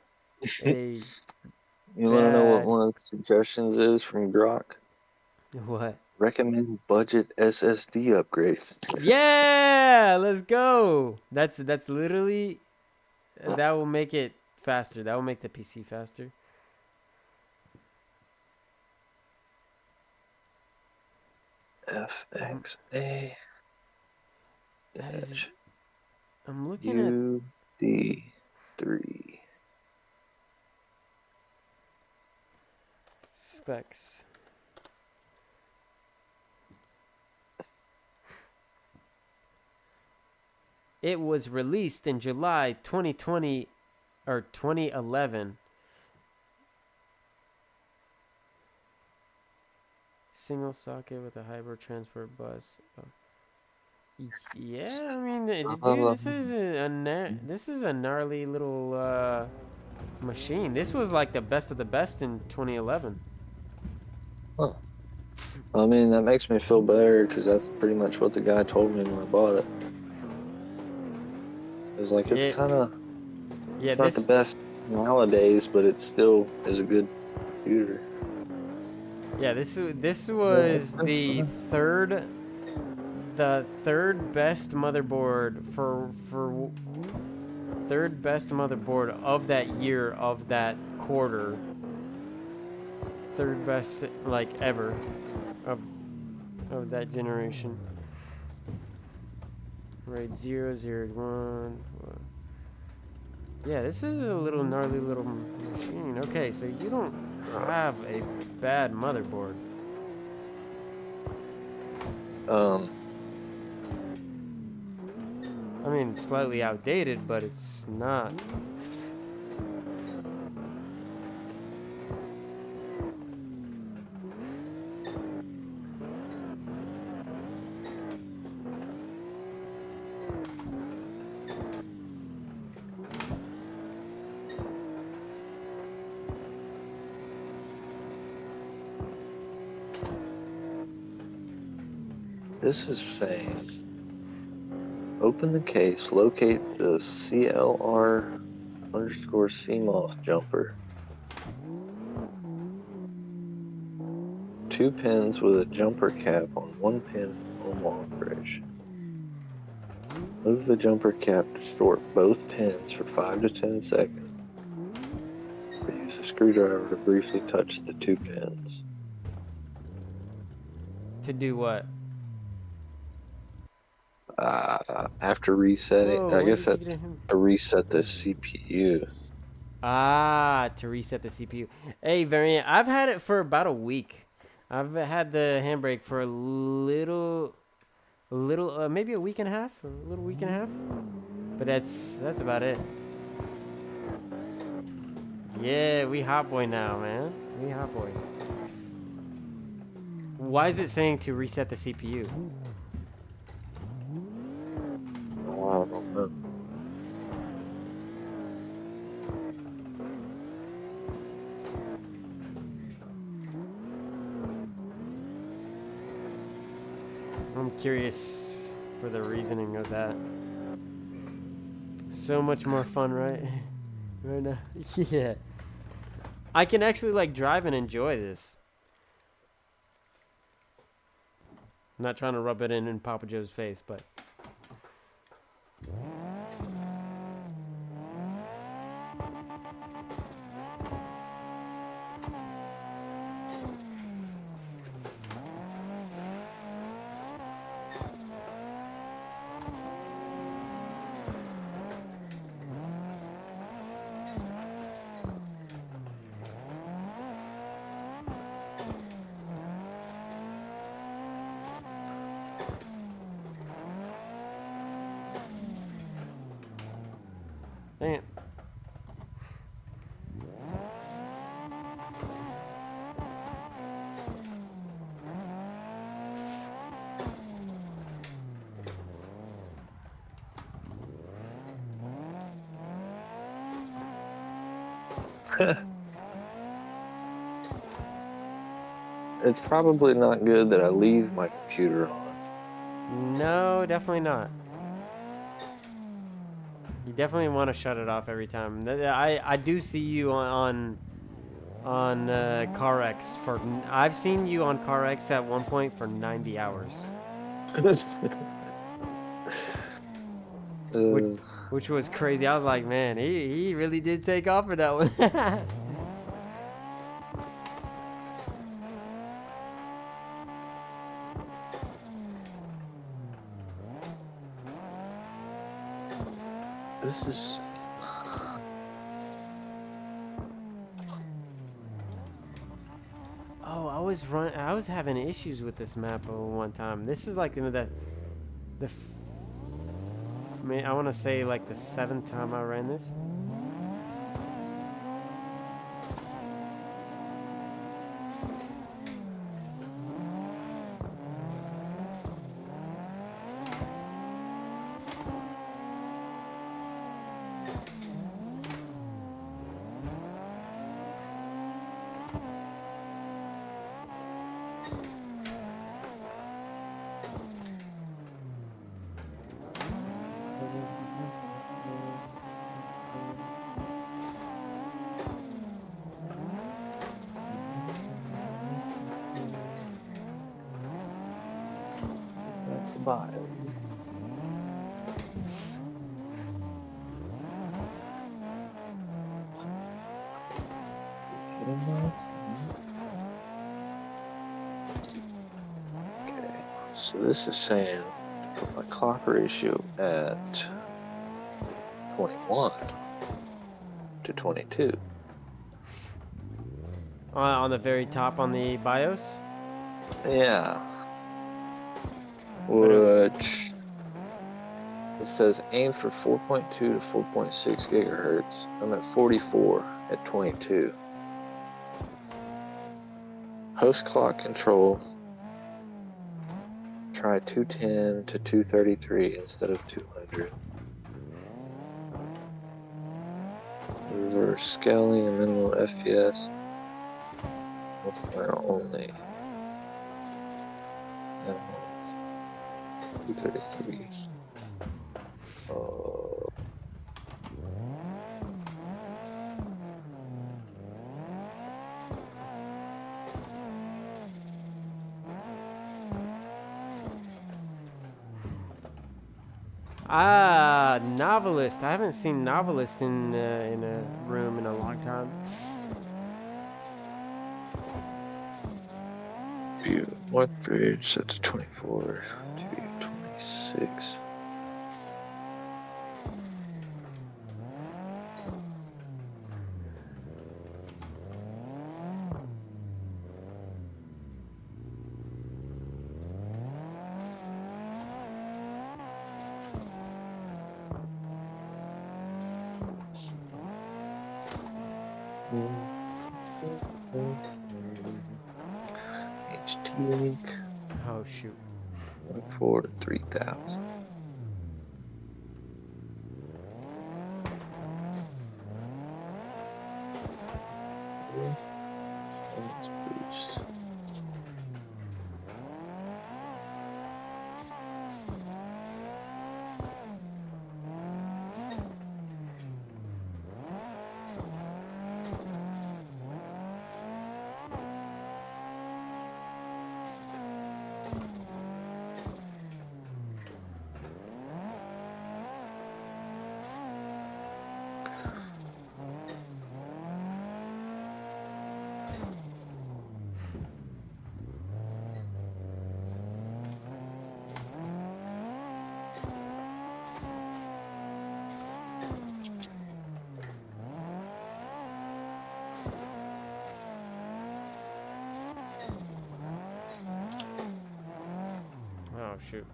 a You want to know what bad one of the suggestions is from Grok? what? Recommend budget SSD upgrades. Yeah, let's go. That's literally that will make it faster. That will make the PC faster. FXA That is. dash I'm looking at UD3. specs. It was released in July 2020 or 2011. Single socket with a hybrid transport bus. Oh. Yeah, I mean, dude, this is a gnarly little machine. This was like the best of the best in 2011. Huh. I mean, that makes me feel better because that's pretty much what the guy told me when I bought it. It's like it's kind of Yeah, it's not the best nowadays, but it still is a good computer. Yeah, this was the third best motherboard for third best motherboard of that year, of that quarter. Third best like ever of that generation. Right, 001. Yeah, this is a little gnarly little machine. Okay, so you don't have a bad motherboard. I mean, slightly outdated, but it's not. This is saying, open the case, locate the CLR underscore CMOS jumper. 2 pins with a jumper cap on 1 pin home operation. Move the jumper cap to store both pins for 5 to 10 seconds. Or use a screwdriver to briefly touch the 2 pins. To do what? After resetting, Whoa, I when guess did you that's get him? to reset the CPU. Ah, to reset the CPU. Hey, Variant, I've had it for about a week. I've had the handbrake for maybe a week and a half, or a little week and a half. But that's about it. Yeah, we hot boy now, man. We hot boy. Why is it saying to reset the CPU? Oh, I don't know. I'm curious for the reasoning of that. So much more fun, right? Right now. Yeah. I can actually like drive and enjoy this. I'm not trying to rub it in Papa Joe's face, but dang it. It's probably not good that I leave my computer on. No, definitely not. You definitely want to shut it off every time. I do see you on CarX for. I've seen you on CarX at one point for 90 hours, which, Uh, which was crazy. I was like, man, he really did take off for that one. this is. Oh, I was having issues with this map one time. This is like I want to say like the 7th time I ran this. Okay, so this is saying to put my clock ratio at 21 to 22. On the very top on the BIOS. Yeah. But it was- Which it says aim for 4.2 to 4.6 gigahertz. I'm at 44 at 22. Host clock control. Try 210 to 233 instead of 200. Reverse scaling and minimal FPS. Multiplier only. 233. Novelist. I haven't seen Novelist in a room in a long time. View North Bridge set to 24 to 26. HT link Oh shoot. 4 to 3000. Let's boost. Oh shoot.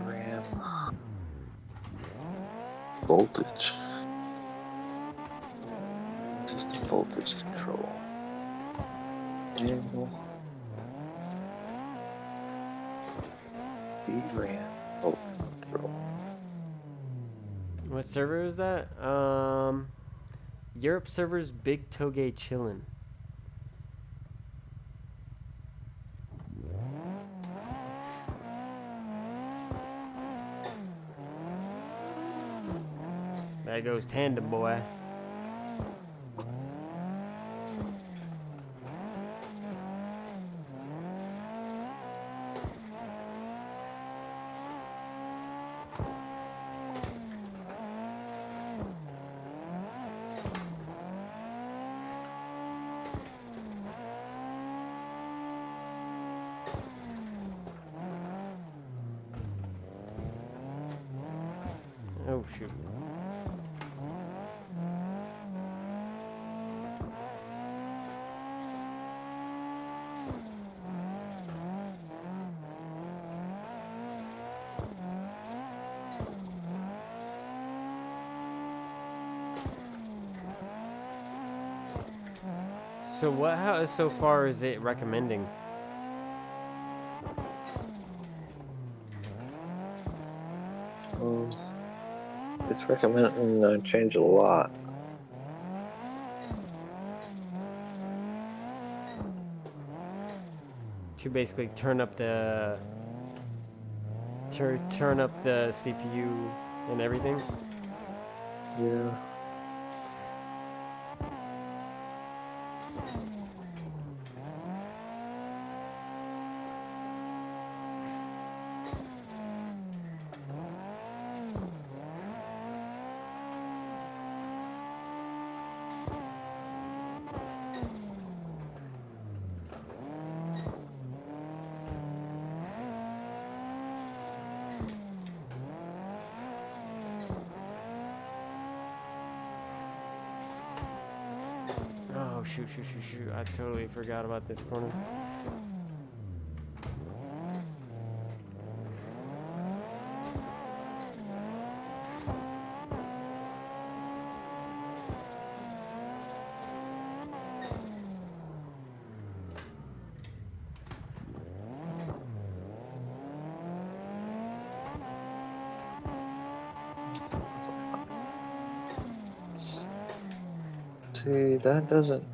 DRAM. Voltage. System voltage control. Manual. DRAM voltage control. What server is that? Europe servers Big Toge chillin'. There goes Tandem Boy. Oh shoot. So how so far is it recommending? It's recommending change a lot. To basically turn up the turn up the CPU and everything. Yeah. Oh shoot! I totally forgot about this corner. See, that doesn't.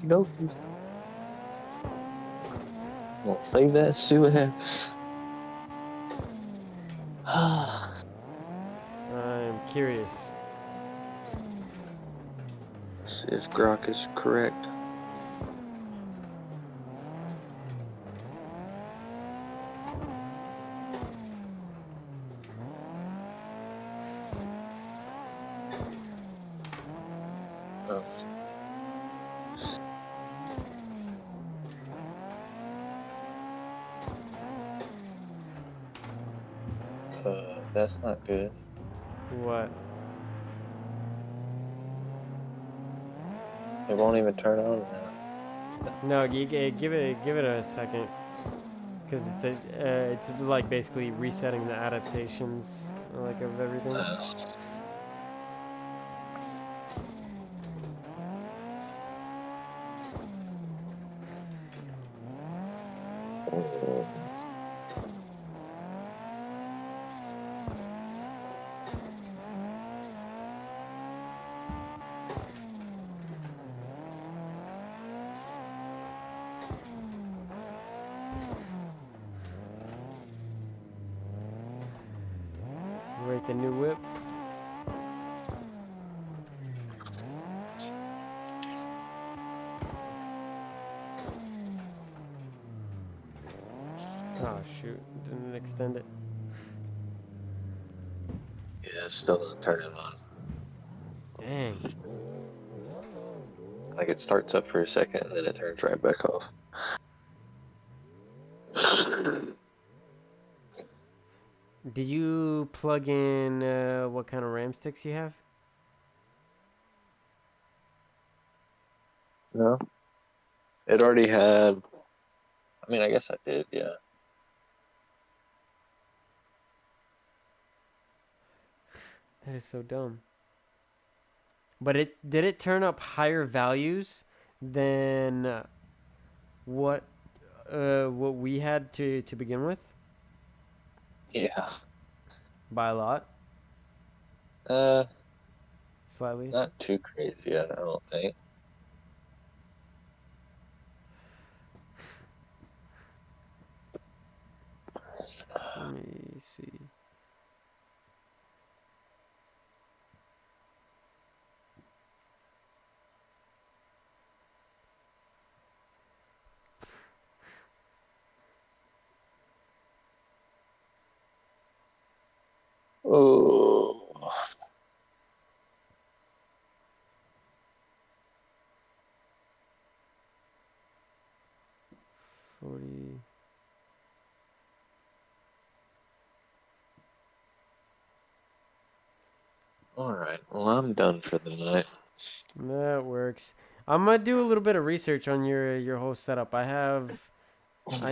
Nope. We'll save that and see what happens. I'm curious. See if Grok is correct. That's not good. What? It won't even turn on now. No, give it a second, because it's like basically resetting the adaptations like of everything. Oh. Rate the new whip. Oh shoot, didn't extend it. Yeah, it's still not turning on. Dang. Like it starts up for a second and then it turns right back off. Did you plug in what kind of RAM sticks you have? No, it already had. I mean, I guess I did. Yeah. That is so dumb. But did it turn up higher values than what what we had to begin with Yeah. by a lot, Uh, slightly. not too crazy. I don't think. Let me see. Oh. 40. All right. Well, I'm done for the night. That works. I'm gonna do a little bit of research on your whole setup. I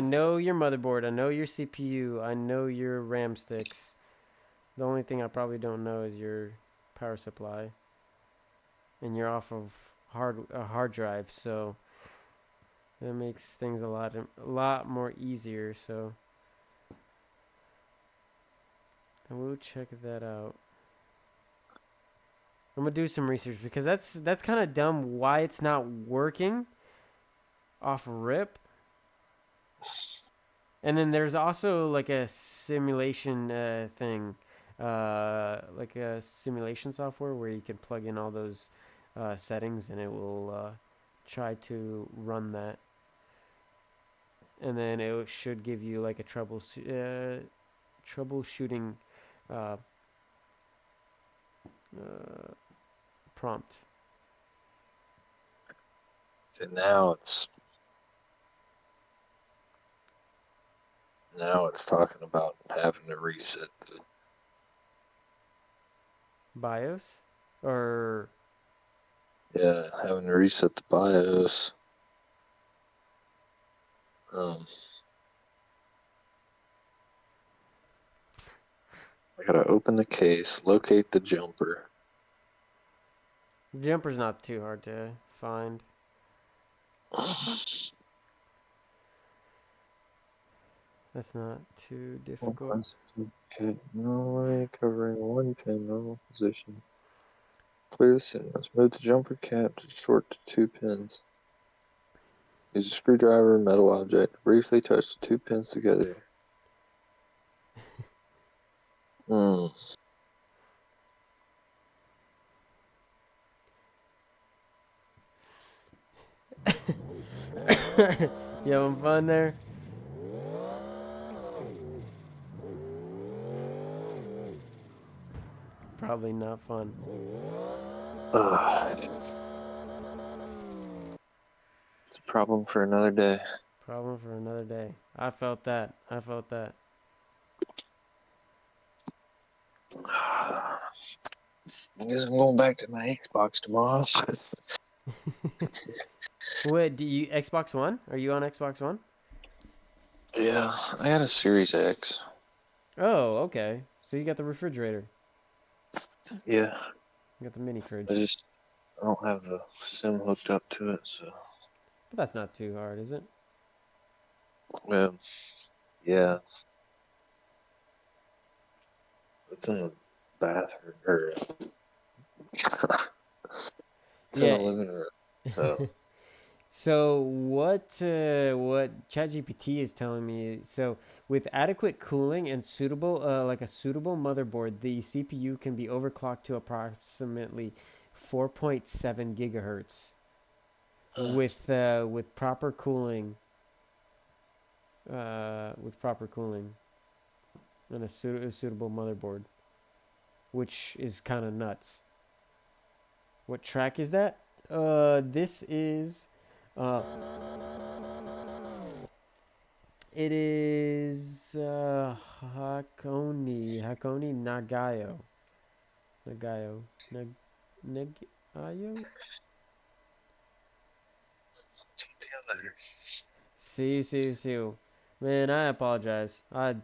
know your motherboard. I know your CPU. I know your RAM sticks. The only thing I probably don't know is your power supply. And you're off of a hard drive, so that makes things a lot more easier. So I will check that out. I'm gonna do some research because that's kind of dumb. Why it's not working off rip? And then there's also like a simulation thing, like a simulation software where you can plug in all those settings and it will try to run that. And then it should give you like a troubleshooting uh, uh, prompt. So now it's talking about having to reset the BIOS? Or having to reset the BIOS. I gotta open the case, locate the jumper. jumper's not too hard to find. That's not too difficult. Okay, normally covering one pin, normal position. Clear the signals. Move the jumper cap to short to 2 pins. Use a screwdriver or metal object to briefly touch the 2 pins together. Hmm. You having fun there? Probably not fun. It's a problem for another day. Problem for another day. I felt that. I guess I'm going back to my Xbox tomorrow. What do you Xbox One? Are you on Xbox One? Yeah, I had a Series X. Oh, okay. So you got the refrigerator. Yeah, You got the mini I fridge. just I don't have the sim hooked up to it, so But that's not too hard, is it? well, yeah, it's in the bathroom or it's in the Yeah. living room. So So what ChatGPT is telling me? So with adequate cooling and suitable like a suitable motherboard, the CPU can be overclocked to approximately 4.7 gigahertz with proper cooling. With proper cooling and a suitable motherboard, which is kind of nuts. What track is that? This is, uh, it is Hakone Nagayo. See you. Man, I apologize. I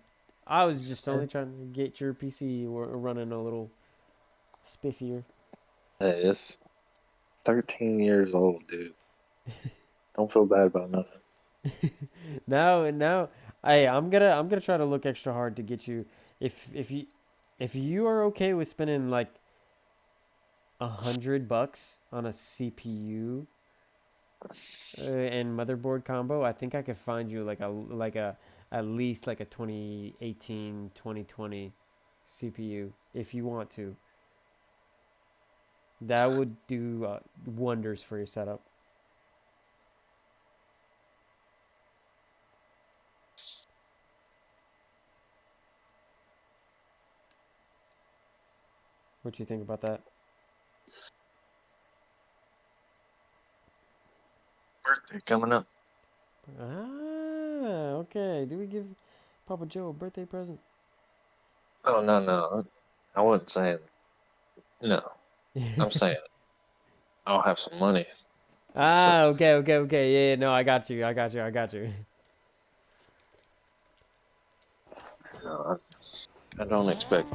was just only trying to get your PC running a little spiffier. hey, it's 13 years old, dude. Don't feel bad about nothing. Now, I'm gonna try to look extra hard to get you. If you are okay with spending like $100 on a CPU and motherboard combo, I think I could find you like a at least like a 2018 2020 CPU if you want to. That would do wonders for your setup. What you think about that? Birthday coming up. Okay. Do we give Papa Joe a birthday present? Oh no, I wasn't saying no. I'm saying I'll have some money. So Okay. Yeah, no, I got you. no, I don't expect.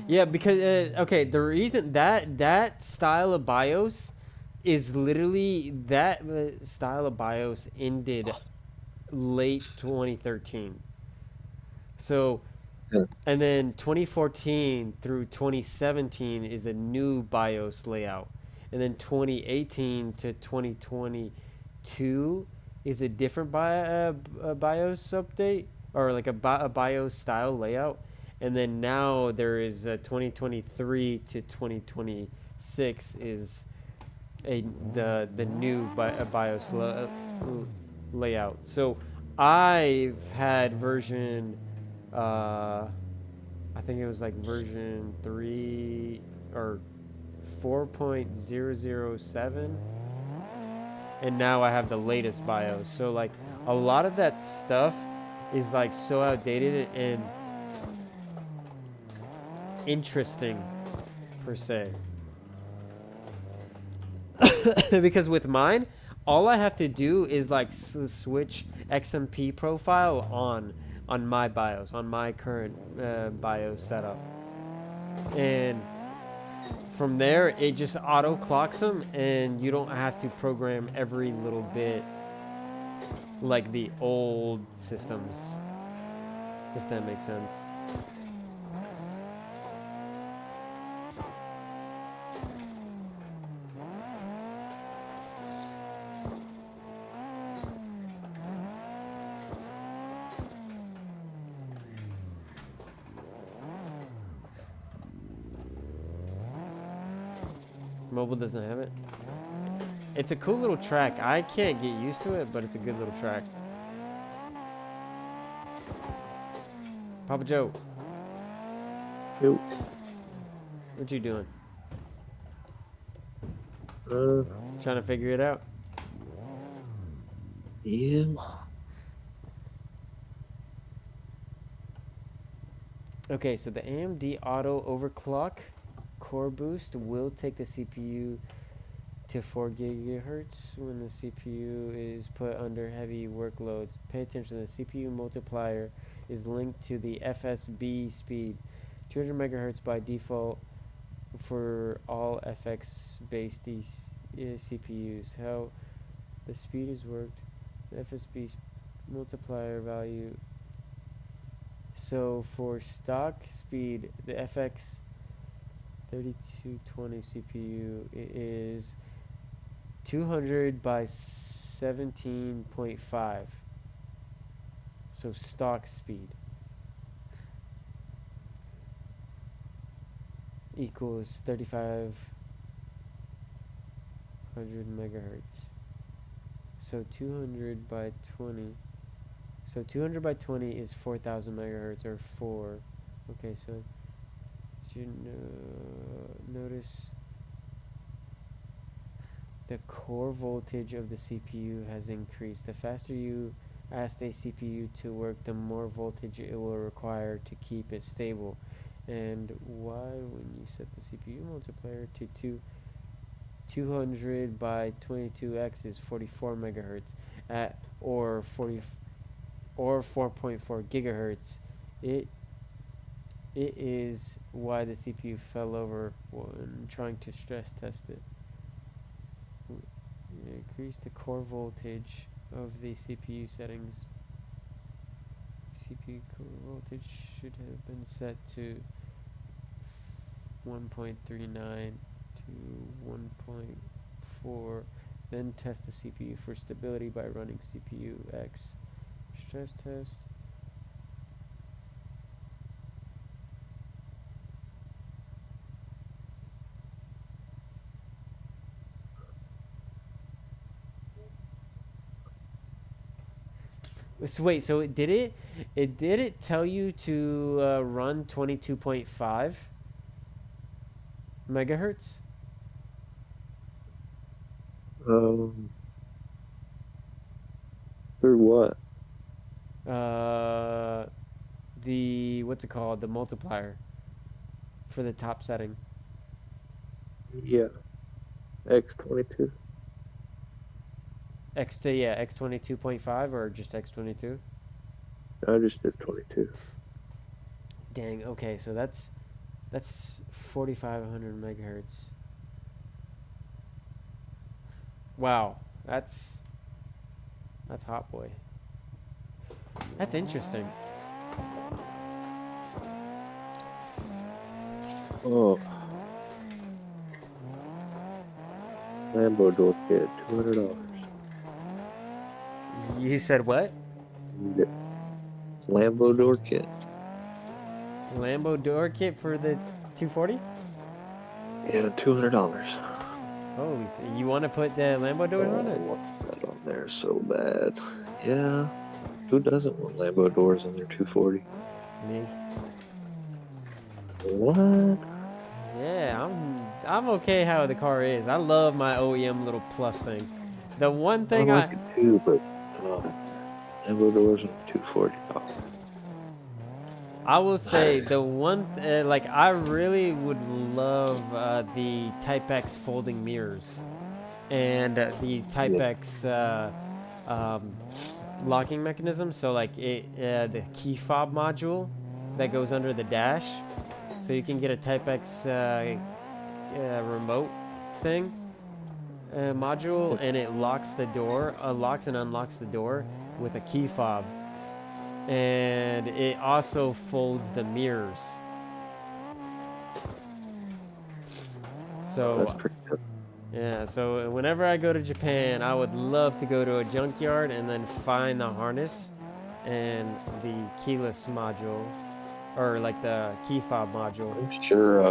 Yeah, because okay, the reason that style of BIOS is literally that style of BIOS ended late 2013. So, Hmm. and then 2014 through 2017 is a new BIOS layout. And then 2018 to 2022 is a different BIOS update or like a BIOS style layout. And then now there is a 2023 to 2026 is the new BIOS layout. So I've had version I think it was like version 3 or 4.007, and now I have the latest BIOS. So like a lot of that stuff is like so outdated and interesting per se. Because with mine, all I have to do is like switch XMP profile on my BIOS, on my current BIOS setup, and from there it just auto clocks them, and you don't have to program every little bit like the old systems, if that makes sense. Mobile doesn't have it. It's a cool little track. I can't get used to it, but it's a good little track. Papa Joe, Yo. what you doing? Uh, Trying to figure it out? yeah. Okay, so the AMD Auto Overclock Core Boost will take the CPU to 4 gigahertz when the CPU is put under heavy workloads. Pay attention, the CPU multiplier is linked to the FSB speed. 200 megahertz by default for all FX-based CPUs. How the speed is worked, the FSB multiplier value. So for stock speed, the FX 3220 CPU is 200 by 17.5. So stock speed equals 3500 megahertz. So 200 by 20. So 200 by 20 is 4000 megahertz, or 4. Okay, so you notice the core voltage of the CPU has increased. The faster you ask a CPU to work, the more voltage it will require to keep it stable. And why, when you set the CPU multiplier to 200 by 22x is 44 megahertz at or 4.4 gigahertz. It is why the CPU fell over when trying to stress test it. Increase the core voltage of the CPU settings. CPU core voltage should have been set to 1.39 to 1.4. Then test the CPU for stability by running CPU X. Stress test. So wait, so did it tell you to run 22.5 megahertz? Through what? The what's it called? The multiplier for the top setting. Yeah. X22. X22.5 or just X22? I just did 22. Dang. Okay, so that's 4500 megahertz. Wow, that's hot boy. That's interesting. Oh. Lambo door kit, $200. You said what? Lambo door kit. Lambo door kit for the 240? Yeah, $200. Holy, so you want to put the Lambo doors on I it? want that on there so bad. Yeah. Who doesn't want Lambo doors on their 240? Me. What? Yeah, I'm okay how the car is. I love my OEM little plus thing. The one thing I like it too, but Lambo doors on 240. I will say the one like I really would love the Type X folding mirrors and the Type Yeah. X locking mechanism. So like the key fob module that goes under the dash, so you can get a Type X remote thing module, and it locks the door, locks and unlocks the door with a key fob. And it also folds the mirrors. So That's pretty good. yeah, so whenever I go to Japan, I would love to go to a junkyard and then find the harness and the keyless module, or like the key fob module. I'm sure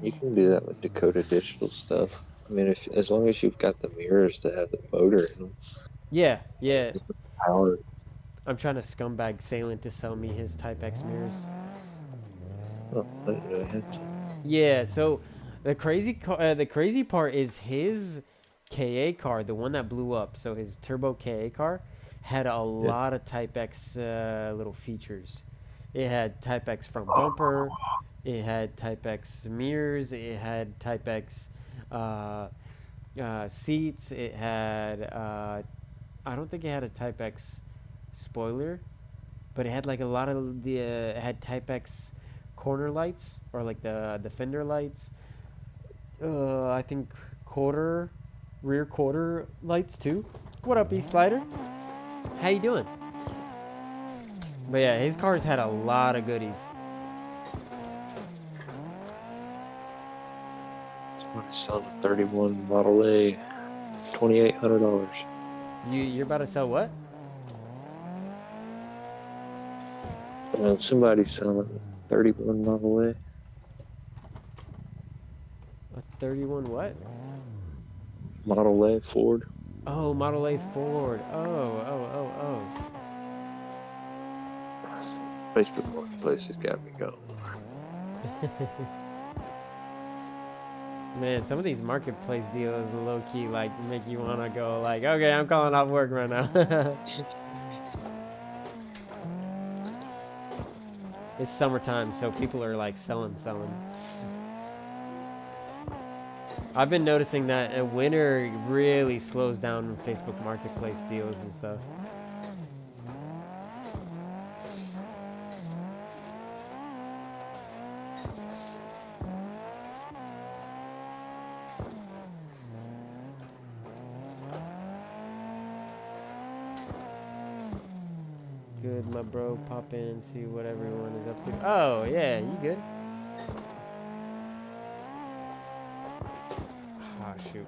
you can do that with Dakota Digital stuff. I mean, as long as you've got the mirrors that have the motor in them. Yeah. Power. I'm trying to scumbag Salient to sell me his Type X mirrors. Oh, I didn't know I had to. Yeah, so the crazy part is his KA car, the one that blew up. So his turbo KA car had a lot of Type X little features, It had Type X front bumper. It had Type X mirrors. It had Type X seats. It had I don't think it had a Type X spoiler, but it had like a lot of the it had Type X corner lights or like the fender lights. I think rear quarter lights too. What up, E Slider? How you doing? But yeah, his cars had a lot of goodies. Somebody's selling a 31 Model A, $2,800. You're about to sell what? And somebody's selling a 31 Model A. A 31 what? Model A Ford. Oh, Model A Ford. Oh. Facebook Marketplace has got me going. Man, some of these marketplace deals low key like make you wanna go like, okay, I'm calling off work right now. It's summertime, so people are like selling. I've been noticing that winter really slows down Facebook Marketplace deals and stuff. Good, my bro. Pop in and see what everyone is up to. Oh, yeah, you good? Ah, shoot.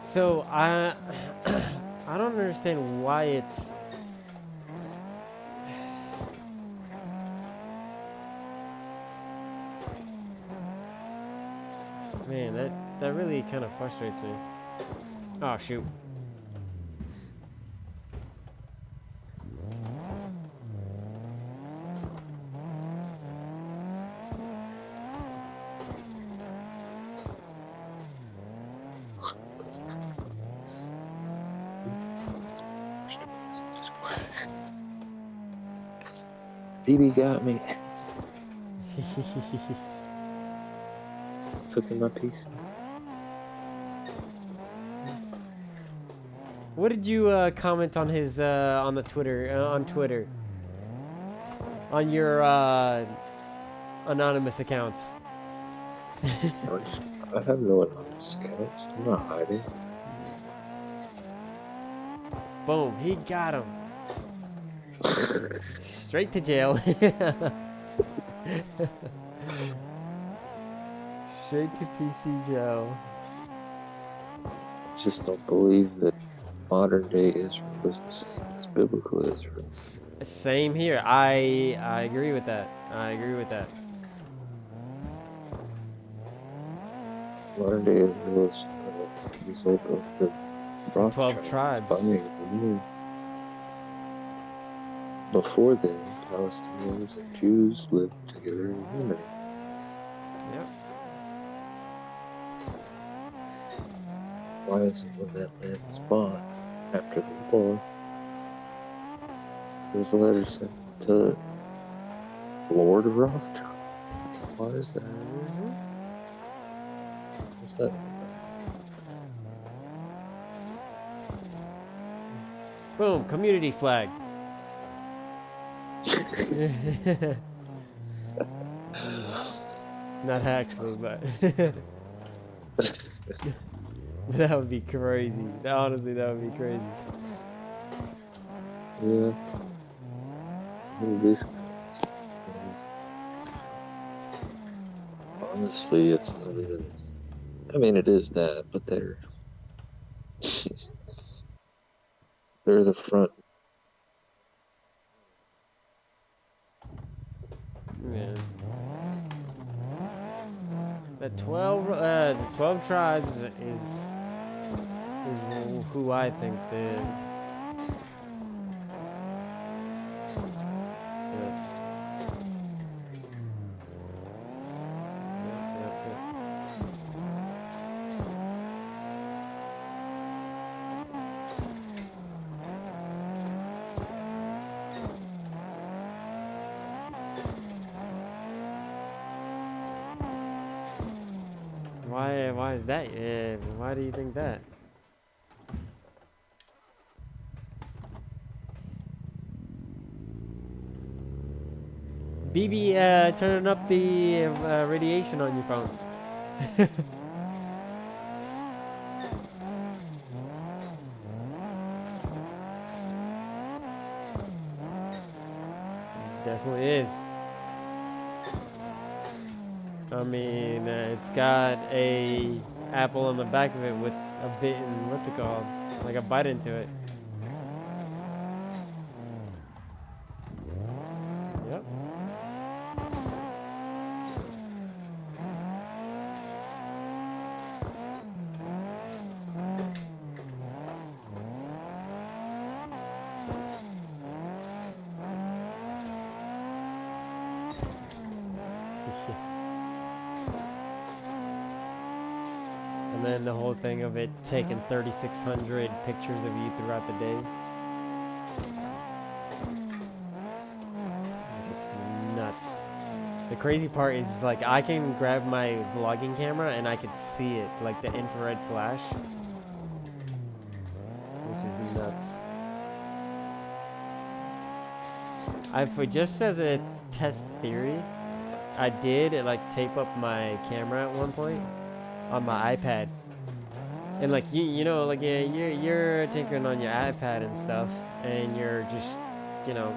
So I I don't understand why it's man, that really kind of frustrates me. Oh shoot. BB got me. Took in my piece. What did you comment on his on the Twitter on Twitter on your anonymous accounts? I have no anonymous accounts. I'm not hiding. Boom, he got him. Straight to jail. Straight to PC jail. I just don't believe that modern day Israel is the same as biblical Israel. Same here. I agree with that. I agree with that. Modern day Israel is a result of the 12 tribes. Bombing. Before then, Palestinians and Jews lived together in harmony. Yep. Why is it when that land was bought after the war, there's a letter sent to Lord Rothschild? Why is that? What's that? Boom, community flag. Not actually, but that would be crazy. Honestly, that would be crazy. Yeah. Honestly, it's not even. I mean, it is that, but they're they're the front. Yeah. The 12 tribes is who I think the. Yeah. Why is that? Why do you think that? BB, turning up the radiation on your phone. Definitely is. I mean, it's got a apple on the back of it with a bit, what's it called? Like a bite into it. Yep. And then the whole thing of it taking 3,600 pictures of you throughout the day. Just nuts. The crazy part is like I can grab my vlogging camera and I could see it, like the infrared flash, which is nuts. Just as a test theory, I did like tape up my camera at one point on my iPad, and like you know, like yeah, you're tinkering on your iPad and stuff, and you're just, you know,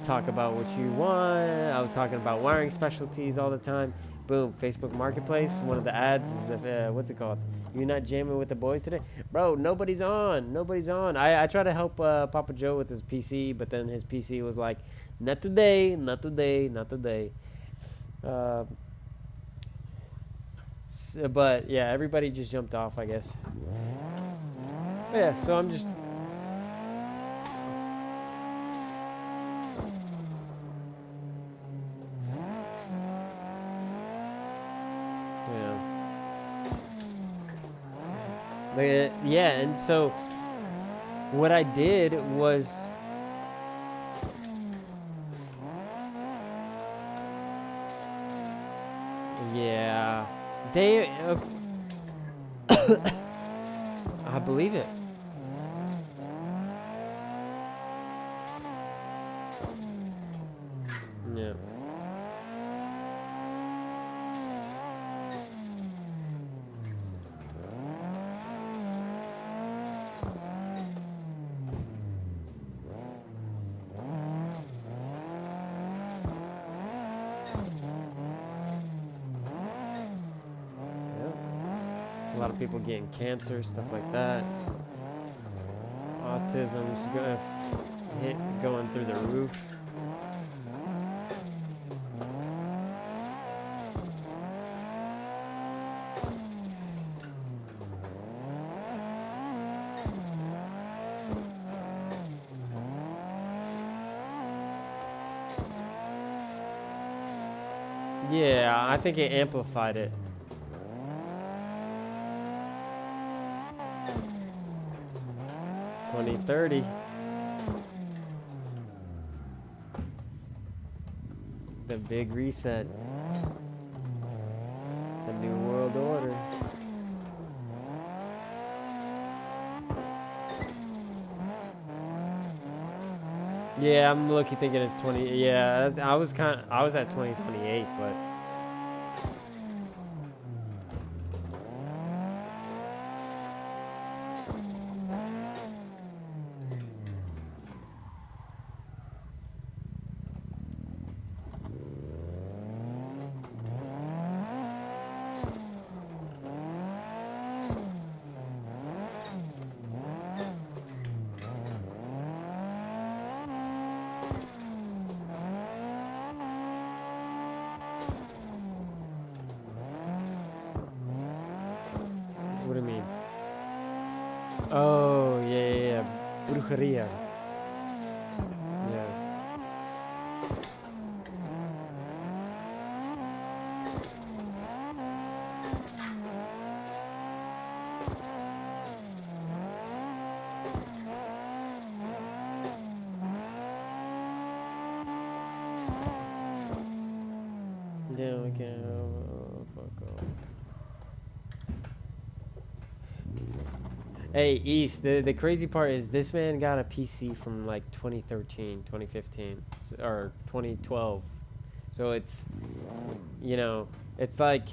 talk about what you want. I was talking about wiring specialties all the time. Boom, Facebook Marketplace. One of the ads is what's it called? You're not jamming with the boys today, bro. Nobody's on. Nobody's on. I try to help Papa Joe with his PC, but then his PC was like, not today, not today, not today. But yeah, everybody just jumped off, I guess. But yeah, so I'm just. Yeah, and so what I did was yeah, they I believe it. Yeah. A lot of people getting cancer, stuff like that. Autism's going through the roof. Yeah, I think it amplified it. $2030. The big reset. The new world order. Yeah, I'm lucky thinking it's 20. Yeah, I was at 2028, but. What do you mean? Oh, yeah. Brujeria. Yeah. Yeah, we can. Fuck off. Hey, East, the crazy part is this man got a PC from like 2013, 2015, or 2012. So it's, you know, it's like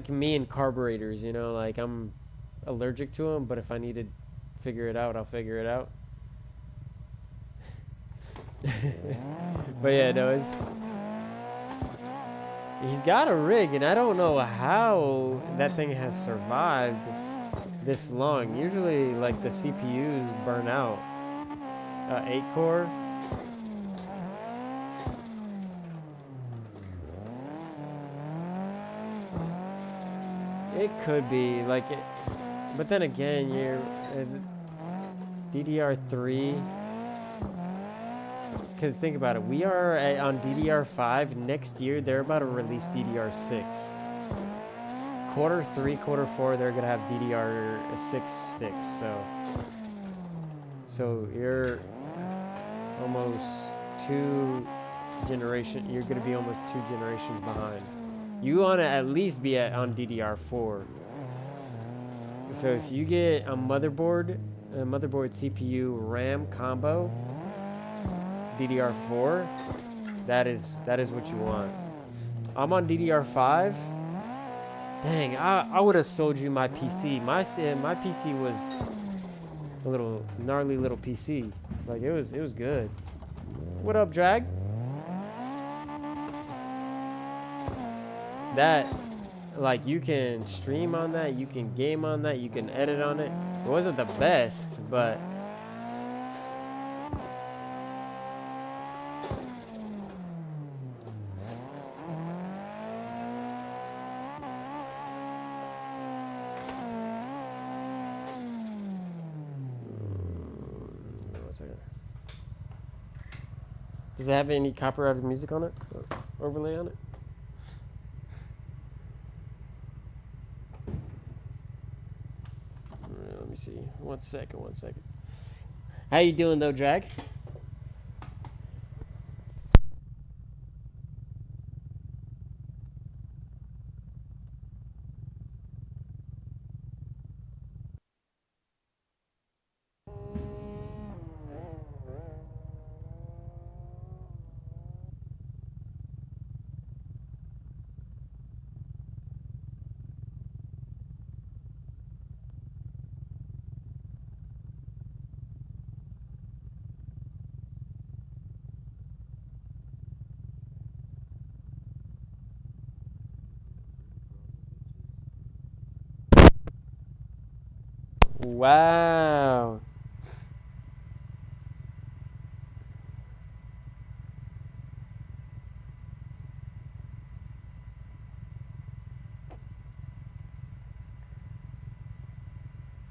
me and carburetors, you know, like I'm allergic to them, but if I need to figure it out, I'll figure it out. But yeah, no, he's got a rig, and I don't know how that thing has survived this long. Usually, like the CPUs burn out. 8 core. It could be like it, but then again, you're DDR3. Because think about it, we are on DDR5. Next year, they're about to release DDR6. Quarter 3, Quarter 4, they're gonna have DDR6 sticks. So you're almost you're gonna be almost 2 generations behind. You wanna at least be on DDR4. So if you get a motherboard CPU RAM combo, DDR4, that is what you want. I'm on DDR5. Dang, I would have sold you my PC. My PC was a little gnarly little PC. Like it was good. What up, Drag? That, like, you can stream on that, you can game on that, you can edit on it. It wasn't the best, but does it have any copyrighted music on it? Or overlay on it? Let me see. One second. How you doing though, Drag? Wow.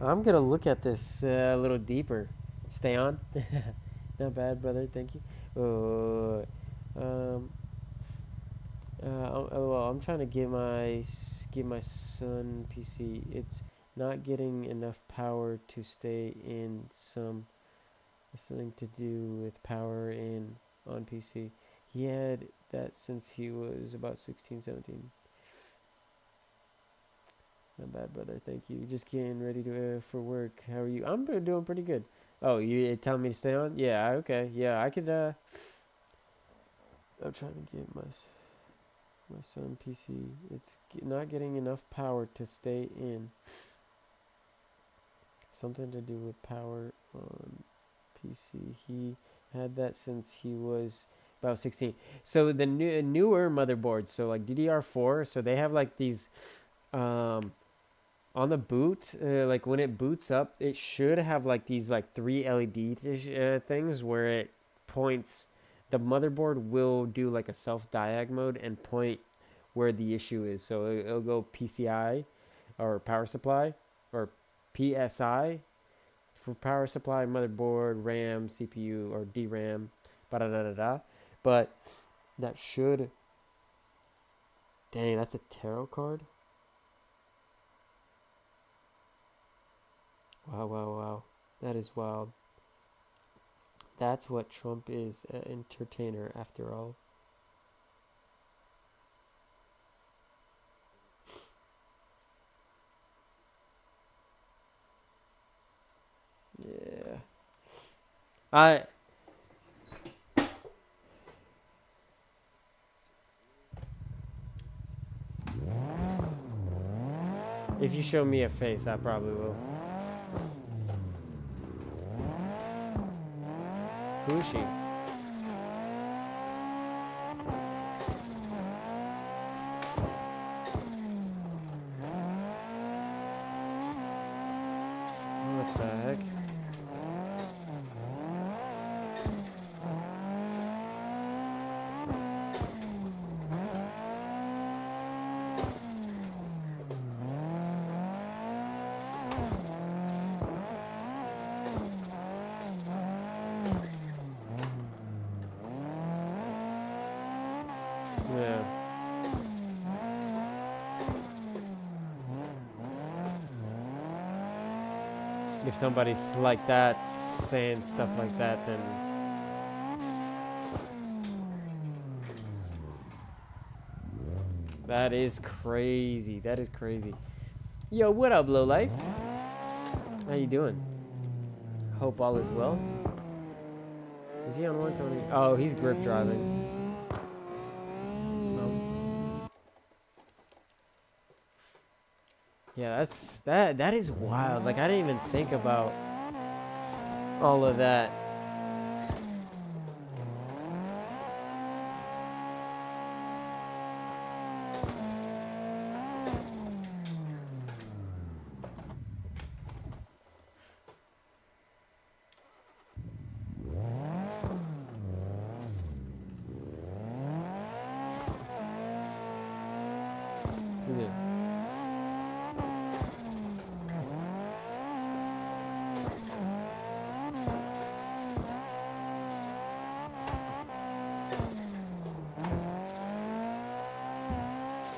I'm gonna look at this a little deeper. Stay on. Not bad, brother. Thank you. Um. Well, I'm trying to get my son PC. It's not getting enough power to stay in some. Something to do with power in on PC. He had that since he was about 16, 17. Not bad, brother. Thank you. Just getting ready to for work. How are you? I'm doing pretty good. Oh, you telling me to stay on? Yeah. Okay. Yeah, I could. I'm trying to get my son PC. It's not getting enough power to stay in. Something to do with power on PC. He had that since he was about 16. So the newer motherboards, so like DDR4, so they have like these on the boot, like when it boots up, it should have like these like 3 LED things where it points. The motherboard will do like a self-diag mode and point where the issue is. So it'll go PCI or power supply or PSI for power supply, motherboard, RAM, CPU, or DRAM, da da da da. But that should. Dang, that's a tarot card. Wow. That is wild. That's what Trump is, an entertainer after all. I If you show me a face, I probably will. Who is she? What the heck? Yeah. If somebody's like that, saying stuff like that, then that is crazy. That is crazy. Yo, what up, lowlife? How you doing? Hope all is well. Is he on 120? Oh, he's grip driving. Yeah, that is wild. Like, I didn't even think about all of that. Yeah.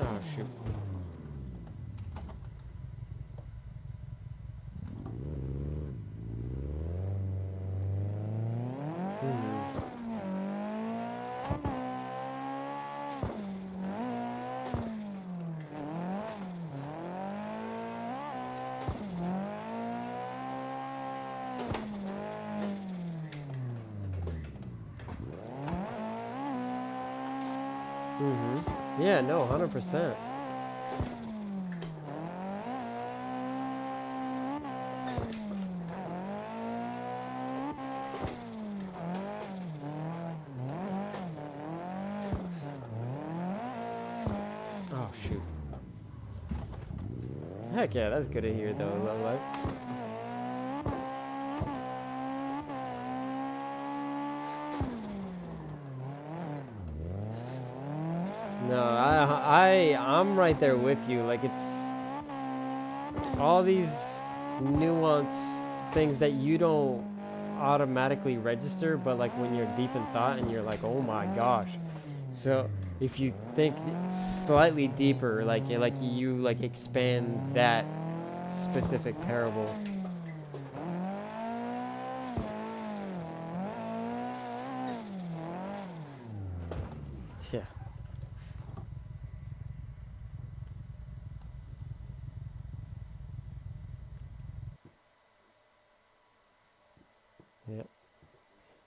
Oh, shoot. Yeah, no, 100%. Oh, shoot. Heck yeah, that's good to hear, though, low life. No, I'm right there with you. Like, it's all these nuance things that you don't automatically register, but like when you're deep in thought and you're like, oh my gosh. So if you think slightly deeper, like you like expand that specific parable. Yeah. Yep.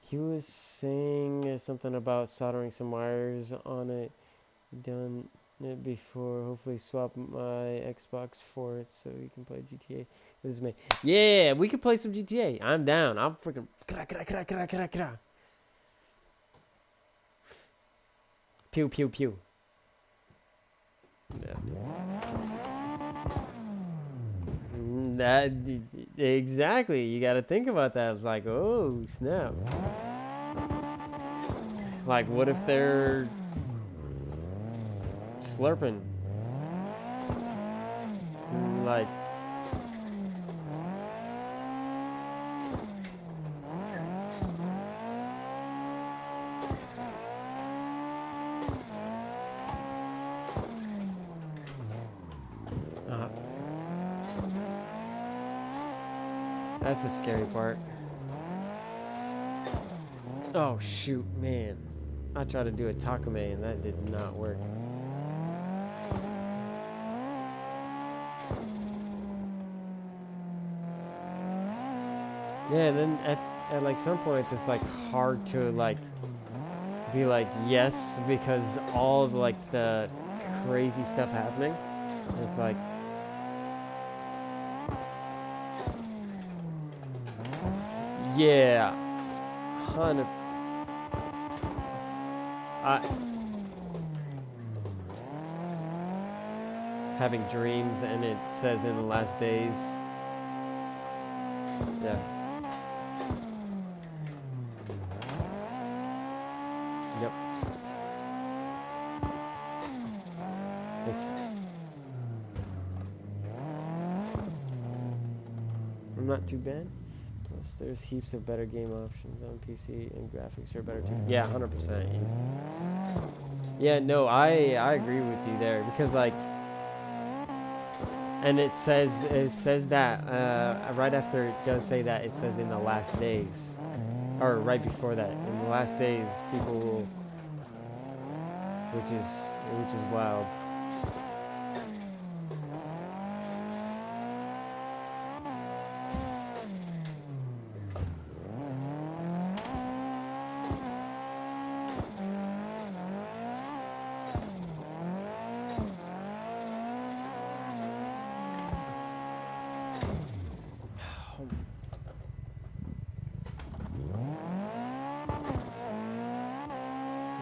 He was saying something about soldering some wires on it. Done it before. Hopefully swap my Xbox for it so we can play GTA with his mate. Yeah, we can play some GTA. I'm down. I'm freaking. Pew pew pew. Yeah. That exactly. You got to think about that. It's like, oh snap. Like, what if they're slurping? Like, that's the scary part. Oh shoot, man. I tried to do a Takame and that did not work. Yeah, and then at like some points it's like hard to like be like yes because all of like the crazy stuff happening. It's like yeah, 100. Having dreams and it says in the last days. Yeah. Yep. It's. I'm not too bad. Plus, there's heaps of better game options on PC and graphics are better too. Yeah, 100% used. Yeah, no, I agree with you there because like. And it says that right after it does say that it says in the last days, or right before that in the last days people will, which is wild.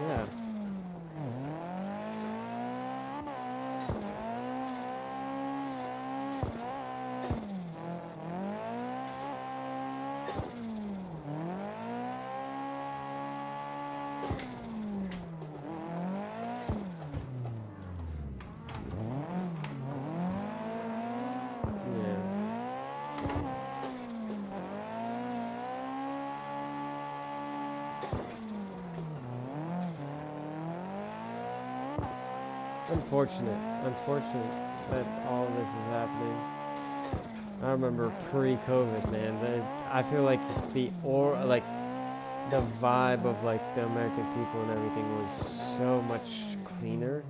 Yeah. Unfortunate that all of this is happening. I remember pre-COVID, man. I feel like the vibe of like the American people and everything was so much cleaner.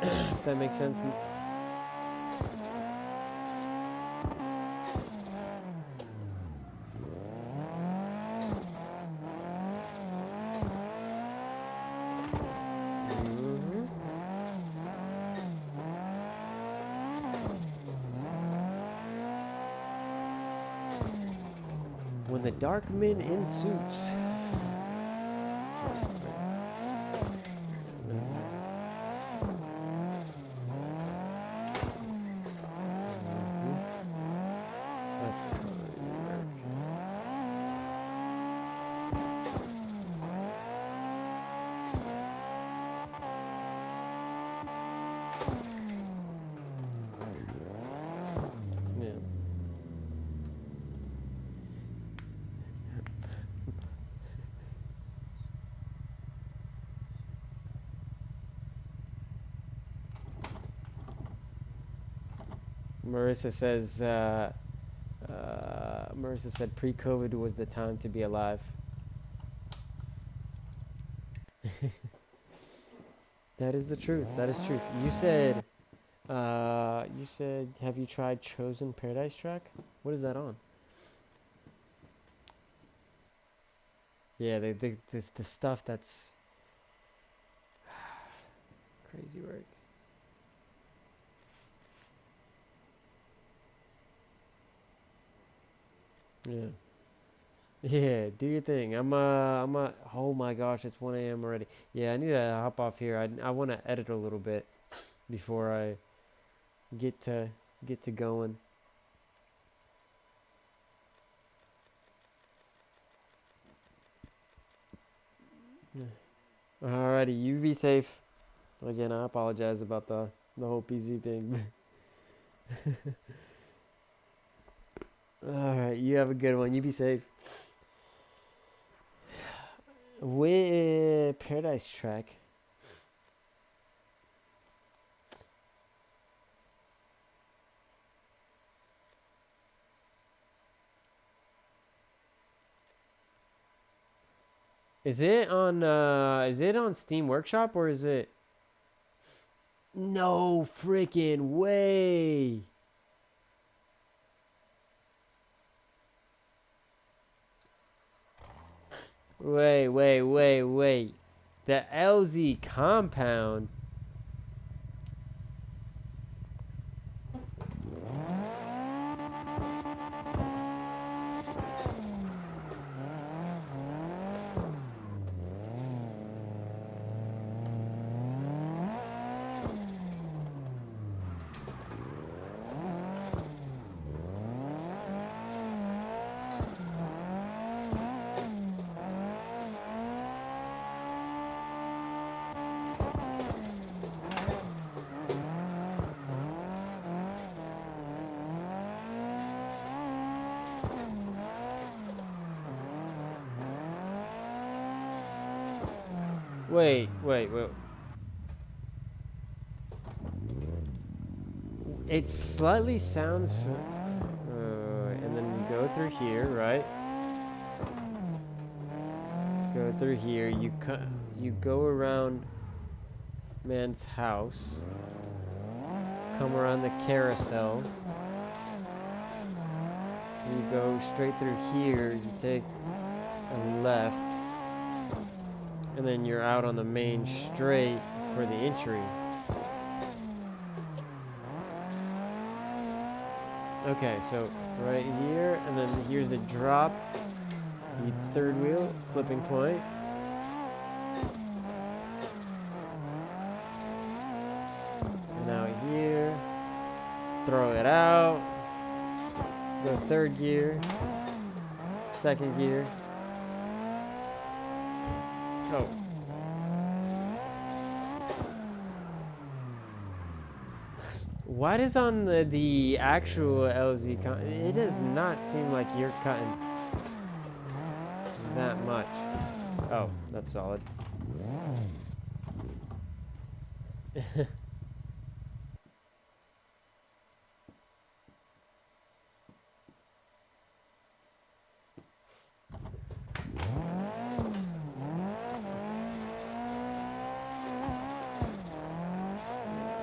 If that makes sense. When the dark men in suits. That's yeah. Marissa said pre-COVID was the time to be alive. That is the truth. That is truth. You said, have you tried Chosen Paradise Track? What is that on? Yeah, the stuff that's crazy work. Yeah. Yeah, do your thing. Oh my gosh, it's 1 a.m. already. Yeah, I need to hop off here. I want to edit a little bit before I get to going. Alrighty, you be safe. Again, I apologize about the whole PZ thing. Alright, you have a good one. You be safe. With Paradise Track. Is it on Steam Workshop or is it? No freaking way. Wait. The LZ compound. Wait. It slightly sounds. And then you go through here, right? Go through here. You go around man's house. Come around the carousel. You go straight through here. You take a left. And then you're out on the main straight for the entry. Okay, so right here, and then here's a drop. The third wheel, clipping point. And out here, throw it out. Go third gear, second gear. Oh. Why does on the actual LZ it does not seem like you're cutting that much. Oh, that's solid.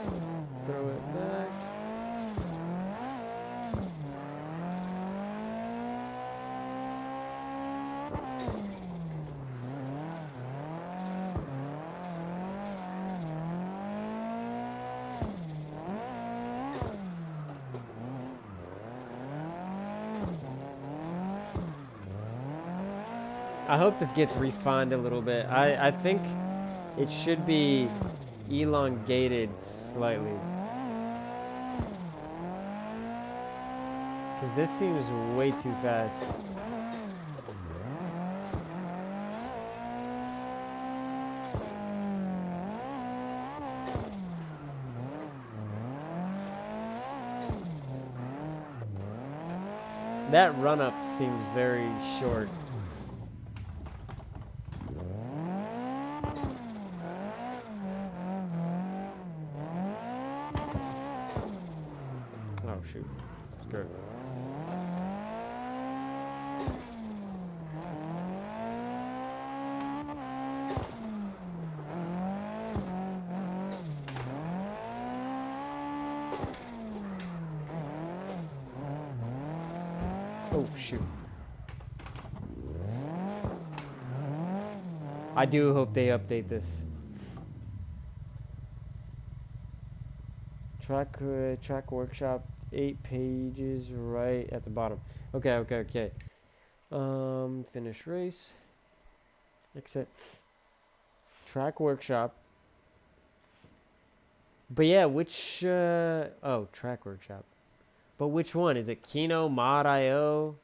Let's throw it back. I hope this gets refined a little bit. I think it should be elongated slightly. Because this seems way too fast. That run-up seems very short. Oh shoot, skirt. Oh shoot. I do hope they update this. Track workshop, 8 pages right at the bottom. Okay. Finish race. Exit. Track workshop. But yeah, which oh, track workshop. But which one? Is it Kino Mod IO?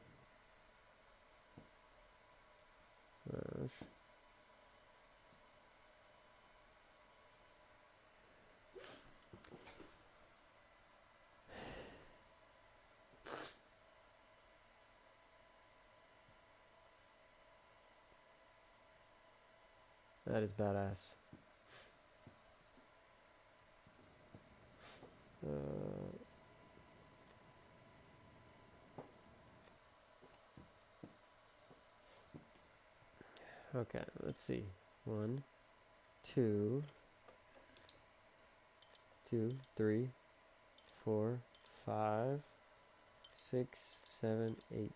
That is badass. Okay, let's see. 1, 2, 3, 4, 5, 6, 7, 8.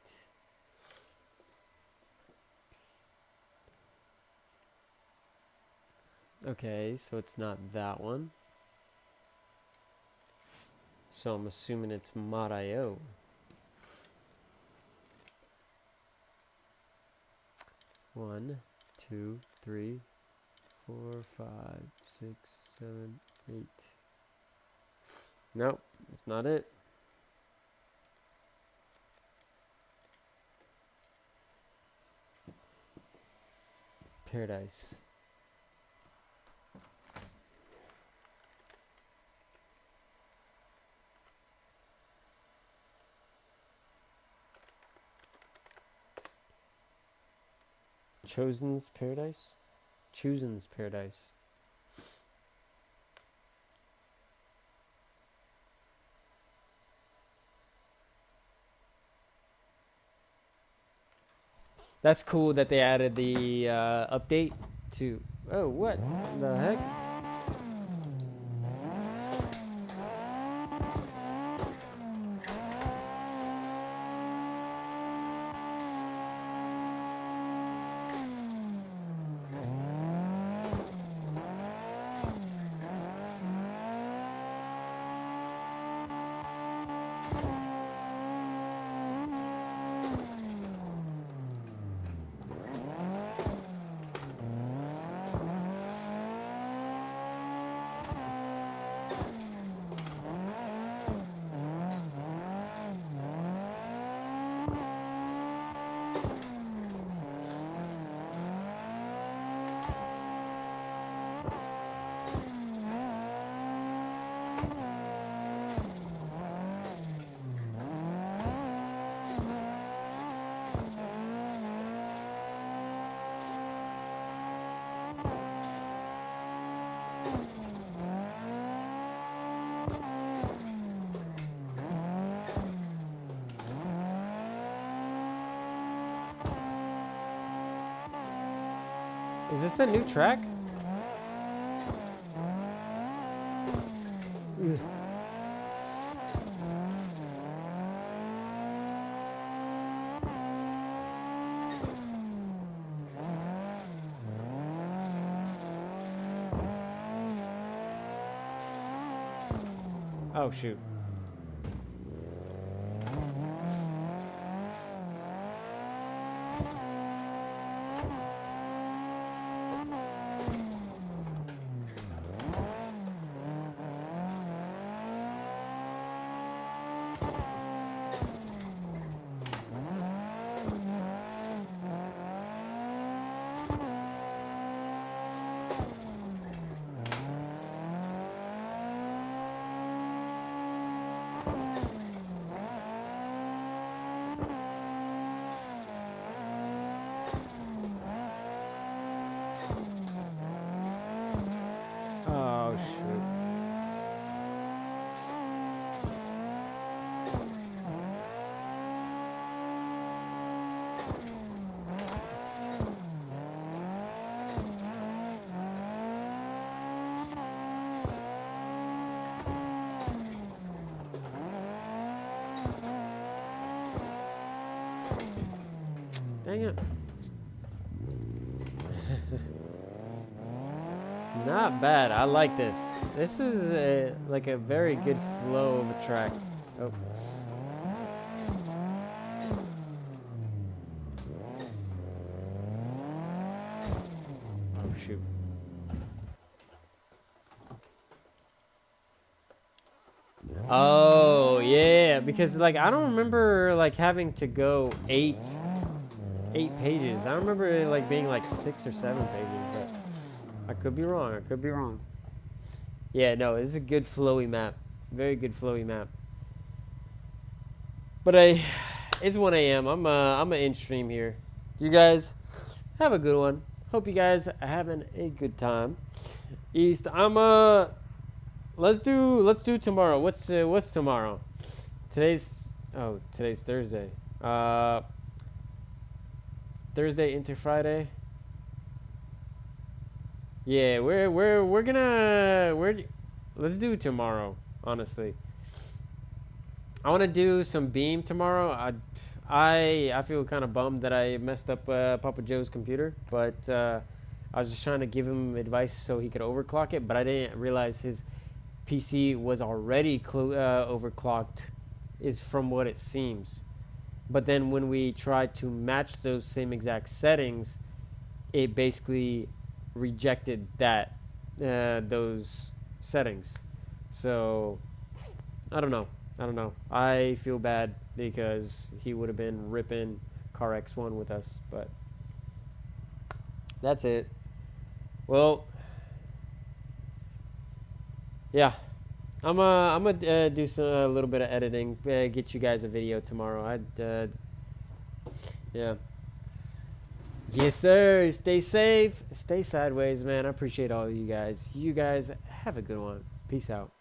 Okay, so it's not that one. So I'm assuming it's mod.io. One, two, three, 4, 5, 6, 7, 8. Nope, it's not it. Paradise. Chosen's Paradise? Chosen's Paradise. That's cool that they added the update to. Oh, what the heck? Is this a new track? Ugh. Oh, shoot. Oh, shoot. Dang it. Not bad. I like this. This is like a very good flow of a track. Oh. Oh, shoot. Oh, yeah, because like I don't remember like having to go eight pages. I remember it like being like 6 or 7 pages, but I could be wrong. I could be wrong. Yeah, no, this is a good flowy map. Very good flowy map. But it's 1 a.m. I'm a in stream here. You guys have a good one. Hope you guys are having a good time. East, let's do tomorrow. What's tomorrow? Today's Thursday. Thursday into Friday. Yeah, let's do tomorrow, honestly. I want to do some Beam tomorrow. I feel kind of bummed that I messed up Papa Joe's computer, but I was just trying to give him advice so he could overclock it, but I didn't realize his PC was already overclocked, is from what it seems. But then when we tried to match those same exact settings, it basically rejected that those settings. So I don't know. I feel bad because he would have been ripping CarX One with us, but that's it. Well, yeah, I'm gonna do a little bit of editing, get you guys a video tomorrow. Yeah. Yes, sir. Stay safe. Stay sideways, man. I appreciate all of you guys. You guys have a good one. Peace out.